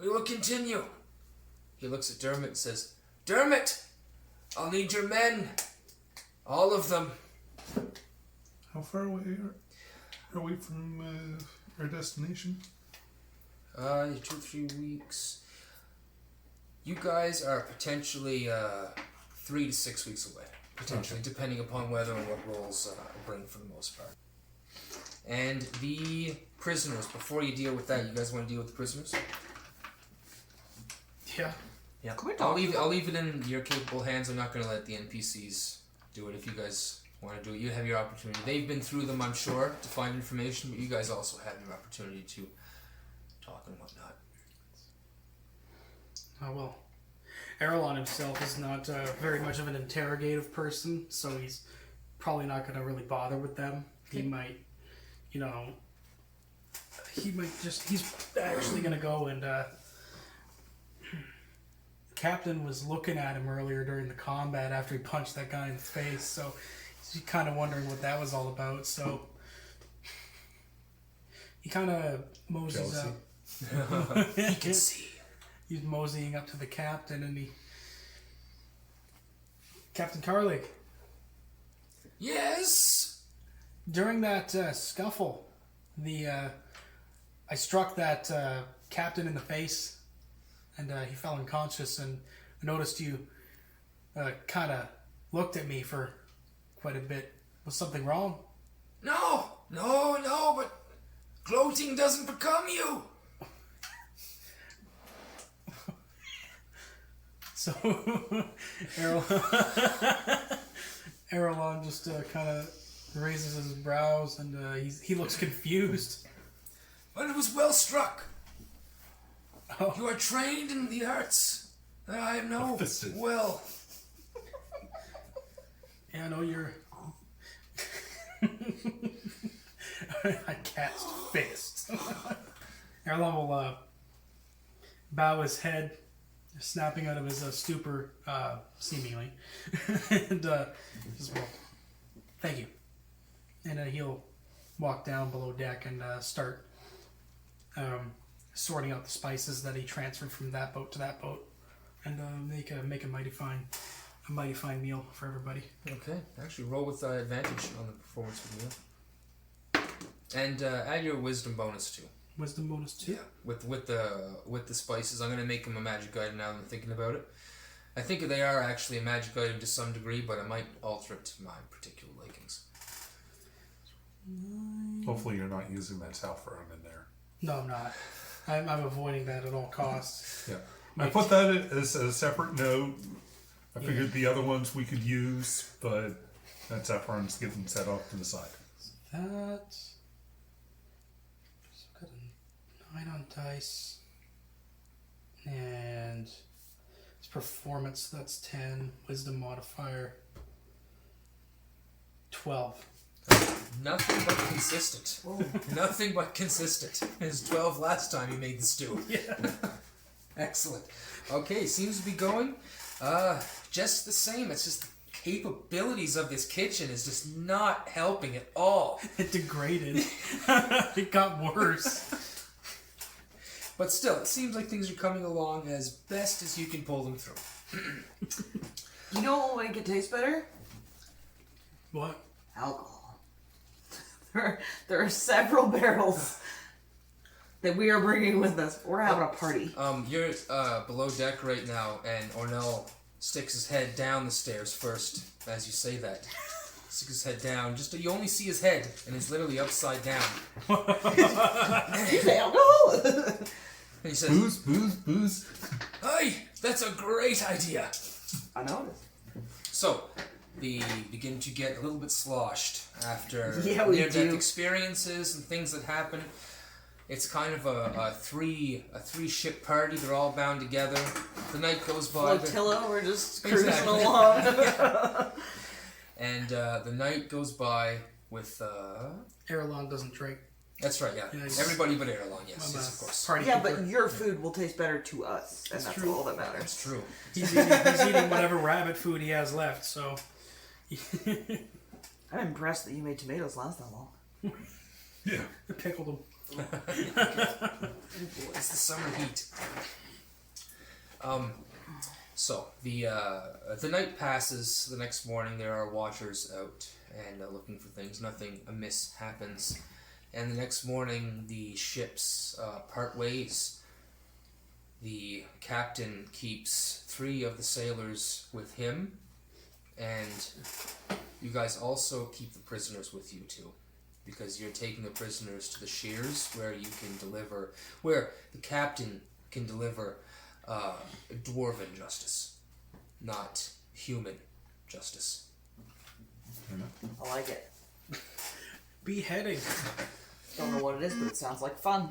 We will continue." He looks at Dermot and says, "Dermot, I'll need your men, all of them." How far away are we from our destination? 2 or 3 weeks. You guys are potentially 3 to 6 weeks away. Potentially, depending upon weather and what rolls bring for the most part. And the prisoners, before you deal with that, you guys want to deal with the prisoners? Yeah. Yeah. Can we I'll talk leave it in your capable hands. I'm not going to let the NPCs do it. If you guys want to do it, you have your opportunity. They've been through them, I'm sure, to find information, but you guys also have your opportunity to talk and whatnot. Oh, well. Erlon himself is not very much of an interrogative person, so he's probably not going to really bother with them. He might, he's actually going to go and, Captain was looking at him earlier during the combat after he punched that guy in the face, so he's kind of wondering what that was all about, so he kind of moseys up. He can see. He's moseying up to the captain, and Captain Carlegg. Yes. During that scuffle, I struck that captain in the face, and he fell unconscious. And I noticed you kind of looked at me for quite a bit. Was something wrong? No, but gloating doesn't become you. So, Erlon just kind of raises his brows, and he looks confused. But it was well struck. Oh. You are trained in the arts. I know Fisted. well. Yeah, I know you're... I cast fist. Erlon will bow his head, snapping out of his stupor, seemingly, and just, well, thank you. And he'll walk down below deck and start sorting out the spices that he transferred from that boat to that boat, and make a mighty fine meal for everybody. Okay, actually roll with advantage on the performance of the meal. And add your wisdom bonus too. Wisdom bonus 2? Yeah, with the spices. I'm going to make them a magic item now that I'm thinking about it. I think they are actually a magic item to some degree, but I might alter it to my particular likings. Hopefully you're not using that saffron in there. No, I'm not. I'm avoiding that at all costs. Yeah. I put that as a separate note. I figured the other ones we could use, but that saffron's getting set off to the side. That... So I've got a 9 on dice. And... It's performance, that's 10. Wisdom modifier... 12. Nothing but consistent. Nothing but consistent. It was 12 last time you made the stew. Yeah. Excellent. Okay, seems to be going just the same. It's just the capabilities of this kitchen is just not helping at all. It degraded. It got worse. But still, it seems like things are coming along as best as you can pull them through. You know what will make it taste better? What? Alcohol. There are several barrels that we are bringing with us. We're having a party. You're below deck right now, and Ornell sticks his head down the stairs first as you say that. Sticks his head down. Just you only see his head, and it's literally upside down. You say alcohol? And he says, Booze. "Hey, that's a great idea." I noticed. So, they begin to get a little bit sloshed after Yeah, we near-death do. experiences and things that happen. It's kind of a three-ship party. They're all bound together. The night goes by. Flotilla, we're just cruising Exactly. along. And the night goes by with... Erlon doesn't drink. That's right, yeah. Yeah, he's- Everybody but Erlon, yes, I'm a yes, of course. Party Yeah, pooper. but your food will taste better to us, and that's true. all that matters. That's true. He's eating whatever rabbit food he has left, so... I'm impressed that you made tomatoes last that long. Yeah. I pickled him. It's the summer heat. So the night passes. The next morning, there are watchers out and looking for things. Nothing amiss happens, And the next morning, the ships part ways. The captain keeps 3 of the sailors with him, and you guys also keep the prisoners with you too, because you're taking the prisoners to the shears, where the captain can deliver dwarven justice, not human justice. I like it. Beheading. Don't know what it is, but it sounds like fun.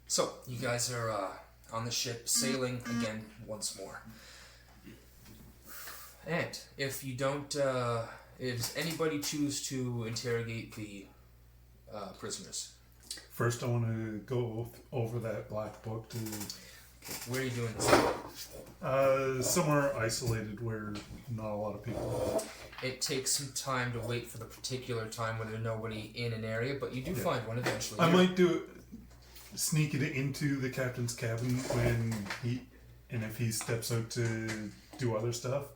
So, you guys are on the ship, sailing again once more. And if you don't, does anybody choose to interrogate the prisoners? First, I want to go over that black book to Okay, where are you doing this? somewhere isolated where not a lot of people are. It takes some time to wait for the particular time when there's nobody in an area, but you do find one eventually. I might sneak it into the captain's cabin if he steps out to do other stuff,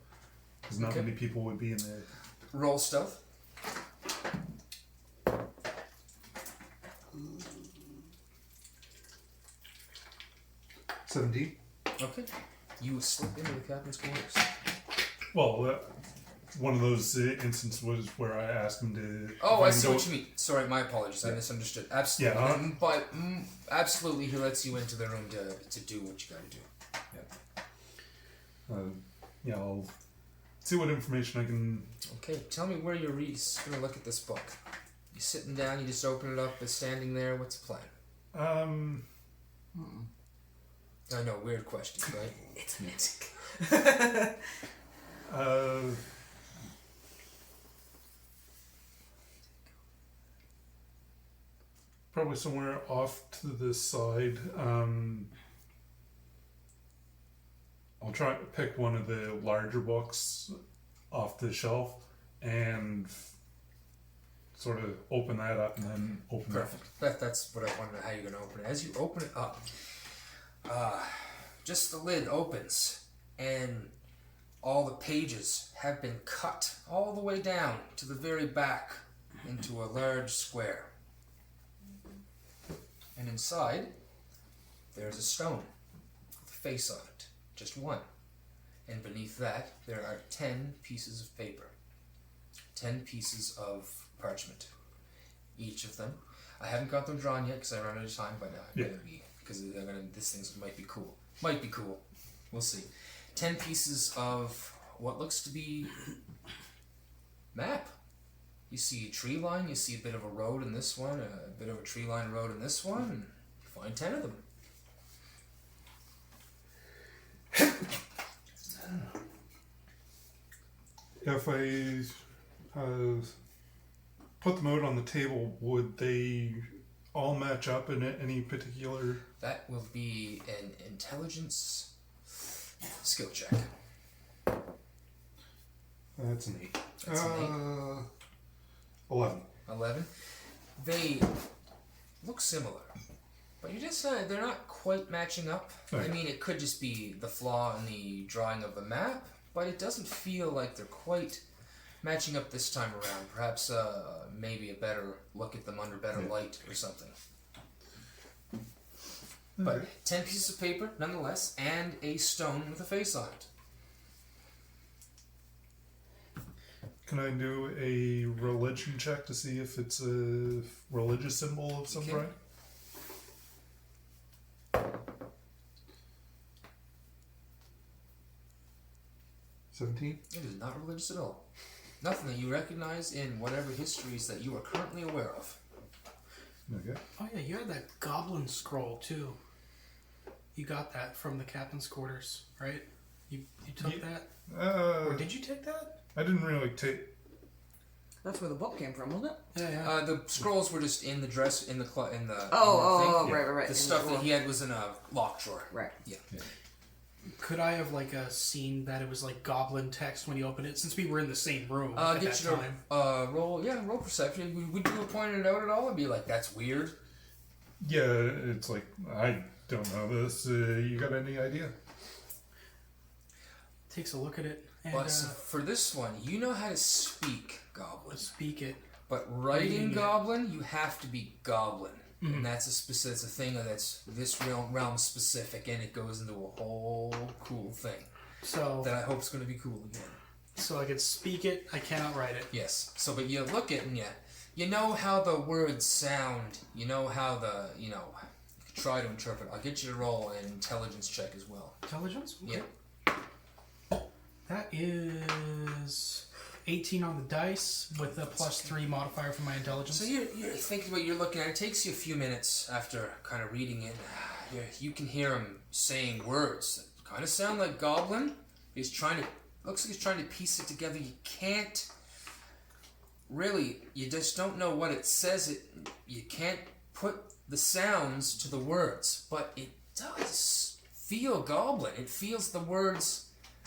because not many people would be in there. Roll stealth. $17. Okay. You slip into the captain's quarters. Well, one of those instances was where I asked him to. Oh, I see what you mean. Sorry, my apologies. I misunderstood. Absolutely. Yeah, But absolutely, he lets you into the room to do what you got to do. I'll see what information I can. Okay, tell me where you're gonna look at this book. You sitting down? You just open it up. It's standing there. What's the plan? I know, weird question, right? It's music. Probably somewhere off to the side. I'll try to pick one of the larger books off the shelf and sort of open that up and then open Perfect. That's what I wanted. How you're gonna open it? As you open it up, just the lid opens, and all the pages have been cut all the way down to the very back into a large square. And inside, there's a stone with a face on it, just one. And beneath that, there are 10 pieces of paper, 10 pieces of parchment. Each of them, I haven't got them drawn yet because I ran out of time, but I'm gonna be, because this thing might be cool. Might be cool. We'll see. 10 pieces of what looks to be map. You see a tree line, you see a bit of a road in this one, a bit of a tree line road in this one, and you find 10 of them. If I put them out on the table, would they all match up in any particular? That will be an intelligence skill check. That's an 8. That's an 11. 11. They look similar, but you just they're not quite matching up. Okay. I mean, it could just be the flaw in the drawing of the map, but it doesn't feel like they're quite matching up this time around. Perhaps maybe a better look at them under better light or something. But 10 pieces of paper, nonetheless, and a stone with a face on it. Can I do a religion check to see if it's a religious symbol of some kind? 17? It is not religious at all. Nothing that you recognize in whatever histories that you are currently aware of. Okay. Oh yeah, you had that goblin scroll too. You got that from the captain's quarters, right? You took that? Or did you take that? I didn't really take. That's where the book came from, wasn't it? Yeah. The scrolls were just in the dress, in the Oh, thing. right. The stuff that he had was in a lock drawer. Right. Yeah. Could I have seen that it was like goblin text when you opened it? Since we were in the same room at Get that you time. to roll perception. Would you have pointed it out at all and be like, "That's weird"? Yeah, it's like, I don't know this. You got any idea? Takes a look at it and But for this one, you know how to speak Goblin. speak it. But writing goblin, you have to be goblin. And that's a thing that's this realm specific, and it goes into a whole cool thing. So that I hope is going to be cool again. So I could speak it, I cannot write it. Yes. So, but you look at it and you know how the words sound. You know how you can try to interpret. I'll get you to roll an intelligence check as well. Intelligence? Okay. Yeah. That is 18 on the dice with a +3 modifier for my intelligence. So you're thinking what you're looking at. It takes you a few minutes after kind of reading it. You can hear him saying words that kind of sound like goblin. Looks like he's trying to piece it together. You can't really. You just don't know what it says. You can't put the sounds to the words, but it does feel goblin. It feels the words.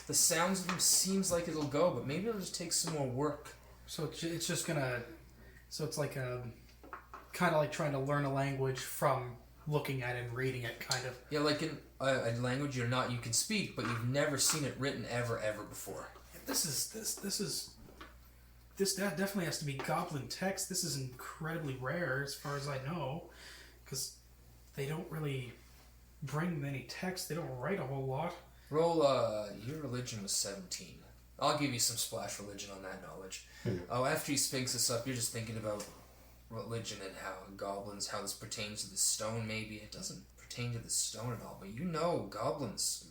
The sounds of them seems like it'll go, but maybe it'll just take some more work. So it's just gonna. So it's like kind of like trying to learn a language from looking at it and reading it, kind of. Yeah, like in a language you can speak, but you've never seen it written ever before. This definitely has to be goblin text. This is incredibly rare, as far as I know, because they don't really bring many text. They don't write a whole lot. Roll, your religion was 17. I'll give you some splash religion on that knowledge. Oh, after he speaks this up, you're just thinking about religion and how goblins, how this pertains to the stone. Maybe it doesn't pertain to the stone at all, but goblins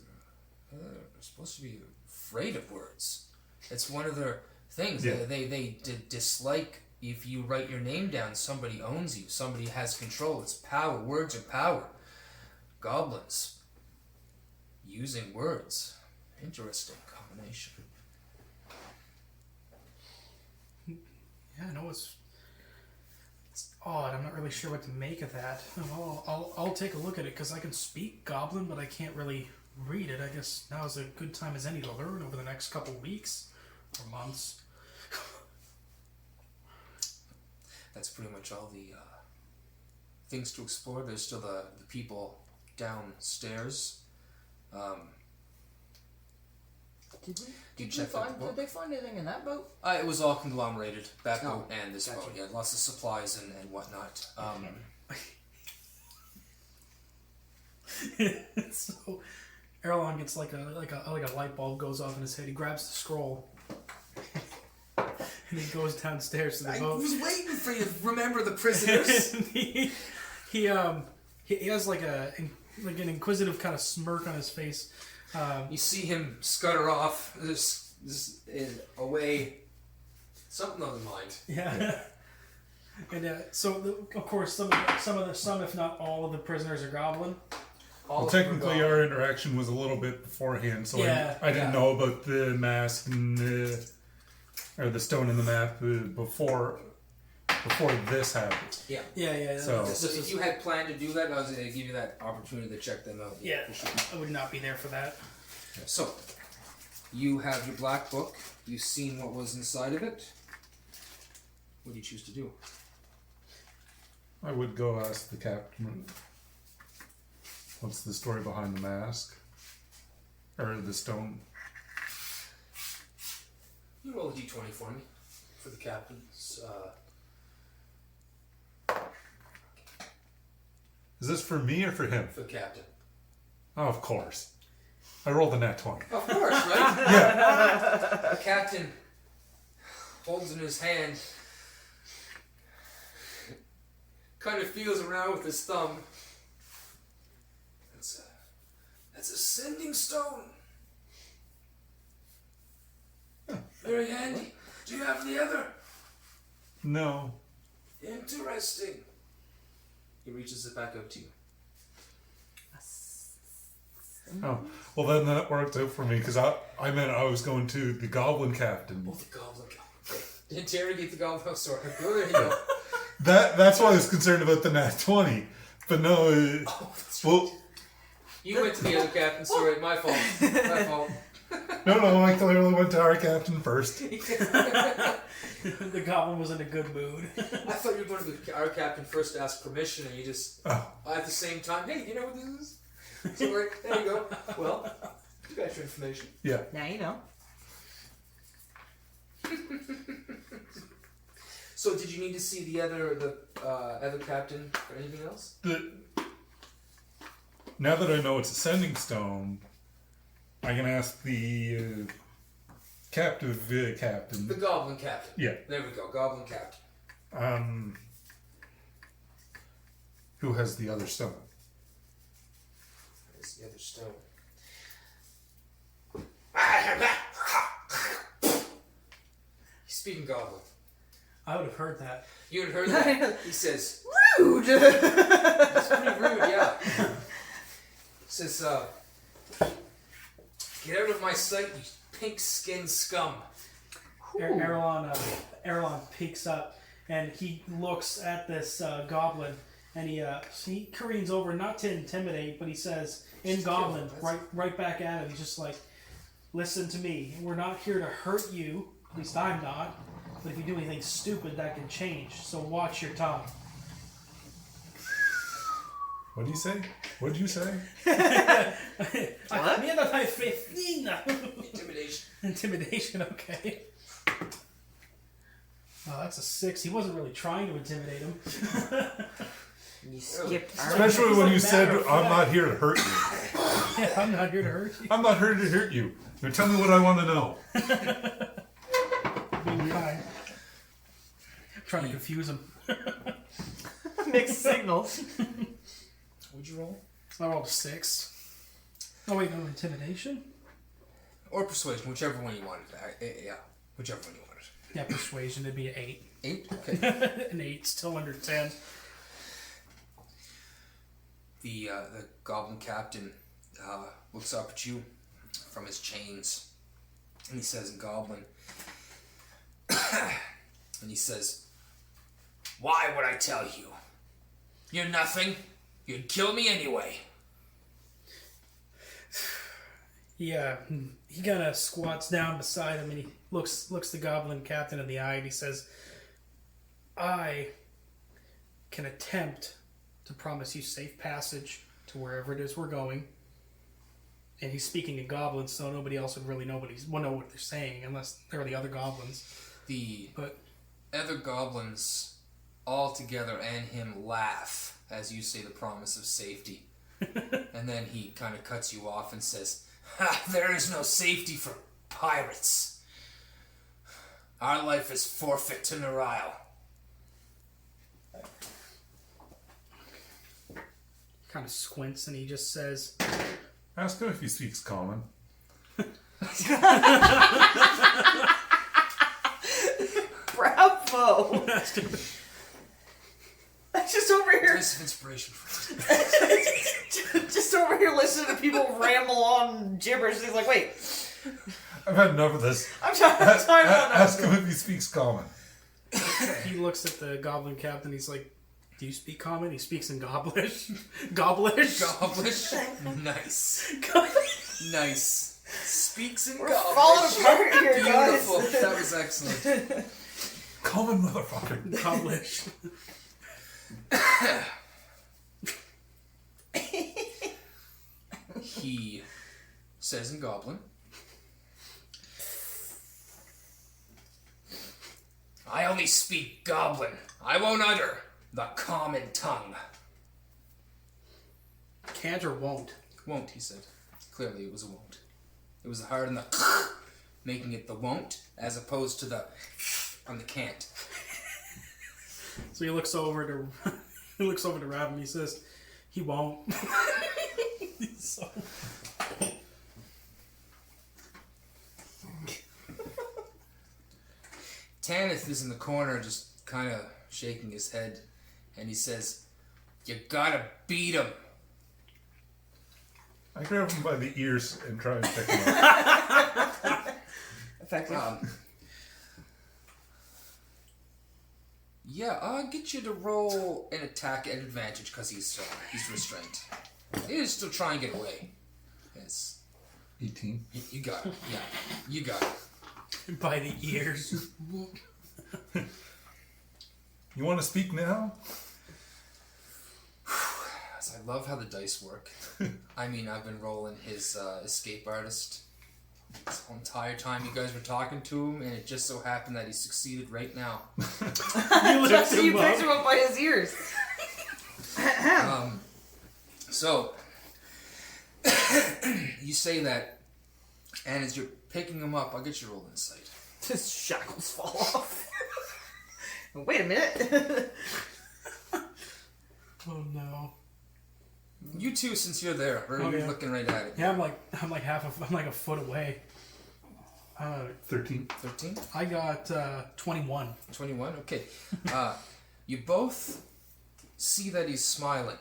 are supposed to be afraid of words. It's one of their things. Yeah. They dislike if you write your name down, somebody owns you, somebody has control. It's power. Words are power. Goblins using words. Interesting combination. Yeah, I know it's odd. I'm not really sure what to make of that. I'll take a look at it because I can speak Goblin, but I can't really read it. I guess now is a good time as any to learn over the next couple weeks or months. That's pretty much all the things to explore. There's still the people downstairs. Did they find anything in that boat? It was all conglomerated, that boat and this boat. Yeah, lots of supplies and whatnot. So Erlon gets like a light bulb goes off in his head. He grabs the scroll and he goes downstairs to the boat. I was waiting for you to remember the prisoners. he has like an inquisitive kind of smirk on his face. You see him scutter off away. Something on the mind. Yeah. And so of course some if not all of the prisoners are goblin. Well, technically our interaction was a little bit beforehand, so I didn't know about the mask and the stone in the map before this happened. Yeah. So if you had planned to do that, I was going to give you that opportunity to check them out. Yeah, I would not be there for that. So, you have your black book. You've seen what was inside of it. What do you choose to do? I would go ask the captain, what's the story behind the mask? Or the stone? You roll a d20 for me, for the captain's... Is this for me or for him? For the captain. Oh, of course. I rolled a nat 20. Of course, right? Yeah. The captain holds in his hand, kind of feels around with his thumb. That's a sending stone. Very handy. Do you have the other? No. Interesting. He reaches it back up to you. Oh, well then that worked out for me because I meant I was going to the goblin captain. Oh, the goblin captain. Okay. Interrogate the goblin. Oh, sorry. Oh, there you go. That's why I was concerned about the nat 20. But no, that's well, right. You went to the other captain. Sorry, my fault. My fault. No, I clearly went to our captain first. The goblin was in a good mood. I thought you were going to our captain first to ask permission, and you just at the same time, hey, you know what this is? Sorry, there you go. Well, you got your information. Yeah. Now you know. So did you need to see the other captain or anything else? Now that I know it's a sending stone, I can ask the captive captain. The goblin captain. Yeah. There we go, goblin captain. Who has the other stone? Where's the other stone? He's speaking goblin. I would have heard that. You had heard that? He says, Rude! that's pretty rude, yeah. He says, get out of my sight, you pink-skinned scum. Erlon peeks up and he looks at this goblin and he careens over, not to intimidate, but he says in goblin, right back at him, he's just like, listen to me, we're not here to hurt you, at least I'm not, but if you do anything stupid that can change, so watch your tongue. What do you say? What did you say? What? Intimidation. Intimidation, okay. Oh, that's a 6. He wasn't really trying to intimidate him. You skipped Especially when you said, I'm not here to hurt you. Yeah, I'm not here to hurt you. I'm not here to hurt you. Now tell me what I want to know. Being kind. I'm trying to confuse him. Mixed signals. What'd you roll? I rolled a 6. Oh wait, no, intimidation? Or persuasion, whichever one you wanted. Yeah, whichever one you wanted. Yeah, persuasion, it'd be an 8. 8? Okay. An 8, still under 10. The goblin captain looks up at you from his chains, and he says in goblin, and he says, why would I tell you? You're nothing. You'd kill me anyway. Yeah, he kind of squats down beside him and he looks the goblin captain in the eye and he says, I can attempt to promise you safe passage to wherever it is we're going. And he's speaking in goblins, so nobody else would really know what they're saying unless they're the other goblins. The other goblins all together and him laugh as you say the promise of safety. And then he kind of cuts you off and says, there is no safety for pirates. Our life is forfeit to Ner'ille. Kind of squints and he just says, Ask him if he speaks common. Bravo! I'm just over here. This is inspiration for Just over here listening to people ramble on gibberish. He's like, wait. I've had enough of this. I'm talking about Ask him if he speaks common. he looks at the goblin captain, he's like, do you speak common? He speaks in Goblish. Goblish? Goblish? Nice. Nice. Speaks in We're Goblish. falling apart here, Beautiful. guys. That was excellent. Common motherfucker. Goblish. He says in Goblin, I only speak Goblin. I won't utter the common tongue. Can't or won't? Won't, he said. Clearly it was a won't. It was the hard and the making it the won't as opposed to the on the can't. So he looks over to Rav and he says, he won't. So... Tanith is in the corner just kind of shaking his head, and he says, you gotta beat him. I grab him by the ears and try and pick him up. Effective. Yeah, I'll get you to roll an attack at advantage because he's restrained. He'll still try and get away. Yes. 18. You got it. Yeah, you got it. By the ears. You want to speak now? I love how the dice work. I mean, I've been rolling his escape artist This whole entire time you guys were talking to him, and it just so happened that he succeeded right now. You lift You him picked him up. up by his ears. So, you say that, and as you're picking him up, I'll get you roll insight. His shackles fall off. Wait a minute. Oh no. You two, since you're there, or Oh, you're yeah. looking right at it. Yeah, I'm like a foot away. 13. 13? I got 21. 21? Okay. You both see that he's smiling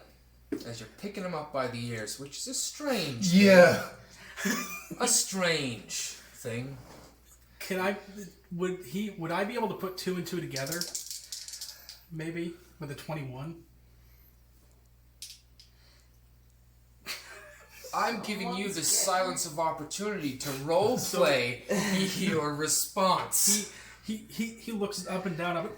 as you're picking him up by the ears, which is a strange a strange thing. Would I be able to put 2 and 2 together? Maybe with a 21. I'm giving you the silence of opportunity to role play your response. He looks up and down of it.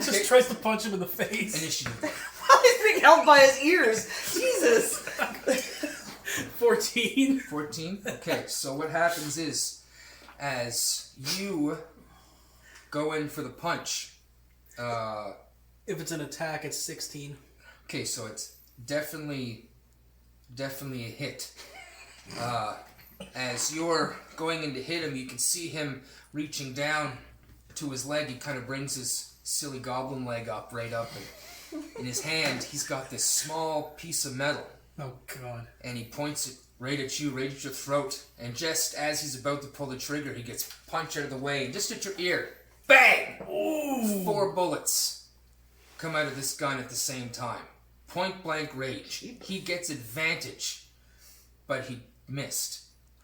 Just tries to punch him in the face. Initiative. Why is being held by his ears? Jesus. 14. 14? Okay, so what happens is, as you go in for the punch, If it's an attack, it's 16. okay, so it's definitely a hit. As you're going in to hit him, you can see him reaching down to his leg. He kind of brings his silly goblin leg right up, and in his hand, he's got this small piece of metal, Oh god. and he points it right at you, right at your throat, and just as he's about to pull the trigger, he gets punched out of the way, and just at your ear, bang! Ooh. 4 bullets come out of this gun at the same time. Point blank range. He gets advantage, but he missed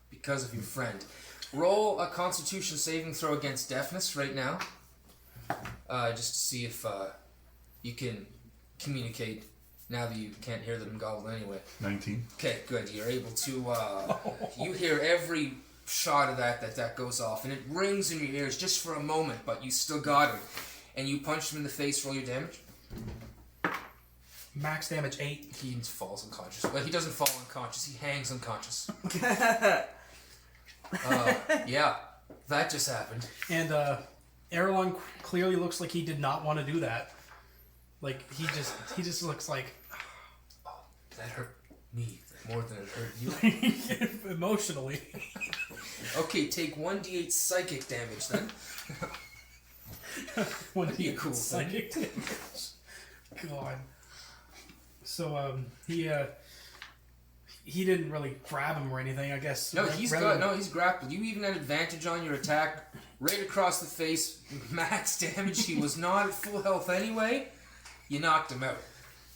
because of your friend. Roll a Constitution saving throw against deafness right now, just to see if you can communicate now that you can't hear them in Goblin anyway. 19. Okay, good. You're able to. You hear every shot of that goes off, and it rings in your ears just for a moment, but you still got him. And you punch him in the face. Roll your damage. Max damage 8. He falls unconscious. Well, he doesn't fall unconscious. He hangs unconscious. Yeah, that just happened. And Erlon clearly looks like he did not want to do that. Like he just looks like That hurt me more than it hurt you. emotionally. Okay, take 1d8 psychic damage then. That'd be a cool thing. psychic damage. God. So he didn't really grab him or anything, I guess. No, he's grappled. You even had advantage on your attack, right across the face, max damage. He was not at full health anyway. You knocked him out.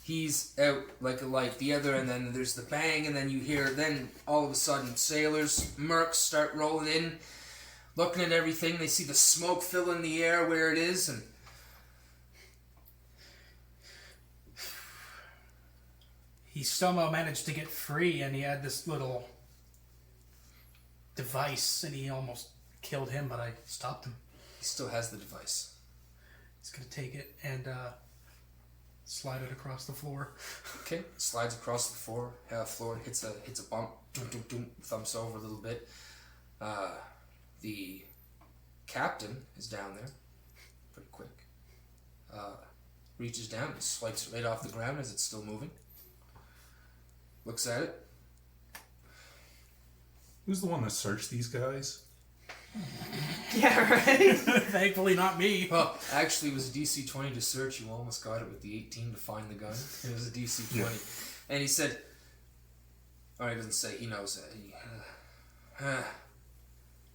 He's out like a light. The other, and then there's the bang, and then you hear. Then all of a sudden, sailors, mercs start rolling in, looking at everything. They see the smoke filling the air where it is, and he somehow managed to get free, and he had this little device, and he almost killed him, but I stopped him. he still has the device. He's gonna take it and slide it across the floor. Okay, slides across the floor. Hits a bump. Doom, doom, doom, thumps over a little bit. The captain is down there, pretty quick. Reaches down and swipes it right off the ground as it's still moving. Looks at it. Who's the one that searched these guys? Yeah, right? Thankfully, not me. Well, actually, it was a DC 20 to search. You almost got it with the 18 to find the gun. It was a DC 20. Yeah. And he said, or he doesn't say, he knows that.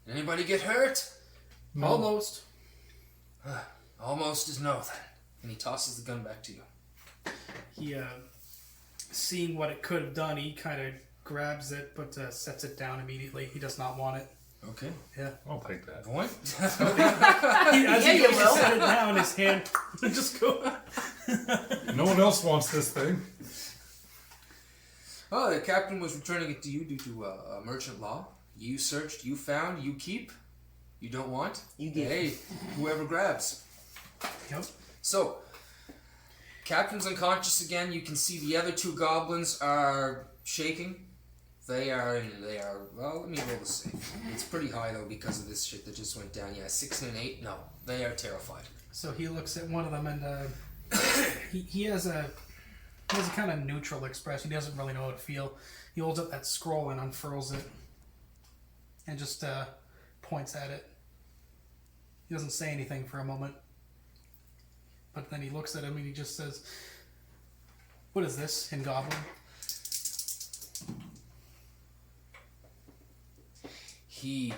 Did anybody get hurt? No. Almost. Almost is no then. And he tosses the gun back to you. He, seeing what it could have done, he kind of grabs it, but sets it down immediately. He does not want it. Okay. Yeah. I'll take that. Point. As Yeah, he you goes to will. set it down, his hand just go. No one else wants this thing. Oh, the captain was returning it to you due to merchant law. You searched, you found, you keep. You don't want? You give. Hey, whoever grabs. Yep. So, captain's unconscious again. You can see the other 2 goblins are shaking They are. Well, let me roll the safe. It's pretty high though because of this shit that just went down. Yeah, 6 and an 8. No, they are terrified. So he looks at one of them and he has a kind of neutral expression. He doesn't really know how to feel. He holds up that scroll and unfurls it and just points at it. He doesn't say anything for a moment. But then he looks at him and he just says, "What is this in Goblin?" He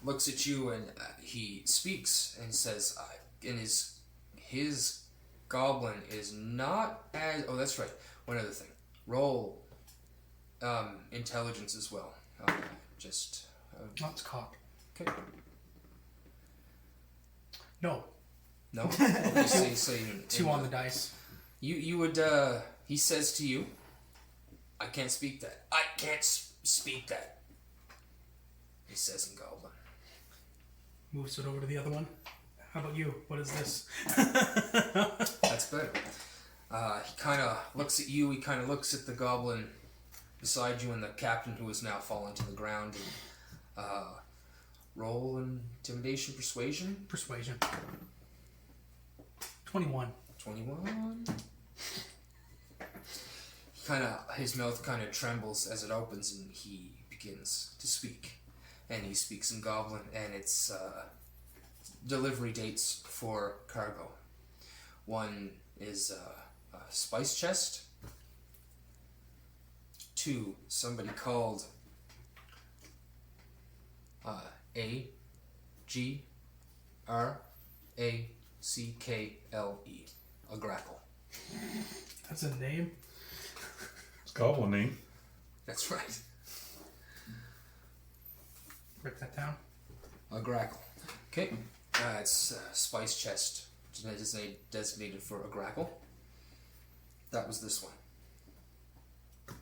looks at you and he speaks and says, "In his Goblin is not as." Oh, that's right. One other thing. Roll intelligence as well. That's cock. Okay. No. No. Okay, so you, 2 on the dice. You would. He says to you, "I can't speak that. I can't speak that." He says in Goblin. Moves it over to the other one. How about you? What is this? That's better. He kind of looks at you. He kind of looks at the goblin beside you and the captain who has now fallen to the ground. And roll intimidation, persuasion. Persuasion. 21. 21. His mouth kind of trembles as it opens, and he begins to speak. And he speaks in Goblin, and it's delivery dates for cargo. One is a spice chest. 2, somebody called A-G-R-A-C-K-L-E. A grackle. That's a name? It's Goblin name. That's right. Write that down. A grackle. Okay. It's a spice chest designated for a grackle. That was this one.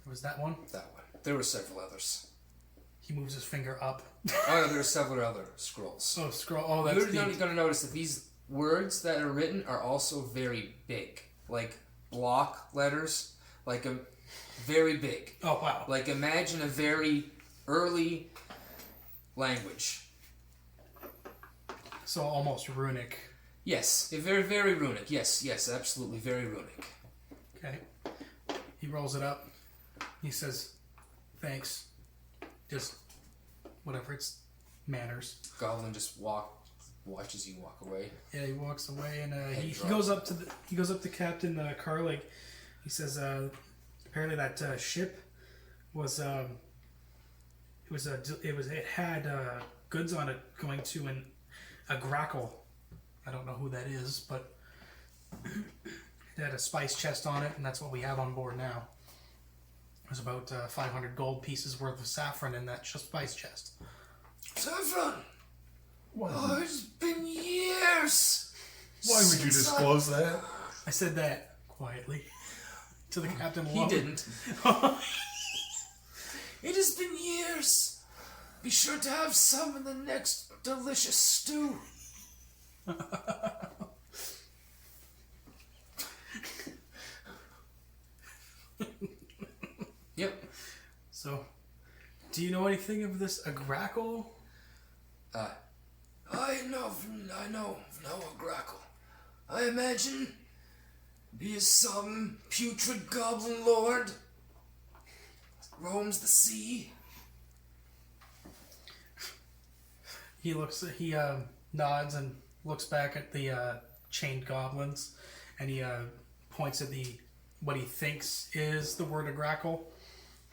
Was that one? That one. There were several others. He moves his finger up. Oh, no, there are several other scrolls. Oh, scroll. Oh, that's You're going to notice that these words that are written are also very big. Like block letters. Like a very big. Oh, wow. Like imagine a very early language. So almost runic. Yes, very, very runic. Yes, absolutely very runic. Okay. He rolls it up. He says, "Thanks. Just whatever. It's manners." Goblin just watches you walk away. Yeah, he walks away and he drops. goes up to Captain Carlegg. He says, apparently that ship was it had goods on it going to a grackle. I don't know who that is, but it had a spice chest on it, and that's what we have on board now. There's about 500 gold pieces worth of saffron in that spice chest. Saffron! What? Oh, it's been years! Why would you disclose that? I said that quietly to the captain He alone. didn't. It has been years! Be sure to have some in the next delicious stew. Yep. So, do you know anything of this a grackle? I know a grackle. I imagine he is some putrid goblin lord. Roams the sea. He nods and looks back at the chained goblins, and he points at what he thinks is the word a grackle.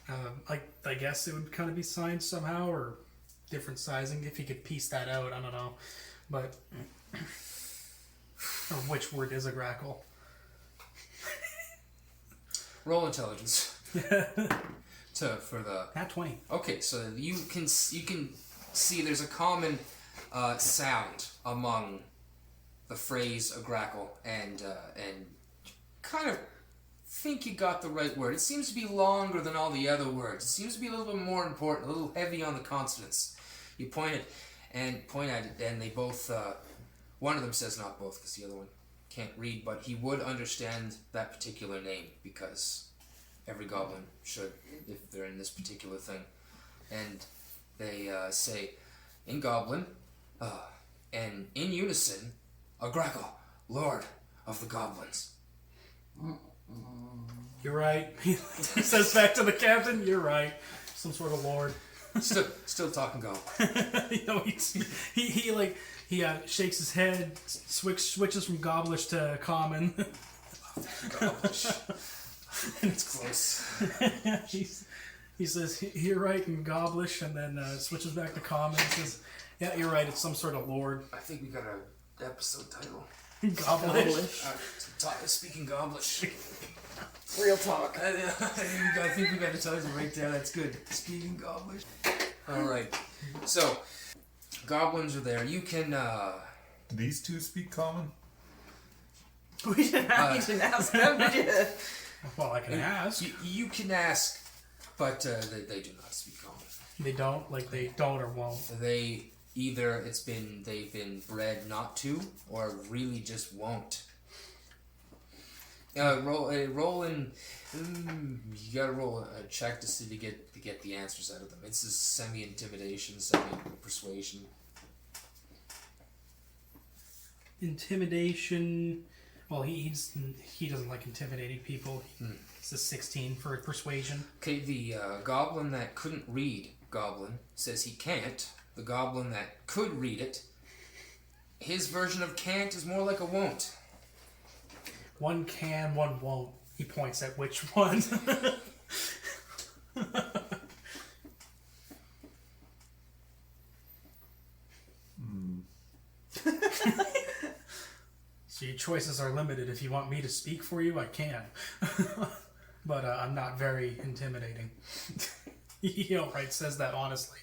I guess it would kind of be signed somehow, or different sizing, if you could piece that out. I don't know, but or which word is a grackle? Roll intelligence. For the Nat 20. Okay, so you can see there's a common sound among the phrase a grackle, and kind of think you got the right word. It seems to be longer than all the other words. It seems to be a little bit more important, a little heavy on the consonants. You point at it, and they both. One of them says not both because the other one can't read, but he would understand that particular name because every goblin should, if they're in this particular thing. And they say, in Goblin, and in unison, Agrago, Lord of the Goblins. You're right. He says back to the captain, you're right. Some sort of lord. Still talking Goblin. You know, he shakes his head, switches from Goblish to Common. Goblish. It's close. He says, you're right in Goblish, and then switches back to Common and says, yeah, you're right, it's some sort of lord. I think we got an episode title. Goblish. Speaking Goblish. Real talk. I think we got a title right there. That's good. Speaking Goblish. Alright. So, goblins are there. You can, Do these two speak common? We didn't ask them, did you? Well, I can ask. You can ask, but they do not speak common. They don't? Like, they don't or won't? They either they've been bred not to, or really just won't. Roll in. You gotta roll a check to see to get the answers out of them. It's a semi-intimidation, semi-persuasion. Intimidation. Well, he doesn't like intimidating people. It's a 16 for persuasion. Okay, the goblin that couldn't read Goblin says he can't. The goblin that could read it, his version of can't is more like a won't. One can, one won't. He points at which one. So your choices are limited. If you want me to speak for you, I can. But I'm not very intimidating. He outright says that honestly.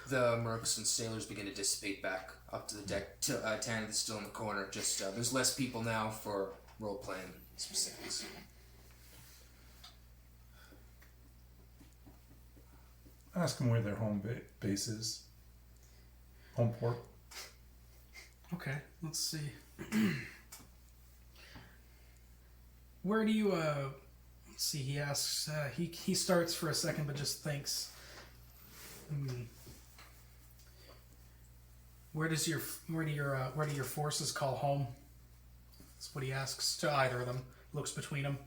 The mercs and sailors begin to dissipate back up to the deck. Tanith is still in the corner. Just there's less people now for role-playing specifics. Ask them where their home base is. Home port. Okay, let's see. Where do you, let's see, he asks, he starts for a second but just thinks. Where do your forces call home? That's what he asks to either of them. Looks between them.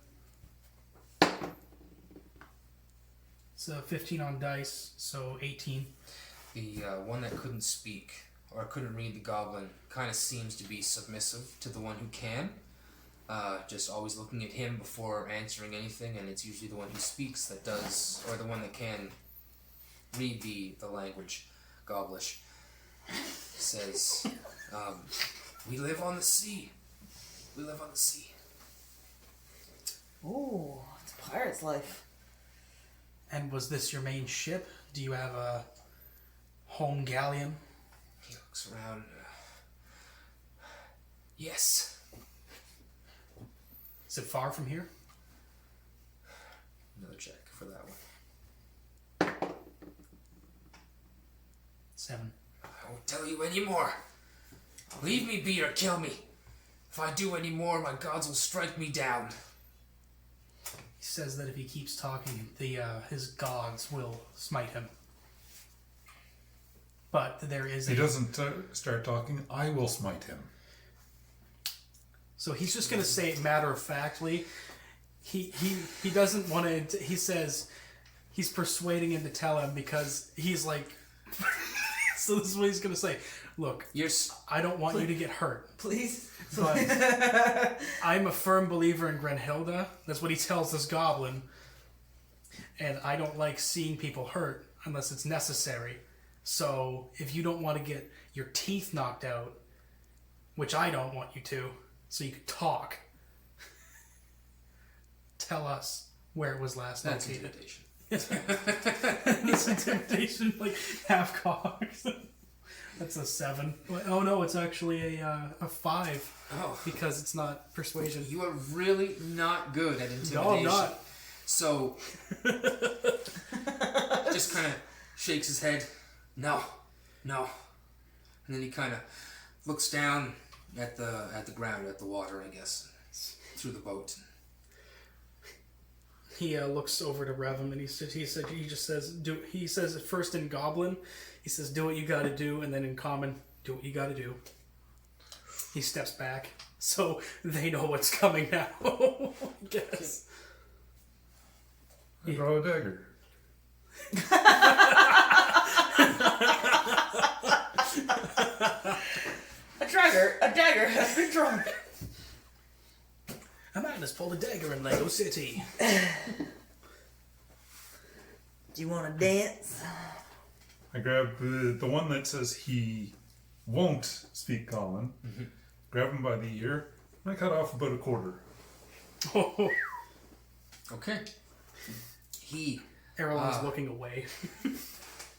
It's 15 on dice, so 18. The one that couldn't speak or couldn't read the goblin kind of seems to be submissive to the one who can. Just always looking at him before answering anything, and it's usually the one who speaks that does, or the one that can read the language. Goblish says, we live on the sea. We live on the sea. Ooh, it's a pirate's life. And was this your main ship? Do you have a home galleon? He looks around. Yes. Is it far from here? Another check for that one. 7. I won't tell you any more. Leave me be or kill me. If I do any more, my gods will strike me down. He says that if he keeps talking, his gods will smite him. But there is He doesn't start talking, I will smite him. So he's just going to say it matter-of-factly. He doesn't want to... He says he's persuading him to tell him because he's like... So this is what he's going to say. Look, I don't want you to get hurt. Please? But I'm a firm believer in Grenhilda. That's what he tells this goblin. And I don't like seeing people hurt unless it's necessary. So if you don't want to get your teeth knocked out, which I don't want you to, so you could talk, tell us where it was last That's located. intimidation. That's intimidation, like half cocked. That's a 7. Oh no, it's actually a 5. Oh. Because it's not persuasion. You are really not good at intimidation. No, I'm not. So, just kind of shakes his head. No. And then he kind of looks down at the ground, at the water, I guess, through the boat. He looks over to Revum and he just says he says it first in Goblin. He says, "Do what you got to do," and then in Common, "Do what you got to do." He steps back so they know what's coming now. I guess. I draw a dagger. A dagger has been drawn. A man has pulled a dagger in Lego City. Do you want to dance? I grab the one that says he won't speak Goblin, grab him by the ear, and I cut off about a quarter. Okay. Erlen's looking away.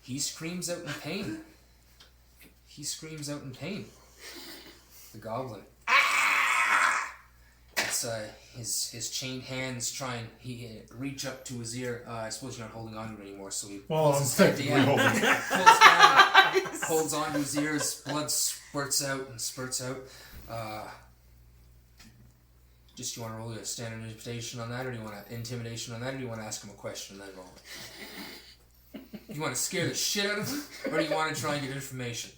He screams out in pain. The goblin. Ah! It's his chained hands trying. He reach up to his ear. I suppose you're not holding on to it anymore, so he Well, I'm technically holding it. pulls down, holds on to his ears. Blood spurts out. Just you want to roll a standard intimidation on that, or do you want to intimidation on that, or do you want to ask him a question and then roll it? Do you want to scare the shit out of him, or do you want to try and get information?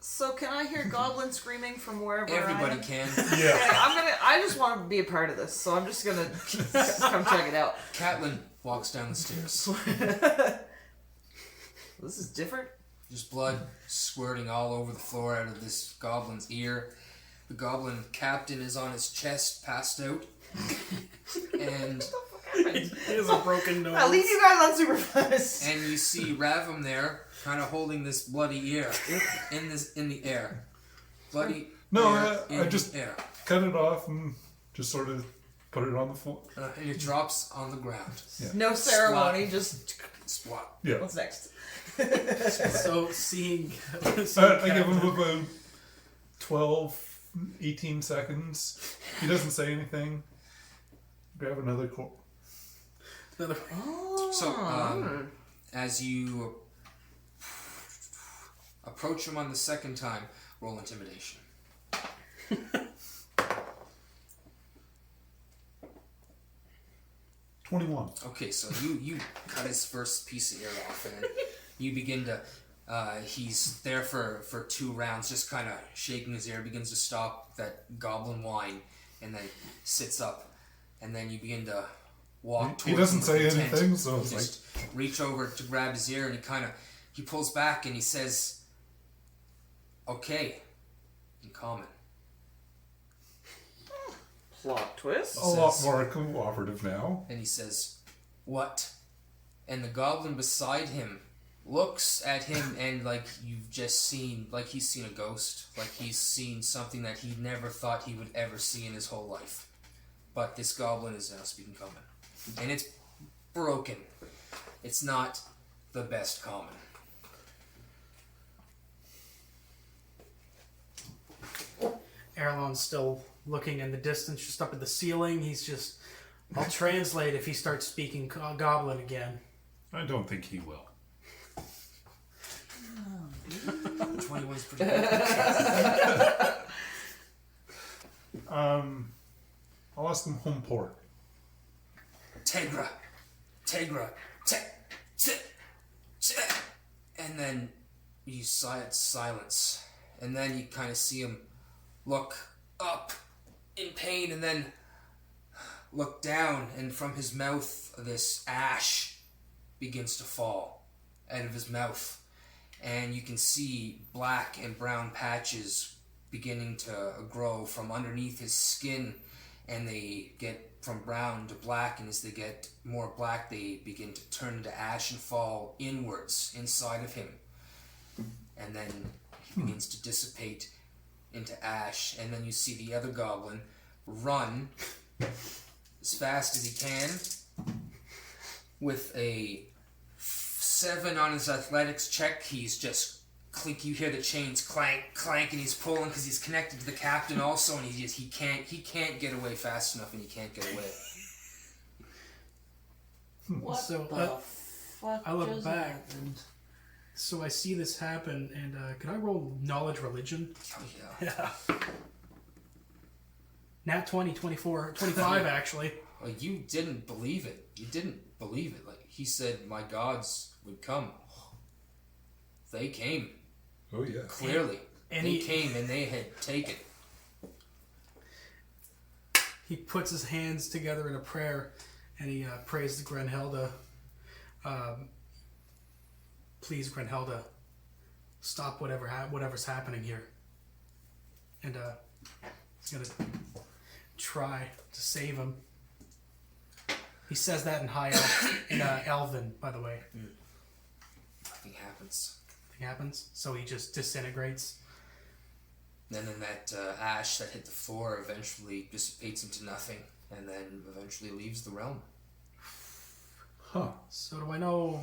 So can I hear Goblin screaming from wherever Everybody I am? can. Yeah. Okay, I just want to be a part of this, so I'm just gonna come check it out. Catalyn walks down the stairs. This is different. Just blood squirting all over the floor out of this goblin's ear. The goblin captain is on his chest, passed out. And He has a broken nose. I'll leave you guys unsupervised. and you see Ravum there, kind of holding this bloody ear in the air. Bloody No, ear in I just the air. cut it off and just sort of put it on the floor. And it drops on the ground. No ceremony, just Splot. Yeah. what's next? So seeing I give him about 12, 18 seconds. He doesn't say anything. Grab another another. Oh. So, as you approach him on the second time, roll intimidation. 21. Okay, so you cut his first piece of ear off, and you begin to. He's there for 2 rounds, just kind of shaking his ear, begins to stop that goblin whine, and then sits up, and then you begin to walk towards He doesn't him say with intent. anything, so You it's like, just reach over to grab his ear, and he pulls back, and he says, "Okay," in common. Plot twist. a lot more cooperative now. And he says, "What?" And the goblin beside him looks at him and like you've just seen, like he's seen a ghost, like he's seen something that he never thought he would ever see in his whole life. But this goblin is now speaking common. And it's broken. It's not the best common. Erlen's still looking in the distance, just up at the ceiling. He's just. I'll translate if he starts speaking Goblin again. I don't think he will. 21's pretty good. I'll ask him home port. Tegra, and then you silence, and then you kind of see him look up in pain, and then look down, and from his mouth this ash begins to fall out of his mouth, and you can see black and brown patches beginning to grow from underneath his skin, and they get from brown to black, and as they get more black they begin to turn into ash and fall inwards inside of him, and then he begins to dissipate into ash, and then you see the other goblin run as fast as he can with a 7 on his athletics check. He's just clink. You hear the chains clank, clank, and he's pulling because he's connected to the captain also, and he can't get away fast enough, and he can't get away. What So, the fuck I look just back. happened? So I see this happen, and can I roll knowledge religion? Oh yeah. Yeah. Nat 20, 24, 25 actually. You didn't believe it. You didn't believe it. Like, he said my gods would come. They came. Oh, yeah. Clearly. They came and they had taken. He puts his hands together in a prayer, and he prays to Grenhilda. Please, Grenhilda, stop whatever's happening here. And he's going to try to save him. He says that in high in Elven, by the way. Nothing happens. Nothing happens, so he just disintegrates. And then that ash that hit the floor eventually dissipates into nothing, and then eventually leaves the realm. Huh. So do I know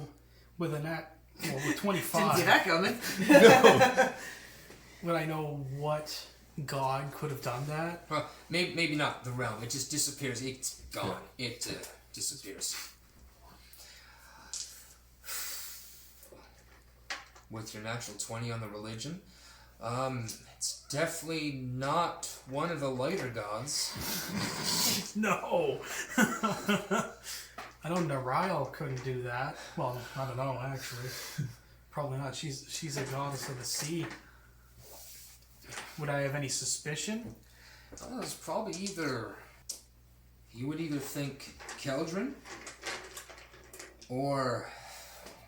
with with 25? Didn't see that coming. No. Would I know what god could have done that? Well, maybe not the realm. It just disappears. It's gone. It disappears. With your natural 20 on the religion, it's definitely not one of the lighter gods. No. I know Ner'ille couldn't do that. Well, I don't know actually. Probably not. She's a goddess of the sea. Would I have any suspicion? It's probably you would either think Keldrin or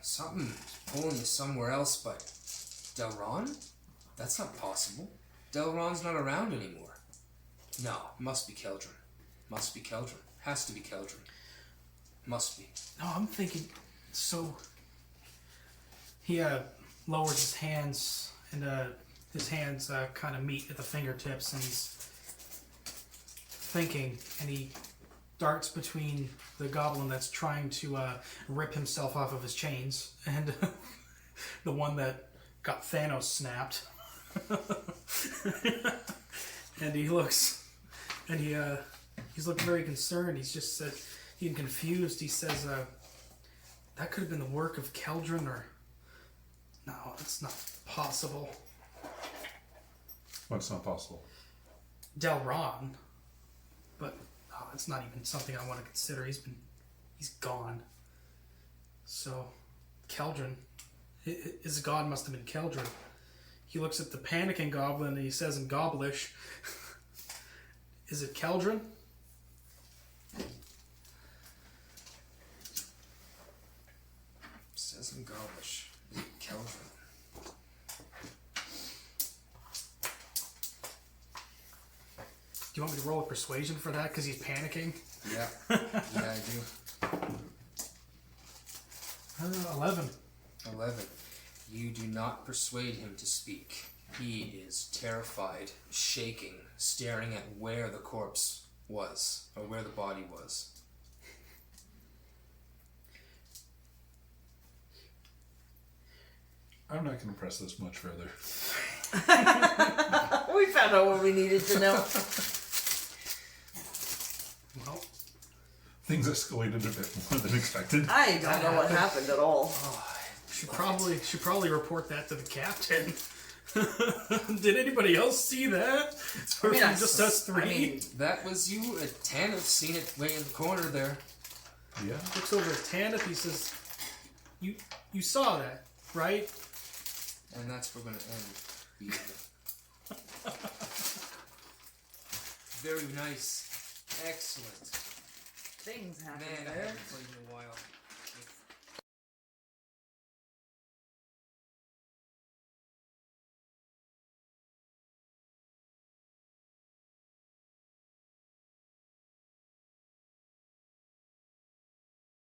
something pulling you somewhere else, but Delron? That's not possible. Delron's not around anymore. No, must be Keldrin. Must be Keldrin. Has to be Keldrin. Must be. No, I'm thinking. So he lowers his hands, and his hands kind of meet at the fingertips, and he's thinking, and he darts between the goblin that's trying to rip himself off of his chains and the one that got Thanos snapped. And he looks, and he's looking very concerned. He's just said, he's confused. He says, that could have been the work of Keldrin, or no, it's not possible. What's not possible? Delron, but it's not even something I want to consider. He's gone. So, Keldrin, his god must have been Keldrin. He looks at the panicking goblin and he says in Goblish, "Is it Keldrin?" Says in Goblish. Is it Keldrin? Do you want me to roll a persuasion for that because he's panicking? Yeah. Yeah, I do. 11. 11. You do not persuade him to speak. He is terrified, shaking, staring at where the corpse was, or where the body was. I'm not going to press this much further. We found out what we needed to know. Well, Things escalated a bit more than expected. I don't know what happened at all. should probably report that to the captain. Did anybody else see that? Or I mean, just us three? I mean, that was you. Tanith seen it way in the corner there. Yeah. Looks over at Tanith. He says, "You saw that, right?" And that's where we're going to end the evening. Very nice. Excellent. Things happen Man, I there. had